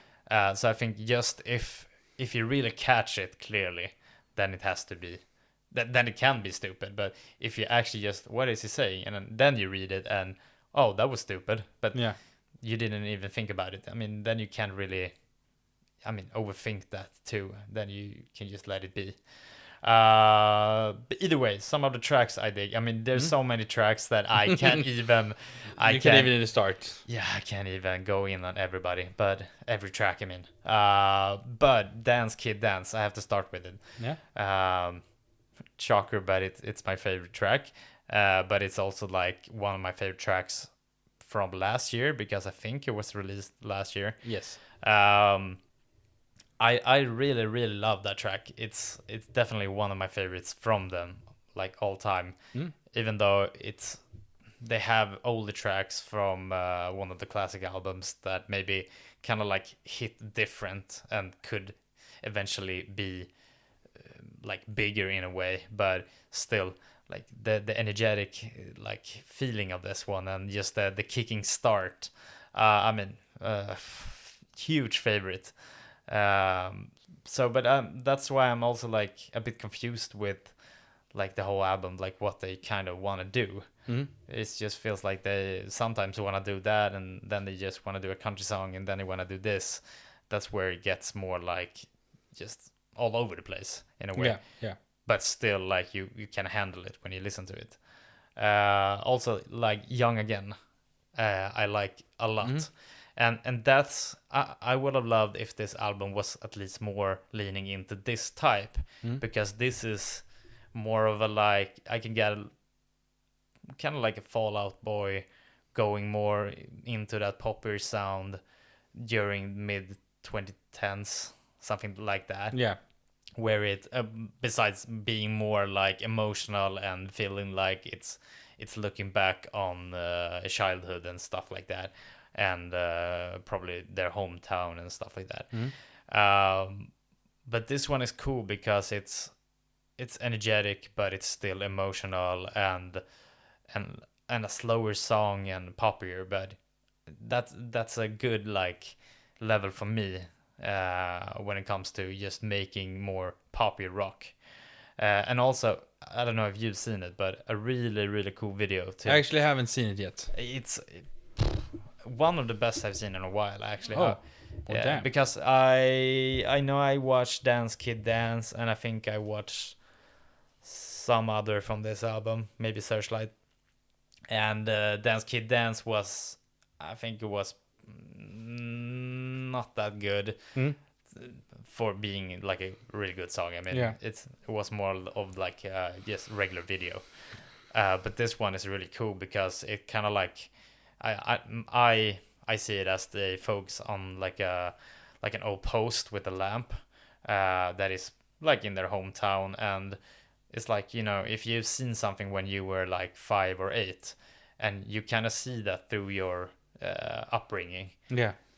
So I think just if you really catch it clearly, then it has to be, then it can be stupid. But if you actually just, what is he saying, and then you read it and, oh, that was stupid, but Yeah. you didn't even think about it. I mean, then you can't really, overthink that too. Then you can just let it be. But either way, some of the tracks I dig. I mean, there's so many tracks that I can't even. You can't even start. Yeah, I can't even go in on everybody, but every track, I mean. But Dance Kid Dance, I have to start with it. Yeah. Shocker, but it's my favorite track. But it's also like one of my favorite tracks from last year, because I think it was released last year. Yes. I really, really love that track. It's definitely one of my favorites from them, like all time. Even though they have older tracks from one of the classic albums that maybe kind of like hit different and could eventually be like bigger in a way, but still like the energetic like feeling of this one, and just the kicking start. Huge favorite. But that's why I'm also like a bit confused with like the whole album, like what they kind of want to do. It just feels like they sometimes want to do that, and then they just want to do a country song, and then they want to do this. That's where it gets more like just all over the place in a way. Yeah. But still, like you can handle it when you listen to it. Also, like Young Again, I like a lot. And that's, I would have loved if this album was at least more leaning into this type, because this is more of a like, I can get kind of like a Fall Out Boy going more into that poppier sound during mid 2010s, something like that. Yeah. Where it besides being more like emotional and feeling like it's looking back on childhood and stuff like that, and probably their hometown and stuff like that. But this one is cool because it's energetic, but it's still emotional and a slower song and poppier. But that's a good like level for me when it comes to just making more poppy rock. And also, I don't know if you've seen it, but a really, really cool video too. I actually haven't seen it yet. It's one of the best I've seen in a while, actually. Oh, well, damn. Because I know I watched Dance Kid Dance, and I think I watched some other from this album, maybe Searchlight. And Dance Kid Dance was, I think it was not that good for being like a really good song. I mean, it was more of like just regular video. But this one is really cool because it kind of like I see it as they focus on like an old post with a lamp that is like in their hometown, and it's like, you know, if you've seen something when you were like 5 or 8 and you kind of see that through your upbringing,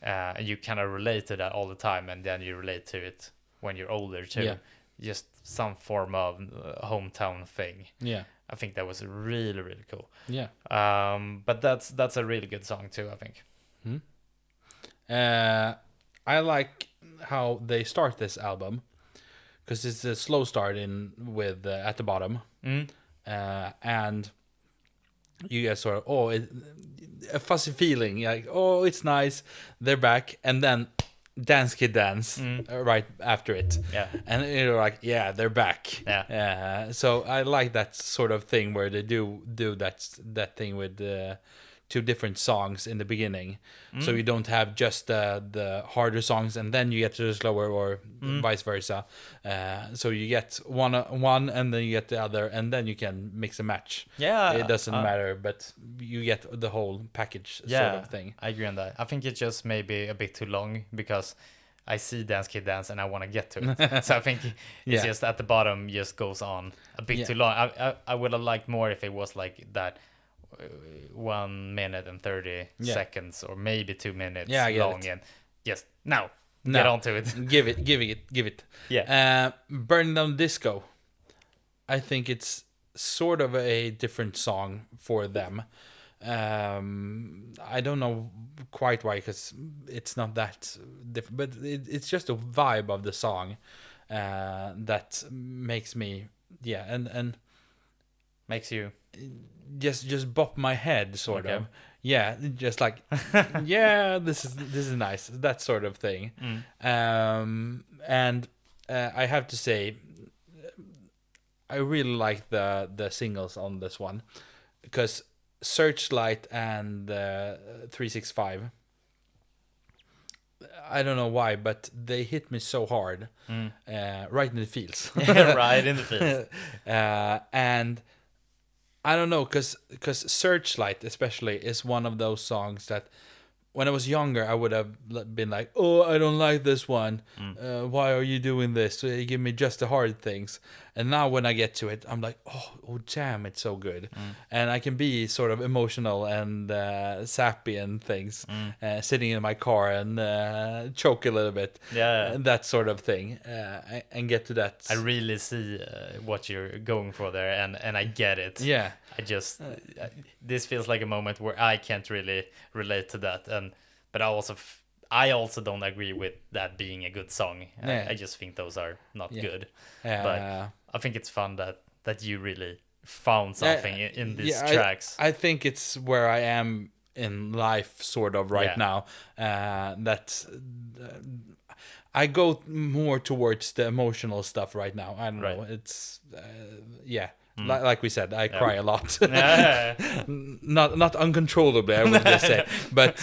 and you kind of relate to that all the time, and then you relate to it when you're older too, just some form of hometown thing. I think that was really, really cool. But that's a really good song too, I think. I like how they start this album because it's a slow start in with at the bottom, and you get sort of a fuzzy feeling, like, oh, it's nice, they're back, and then Dance Kid Dance right after it, and you're like, yeah, they're back. So I like that sort of thing where they do that thing with two different songs in the beginning, so you don't have just the harder songs and then you get to the slower, or vice versa. So you get one and then you get the other, and then you can mix and match. It doesn't matter, but you get the whole package sort of thing. I agree on that. I think it's just maybe a bit too long because I see Dance Kid Dance and I want to get to it. So I think it's just at the bottom just goes on a bit too long. I would have liked more if it was like that 1 minute and 30 seconds, or maybe 2 minutes long, and just get on to it. give it. Burn Down Disco, I think it's sort of a different song for them. I don't know quite why, because it's not that different, but it's just a vibe of the song that makes me and makes you just bop my head sort of. Just like this is nice, that sort of thing. And I have to say, I really like the singles on this one, because Searchlight and 365, I don't know why, but they hit me so hard, right in the feels. Right in the feels. And I don't know, because Searchlight especially is one of those songs that when I was younger I would have been like, oh, I don't like this one. Why are you doing this? You give me just the hard things. And now when I get to it, I'm like, oh damn, it's so good. And I can be sort of emotional and sappy and things, sitting in my car and choke a little bit, that sort of thing, and get to that. I really see what you're going for there, and I get it. I just this feels like a moment where I can't really relate to that, but I also don't agree with that being a good song. I just think those are not good. But I think it's fun that you really found something in these tracks. I think it's where I am in life sort of right now. That I go more towards the emotional stuff right now. I don't know. It's like we said, I cry a lot. Not uncontrollably, I would just say. But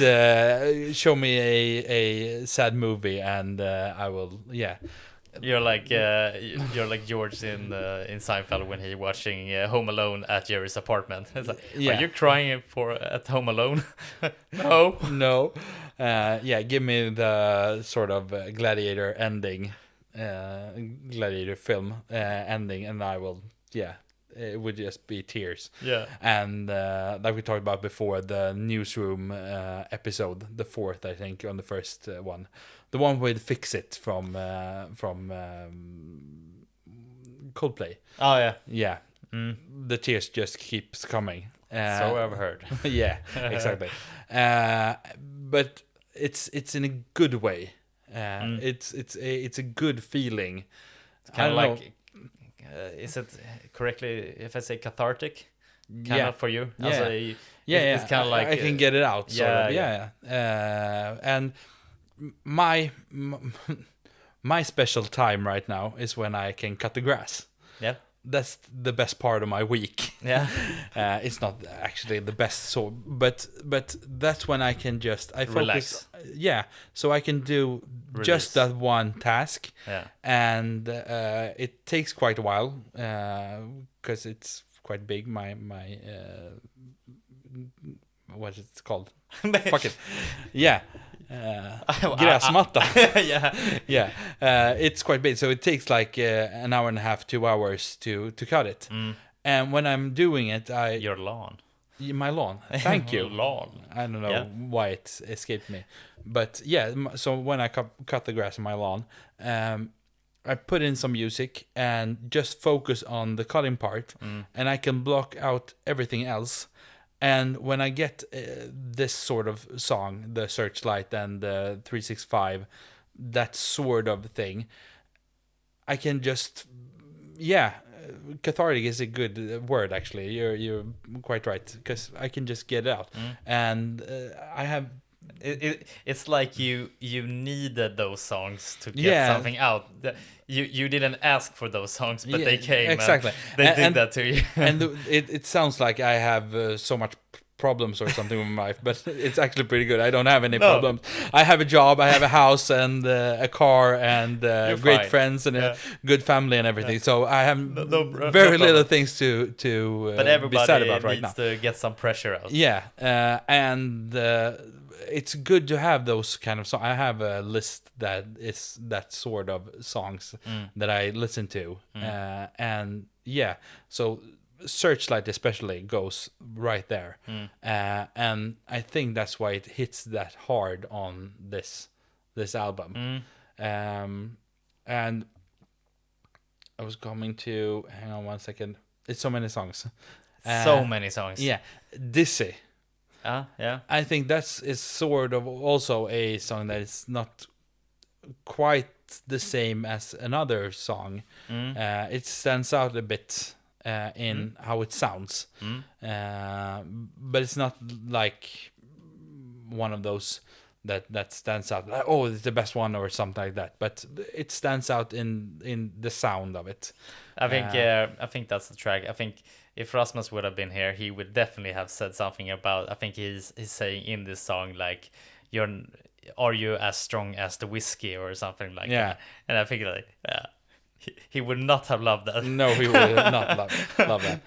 show me a sad movie and I will You're like George in Seinfeld when he watching Home Alone at Jerry's apartment. It's like, Yeah. Are you crying at Home Alone? No. No. Yeah, give me the sort of gladiator ending, gladiator film ending, and I will, yeah, it would just be tears. Yeah. And like we talked about before, the newsroom episode, the fourth, I think, on the first one, the one with "Fix It" from Coldplay. Oh yeah. Yeah, the tears just keeps coming. So I've heard. Yeah, exactly. But it's in a good way. It's a good feeling. Kind of I don't like, is it correctly if I say cathartic? Kind Yeah. of for you. Yeah. Also, Yeah, it's kind of like I can get it out. Sort yeah, of. And my special time right now is when I can cut the grass. Yeah. That's the best part of my week. Yeah. It's not actually the best, so but that's when I can just focus. Relax. Yeah, so I can do Release. just that one task. Yeah. And it takes quite a while because it's quite big. My what is it called? Fuck it. Yeah. Gräsmatta. Yeah. Yeah, it's quite big, so it takes like an hour and a half, 2 hours to cut it. And when I'm doing it, Your lawn. my lawn. Thank you. Lawn. I don't know Yeah. why it escaped me, but yeah. So when I cut the grass on my lawn, I put in some music and just focus on the cutting part, and I can block out everything else. And when I get this sort of song, the Searchlight and the 365, that sort of thing, I can just, yeah, cathartic is a good word actually. You're quite right, because I can just get it out, and I have. It's like you needed those songs to get Yeah. something out. You didn't ask for those songs, but Yeah, they came. exactly. And they did And- that to you. And it sounds like I have so much problems or something with my life, but it's actually pretty good. I don't have any problems. I have a job, I have a house and a car and great fine. friends and a good family and everything. So I have no very little problem. things to But be everybody sad about right now. needs to get some pressure out. Yeah, and it's good to have those kind of songs. I have a list that is that sort of songs that I listen to, and yeah, so Searchlight especially goes right there, and I think that's why it hits that hard on this album. And I was coming to, hang on one second. It's so many songs. So many songs. Yeah, Dizzy. Yeah. I think is sort of also a song that is not quite the same as another song. It stands out a bit in how it sounds, but it's not like one of those that stands out like, oh, it's the best one or something like that. But it stands out in the sound of it. I think that's the track. I think if Rasmus would have been here, he would definitely have said something about. I think he's saying in this song like, "Are you as strong as the whiskey?" or something like that. And I think like, he would not have loved that. No, he would not love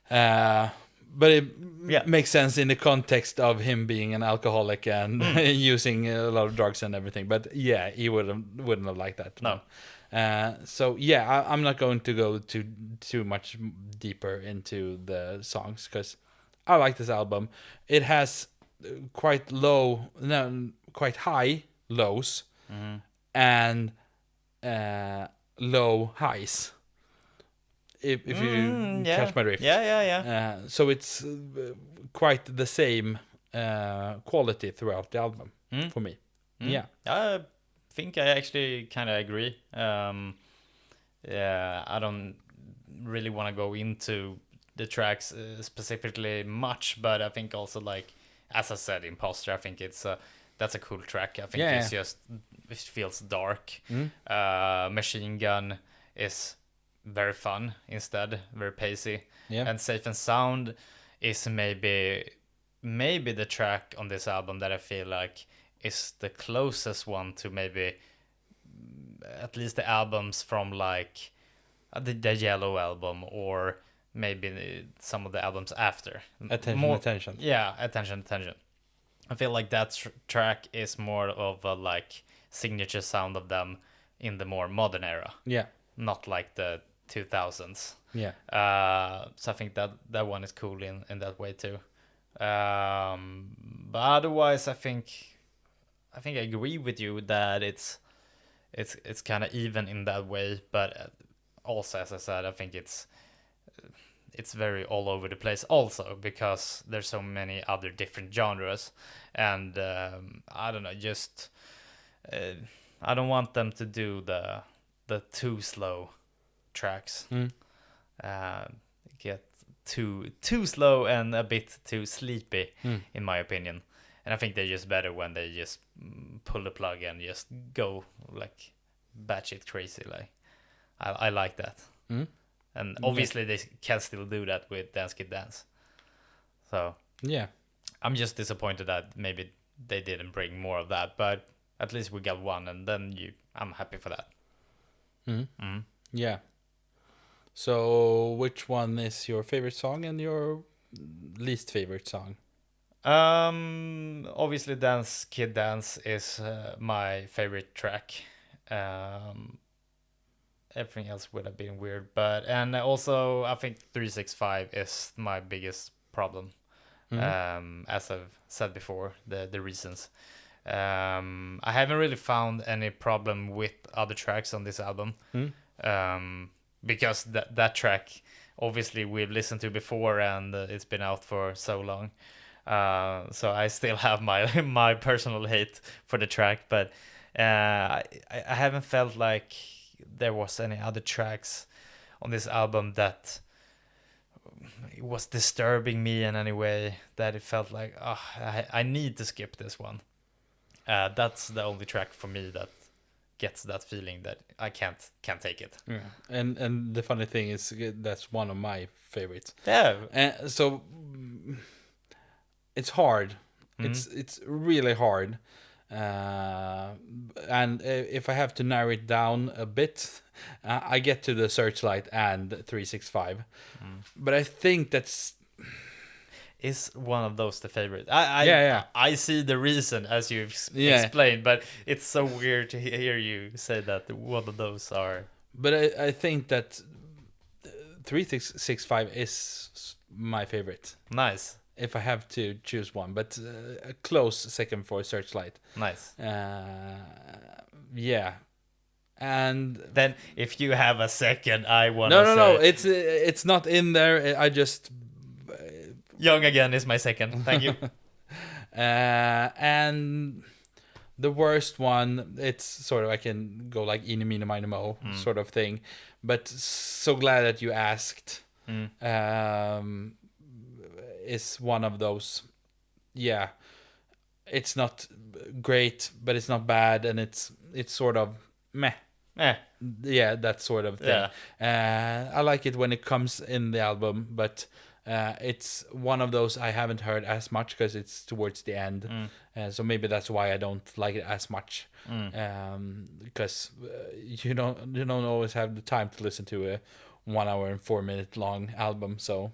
that. But it makes sense in the context of him being an alcoholic and using a lot of drugs and everything. But yeah, he wouldn't have liked that. No. So yeah, I'm not going to go too much deeper into the songs because I like this album. It has quite high lows and low highs. If you catch my drift. Yeah. So it's quite the same quality throughout the album for me. Yeah. I think I actually kind of agree. I don't really want to go into the tracks specifically much, but I think also like, as I said, Imposter, I think that's a cool track. I think it's just, it feels dark. Machine Gun is very fun instead, very pacey. And Safe and Sound is maybe the track on this album that I feel like is the closest one to maybe at least the albums from like the Yellow album, or maybe some of the albums after. Attention. Yeah, attention. I feel like that track is more of a like signature sound of them in the more modern era, Yeah. not like the 2000s. Yeah. So I think that one is cool in that way too. But otherwise, I think I agree with you that it's kind of even in that way. But also, as I said, I think it's very all over the place also, because there's so many other different genres, and I don't know, just I don't want them to do the too slow tracks. Get too slow and a bit too sleepy, in my opinion. And I think they're just better when they just pull the plug and just go like batshit crazy. Like I like that. And obviously they can still do that with Dance Kid Dance. So Yeah. I'm just disappointed that maybe they didn't bring more of that, but at least we got one, and then I'm happy for that. Yeah. So, which one is your favorite song and your least favorite song? Obviously Dance Kid Dance is my favorite track. Everything else would have been weird, and also I think 365 is my biggest problem. As I've said before, the reasons. I haven't really found any problem with other tracks on this album. Because that track, obviously we've listened to before, and it's been out for so long. So I still have my personal hate for the track, but I haven't felt like there was any other tracks on this album that it was disturbing me in any way, that it felt like I need to skip this one. That's the only track for me that gets that feeling that I can't take it. Yeah. And the funny thing is that's one of my favorites. Yeah. So it's hard. It's really hard. And if I have to narrow it down a bit, I get to the Searchlight and 365. But I think that's Is one of those the favorite? I see the reason, as you've explained, but it's so weird to hear you say that one of those are. But I think that 365 is my favorite. Nice. If I have to choose one, but a close second for Searchlight. Nice. Yeah. And then if you have a second, I want to No, it's not in there. I just Young Again is my second. Thank you. And the worst one, it's sort of, I can go like Eeny, Meeny, Miny, Mo sort of thing. But so glad that you asked. Is one of those. Yeah. It's not great, but it's not bad, and it's sort of meh. Yeah, that sort of thing. Yeah. I like it when it comes in the album, but it's one of those I haven't heard as much because it's towards the end. So maybe that's why I don't like it as much. Because you don't always have the time to listen to a 1 hour and 4 minute long album. So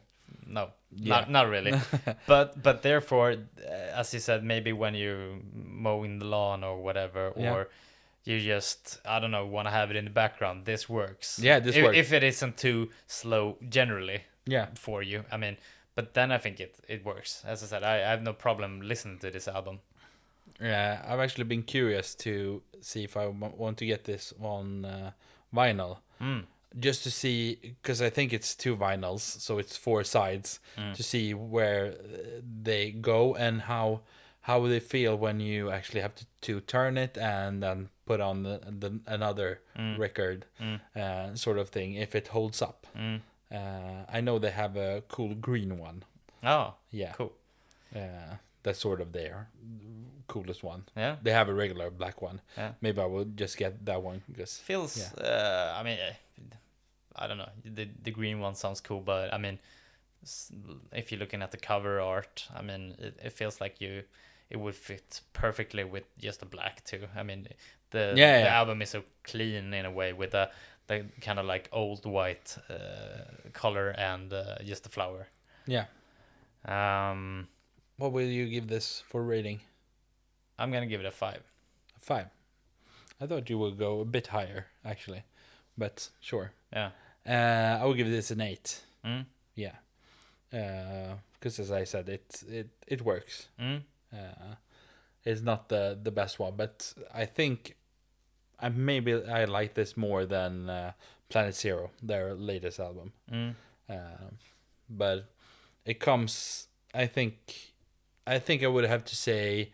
no, not really. but therefore, as you said, maybe when you mowing the lawn or whatever, or you just, I don't know, want to have it in the background, this works. Yeah, this works. If it isn't too slow generally. Yeah. For you, I mean, but then I think it works. As I said, I have no problem listening to this album. Yeah, I've actually been curious to see if I want to get this on vinyl. Just to see, because I think it's 2 vinyls, so it's 4 sides, to see where they go and how they feel when you actually have to turn it and then put on the another record, sort of thing, if it holds up. I know they have a cool green one. Oh, yeah, cool. That's sort of their coolest one. Yeah, they have a regular black one. Yeah, maybe I will just get that one because feels. I mean, I don't know. The green one sounds cool, but I mean, if you're looking at the cover art, I mean, it feels like it would fit perfectly with just the black too. I mean, the album is so clean in a way with the kind of like old white color and just the flower. Yeah. Um, What will you give this for rating? I'm gonna give it a 5. 5. I thought you would go a bit higher actually, but sure. Yeah. I will give this an 8. Mm. Yeah. Because as I said, it works. Mm. It's not the best one, but I think I like this more than Planet Zero, their latest album. Mm. But it comes. I think I would have to say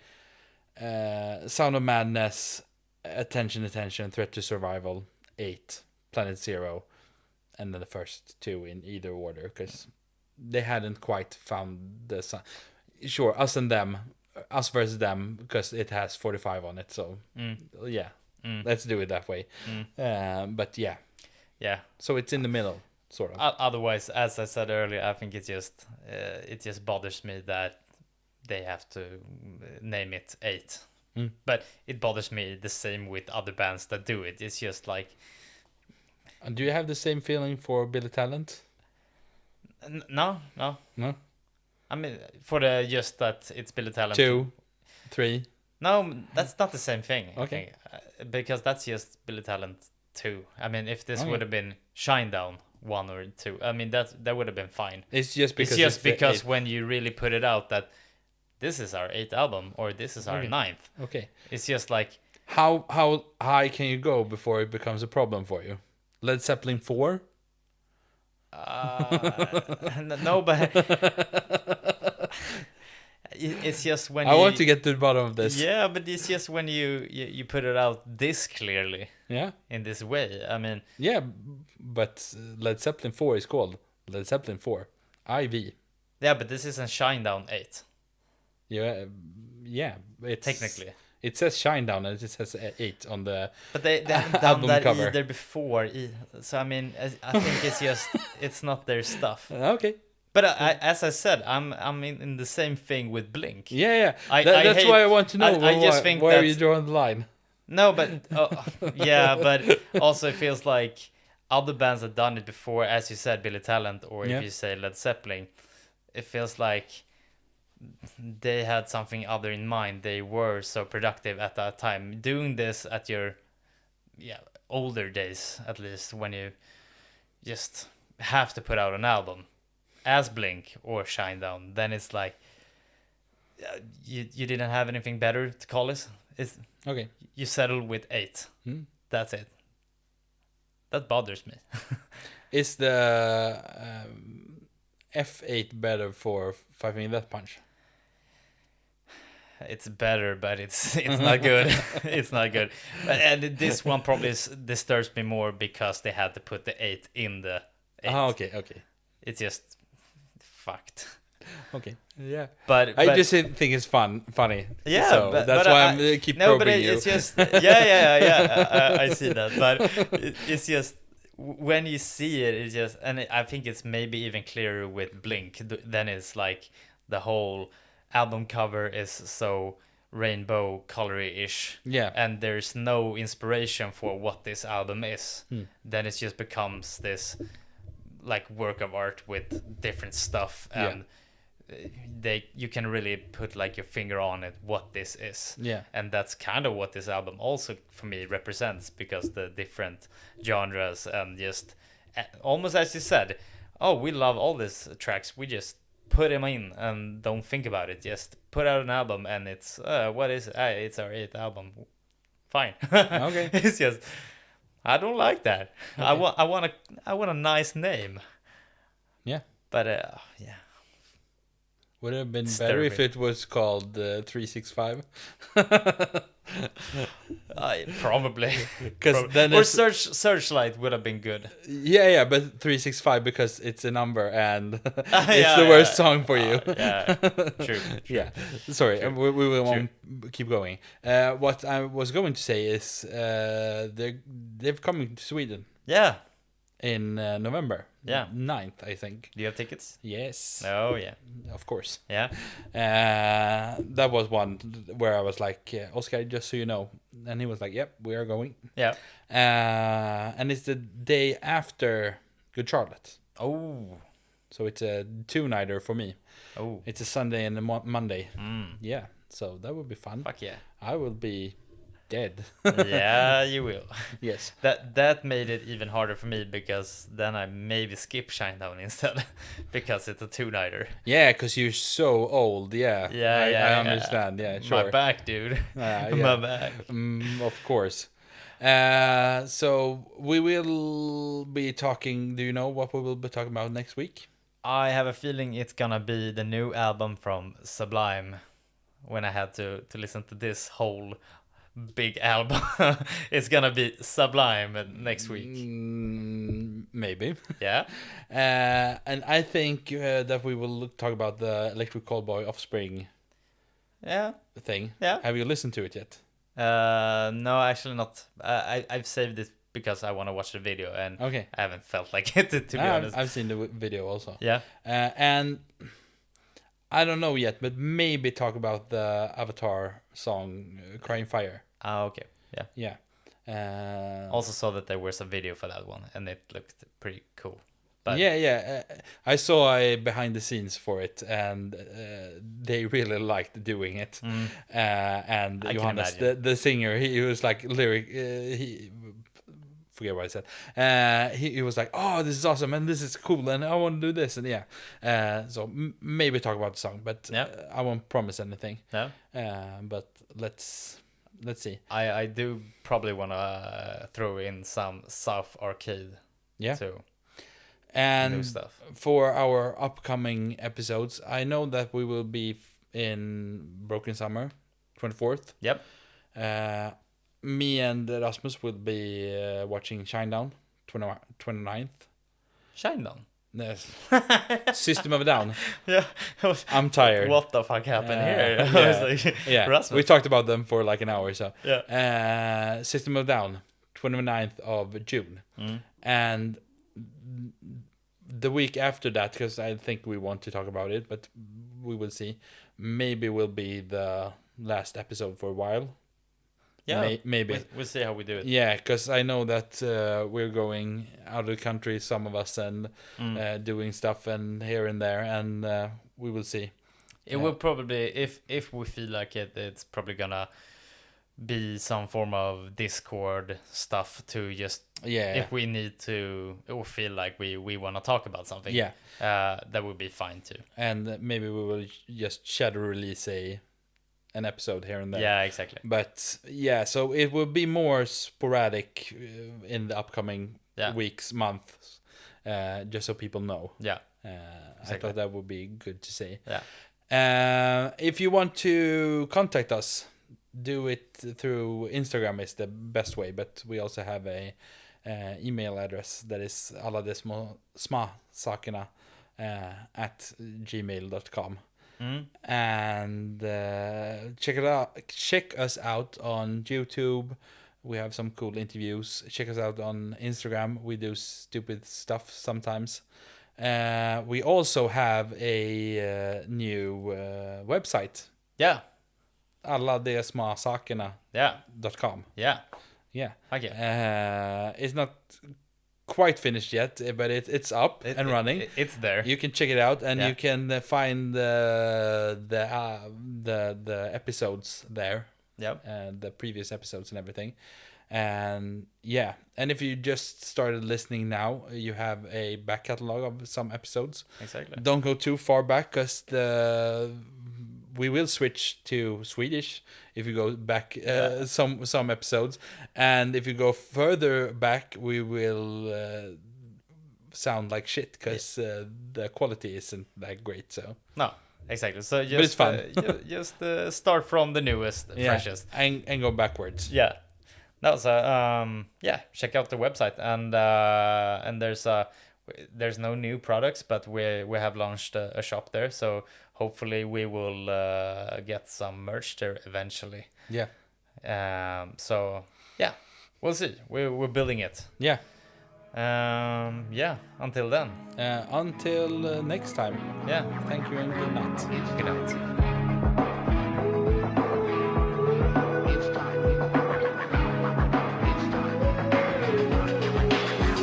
Sound of Madness, Attention, Threat to Survival, 8, Planet Zero, and then the first 2 in either order, because they hadn't quite found the sound. Sure, Us versus Them, because it has 45 on it, so yeah, let's do it that way. But yeah, so it's in the middle, sort of. Otherwise, as I said earlier, I think it just bothers me that they have to name it 8. But it bothers me the same with other bands that do it. It's just like... And do you have the same feeling for Billy Talent? No. I mean, for just that it's Billy Talent. 2, 3. No, that's not the same thing. Okay. I think, because that's just Billy Talent 2. I mean, if this would have been Shinedown 1 or 2, I mean, that would have been fine. It's just because because when you really put it out that this is our 8th album or this is our 9th. Okay. It's just like... How high can you go before it becomes a problem for you? Led Zeppelin 4? No, but... it's just when I want to get to the bottom of this. Yeah, but it's just when you put it out this clearly. Yeah. In this way. I mean... Yeah, but Led Zeppelin 4 is called Led Zeppelin 4. IV. Yeah, but this isn't Shinedown 8. Yeah, it's, technically. It says Shinedown and it says 8 on the But they haven't done that cover. either before. So, I mean, I think it's just... it's not their stuff. Okay. But as I said, I'm in the same thing with Blink. Yeah. That's why I want to know I just think where you draw the line. No, but yeah, but also it feels like other bands have done it before, as you said, Billy Talent, or if you say Led Zeppelin, it feels like they had something other in mind. They were so productive at that time. Doing this at your older days, at least, when you just have to put out an album as Blink or Shinedown, then it's like you didn't have anything better to call it. It's okay. You settled with 8. That's it. That bothers me. Is the F8 better for Five Finger Death Punch? It's better, but it's not good. It's not good. And this one probably disturbs me more because they had to put the 8 in the 8. Oh, okay. It's just fucked. Okay. Yeah. But I just think it's funny. Yeah. So that's why I keep probing you. It's just yeah. I see that, but it's just when you see it, it's just, and I think it's maybe even clearer with Blink. Then it's like the whole album cover is so rainbow colory-ish. Yeah. And there's no inspiration for what this album is. Then it just becomes this like work of art with different stuff, and you can really put like your finger on it what this is. Yeah. And that's kind of what this album also for me represents, because the different genres and just almost as you said, oh, we love all these tracks, we just put them in and don't think about it, just put out an album and it's what is it? It's our 8th album, fine. Okay. It's just I don't like that. Okay. I want a nice name. Yeah. But yeah. Would it have been Disturbing. better if it was called 365? Probably. Then or Searchlight would have been good. Yeah, but 365 because it's a number and it's Yeah, the worst song for you. Yeah, true. Yeah, sorry, we won't keep going. What I was going to say is they're coming to Sweden. Yeah. in November. Yeah. 9th, I think. Do you have tickets? Yes, Oh yeah. of course. Yeah. That was one where I was like, Oscar, just so you know. And he was like, yep, we are going. Yeah. And it's the day after Good Charlotte. Oh. So it's a two-nighter for me. Oh. It's a Sunday and a Monday. Mm. Yeah, so that would be fun. Fuck yeah. I will be dead. Yeah, you will. Yes. That made it even harder for me because then I maybe skip Shinedown instead because it's a two-nighter. Yeah, because you're so old. Yeah. I understand. Yeah, sure. My back, dude. Yeah. My back. Of course. So we will be talking. Do you know what we will be talking about next week? I have a feeling it's gonna be the new album from Sthlm. When I had to listen to this whole big album, it's gonna be Sublime next week. Maybe. Yeah. And I think that we will talk about the Electric Callboy Offspring Yeah. thing. Yeah. Have you listened to it yet? No, actually not. I've saved it because I want to watch the video, and Okay. I haven't felt like it to be honest. I've seen the video also. Yeah. And I don't know yet, but maybe talk about the Avatar song "Crying Fire." Okay. Yeah. Yeah. Also saw that there was a video for that one, and it looked pretty cool. But Yeah. I saw a behind the scenes for it, and they really liked doing it. And I can Johannes, imagine. the singer, he was like lyric. He forget what I said. He was like, "Oh, this is awesome, and this is cool, and I want to do this." And yeah, so maybe talk about the song, but Yeah. I won't promise anything. no, But let's see. I do probably want to throw in some South Arcade Yeah. too. And New stuff. for our upcoming episodes, I know that we will be in Broken Summer, 24th. Yep. Me and Rasmus will be watching Shinedown, 29th. Shinedown. Yes. System of a Down. Yeah. I'm tired. What the fuck happened here? I Yeah. was like, Yeah, Rasmus. we talked about them for like an hour. So Yeah. System of a Down, 29th of June, and the week after that, because I think we want to talk about it, but we will see. Maybe will be the last episode for a while. Yeah. Maybe. We'll see how we do it. Yeah, because I know that we're going out of the country, some of us, and doing stuff and here and there, and we will see. It will probably, if we feel like it, it's probably gonna be some form of Discord stuff to just if we need to or feel like we want to talk about something. Yeah. That would be fine too. And maybe we will just shadow release an episode here and there. Yeah, exactly. But yeah, so it will be more sporadic in the upcoming weeks, months, just so people know. Yeah. I thought that would be good to say. Yeah. If you want to contact us, do it through Instagram is the best way, but we also have a email address that is alladesmasakerna at gmail.com. And check us out on YouTube. We have some cool interviews. Check us out on Instagram. We do stupid stuff sometimes. We also have a new website. Yeah. alladesmasakerna.com. Yeah. Yeah. Okay. It's not quite finished yet, but it's up and running. It's there. You can check it out, and you can find the episodes there. Yep. The previous episodes and everything. And yeah, and if you just started listening now, you have a back catalog of some episodes. Exactly. Don't go too far back, because we will switch to Swedish if you go back some episodes, and if you go further back, we will sound like shit because the quality isn't that great. So no, exactly. So just, but it's fun. just start from the newest, freshest, and go backwards. Yeah. No, so check out the website, and there's no new products, but we have launched a shop there, so hopefully we will get some merch there eventually. Yeah. So yeah, we'll see. We're building it. Yeah. Yeah, until then. Until next time. Yeah, Thank you and good night. good night.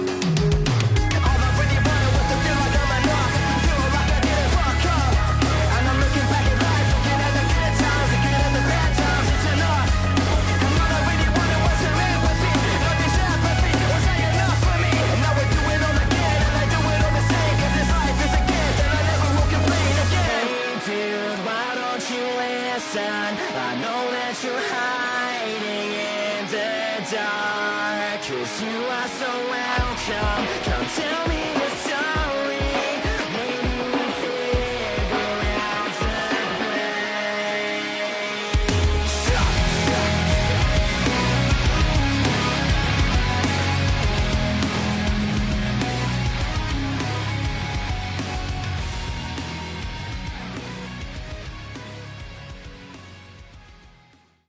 All I really wanted was to feel like I'm enough. Feel like I didn't fuck up. And I'm looking back at life, looking at the good times, looking at the bad times. It's enough. And all I really wanted was some empathy. Not this apathy. Was I enough for me? And now I do it all again, and I do it all the same. 'Cause this life is a gift, and I never will complain again. Hey dude, why don't you listen? I know that you're hiding in the dark. 'Cause you are so welcome.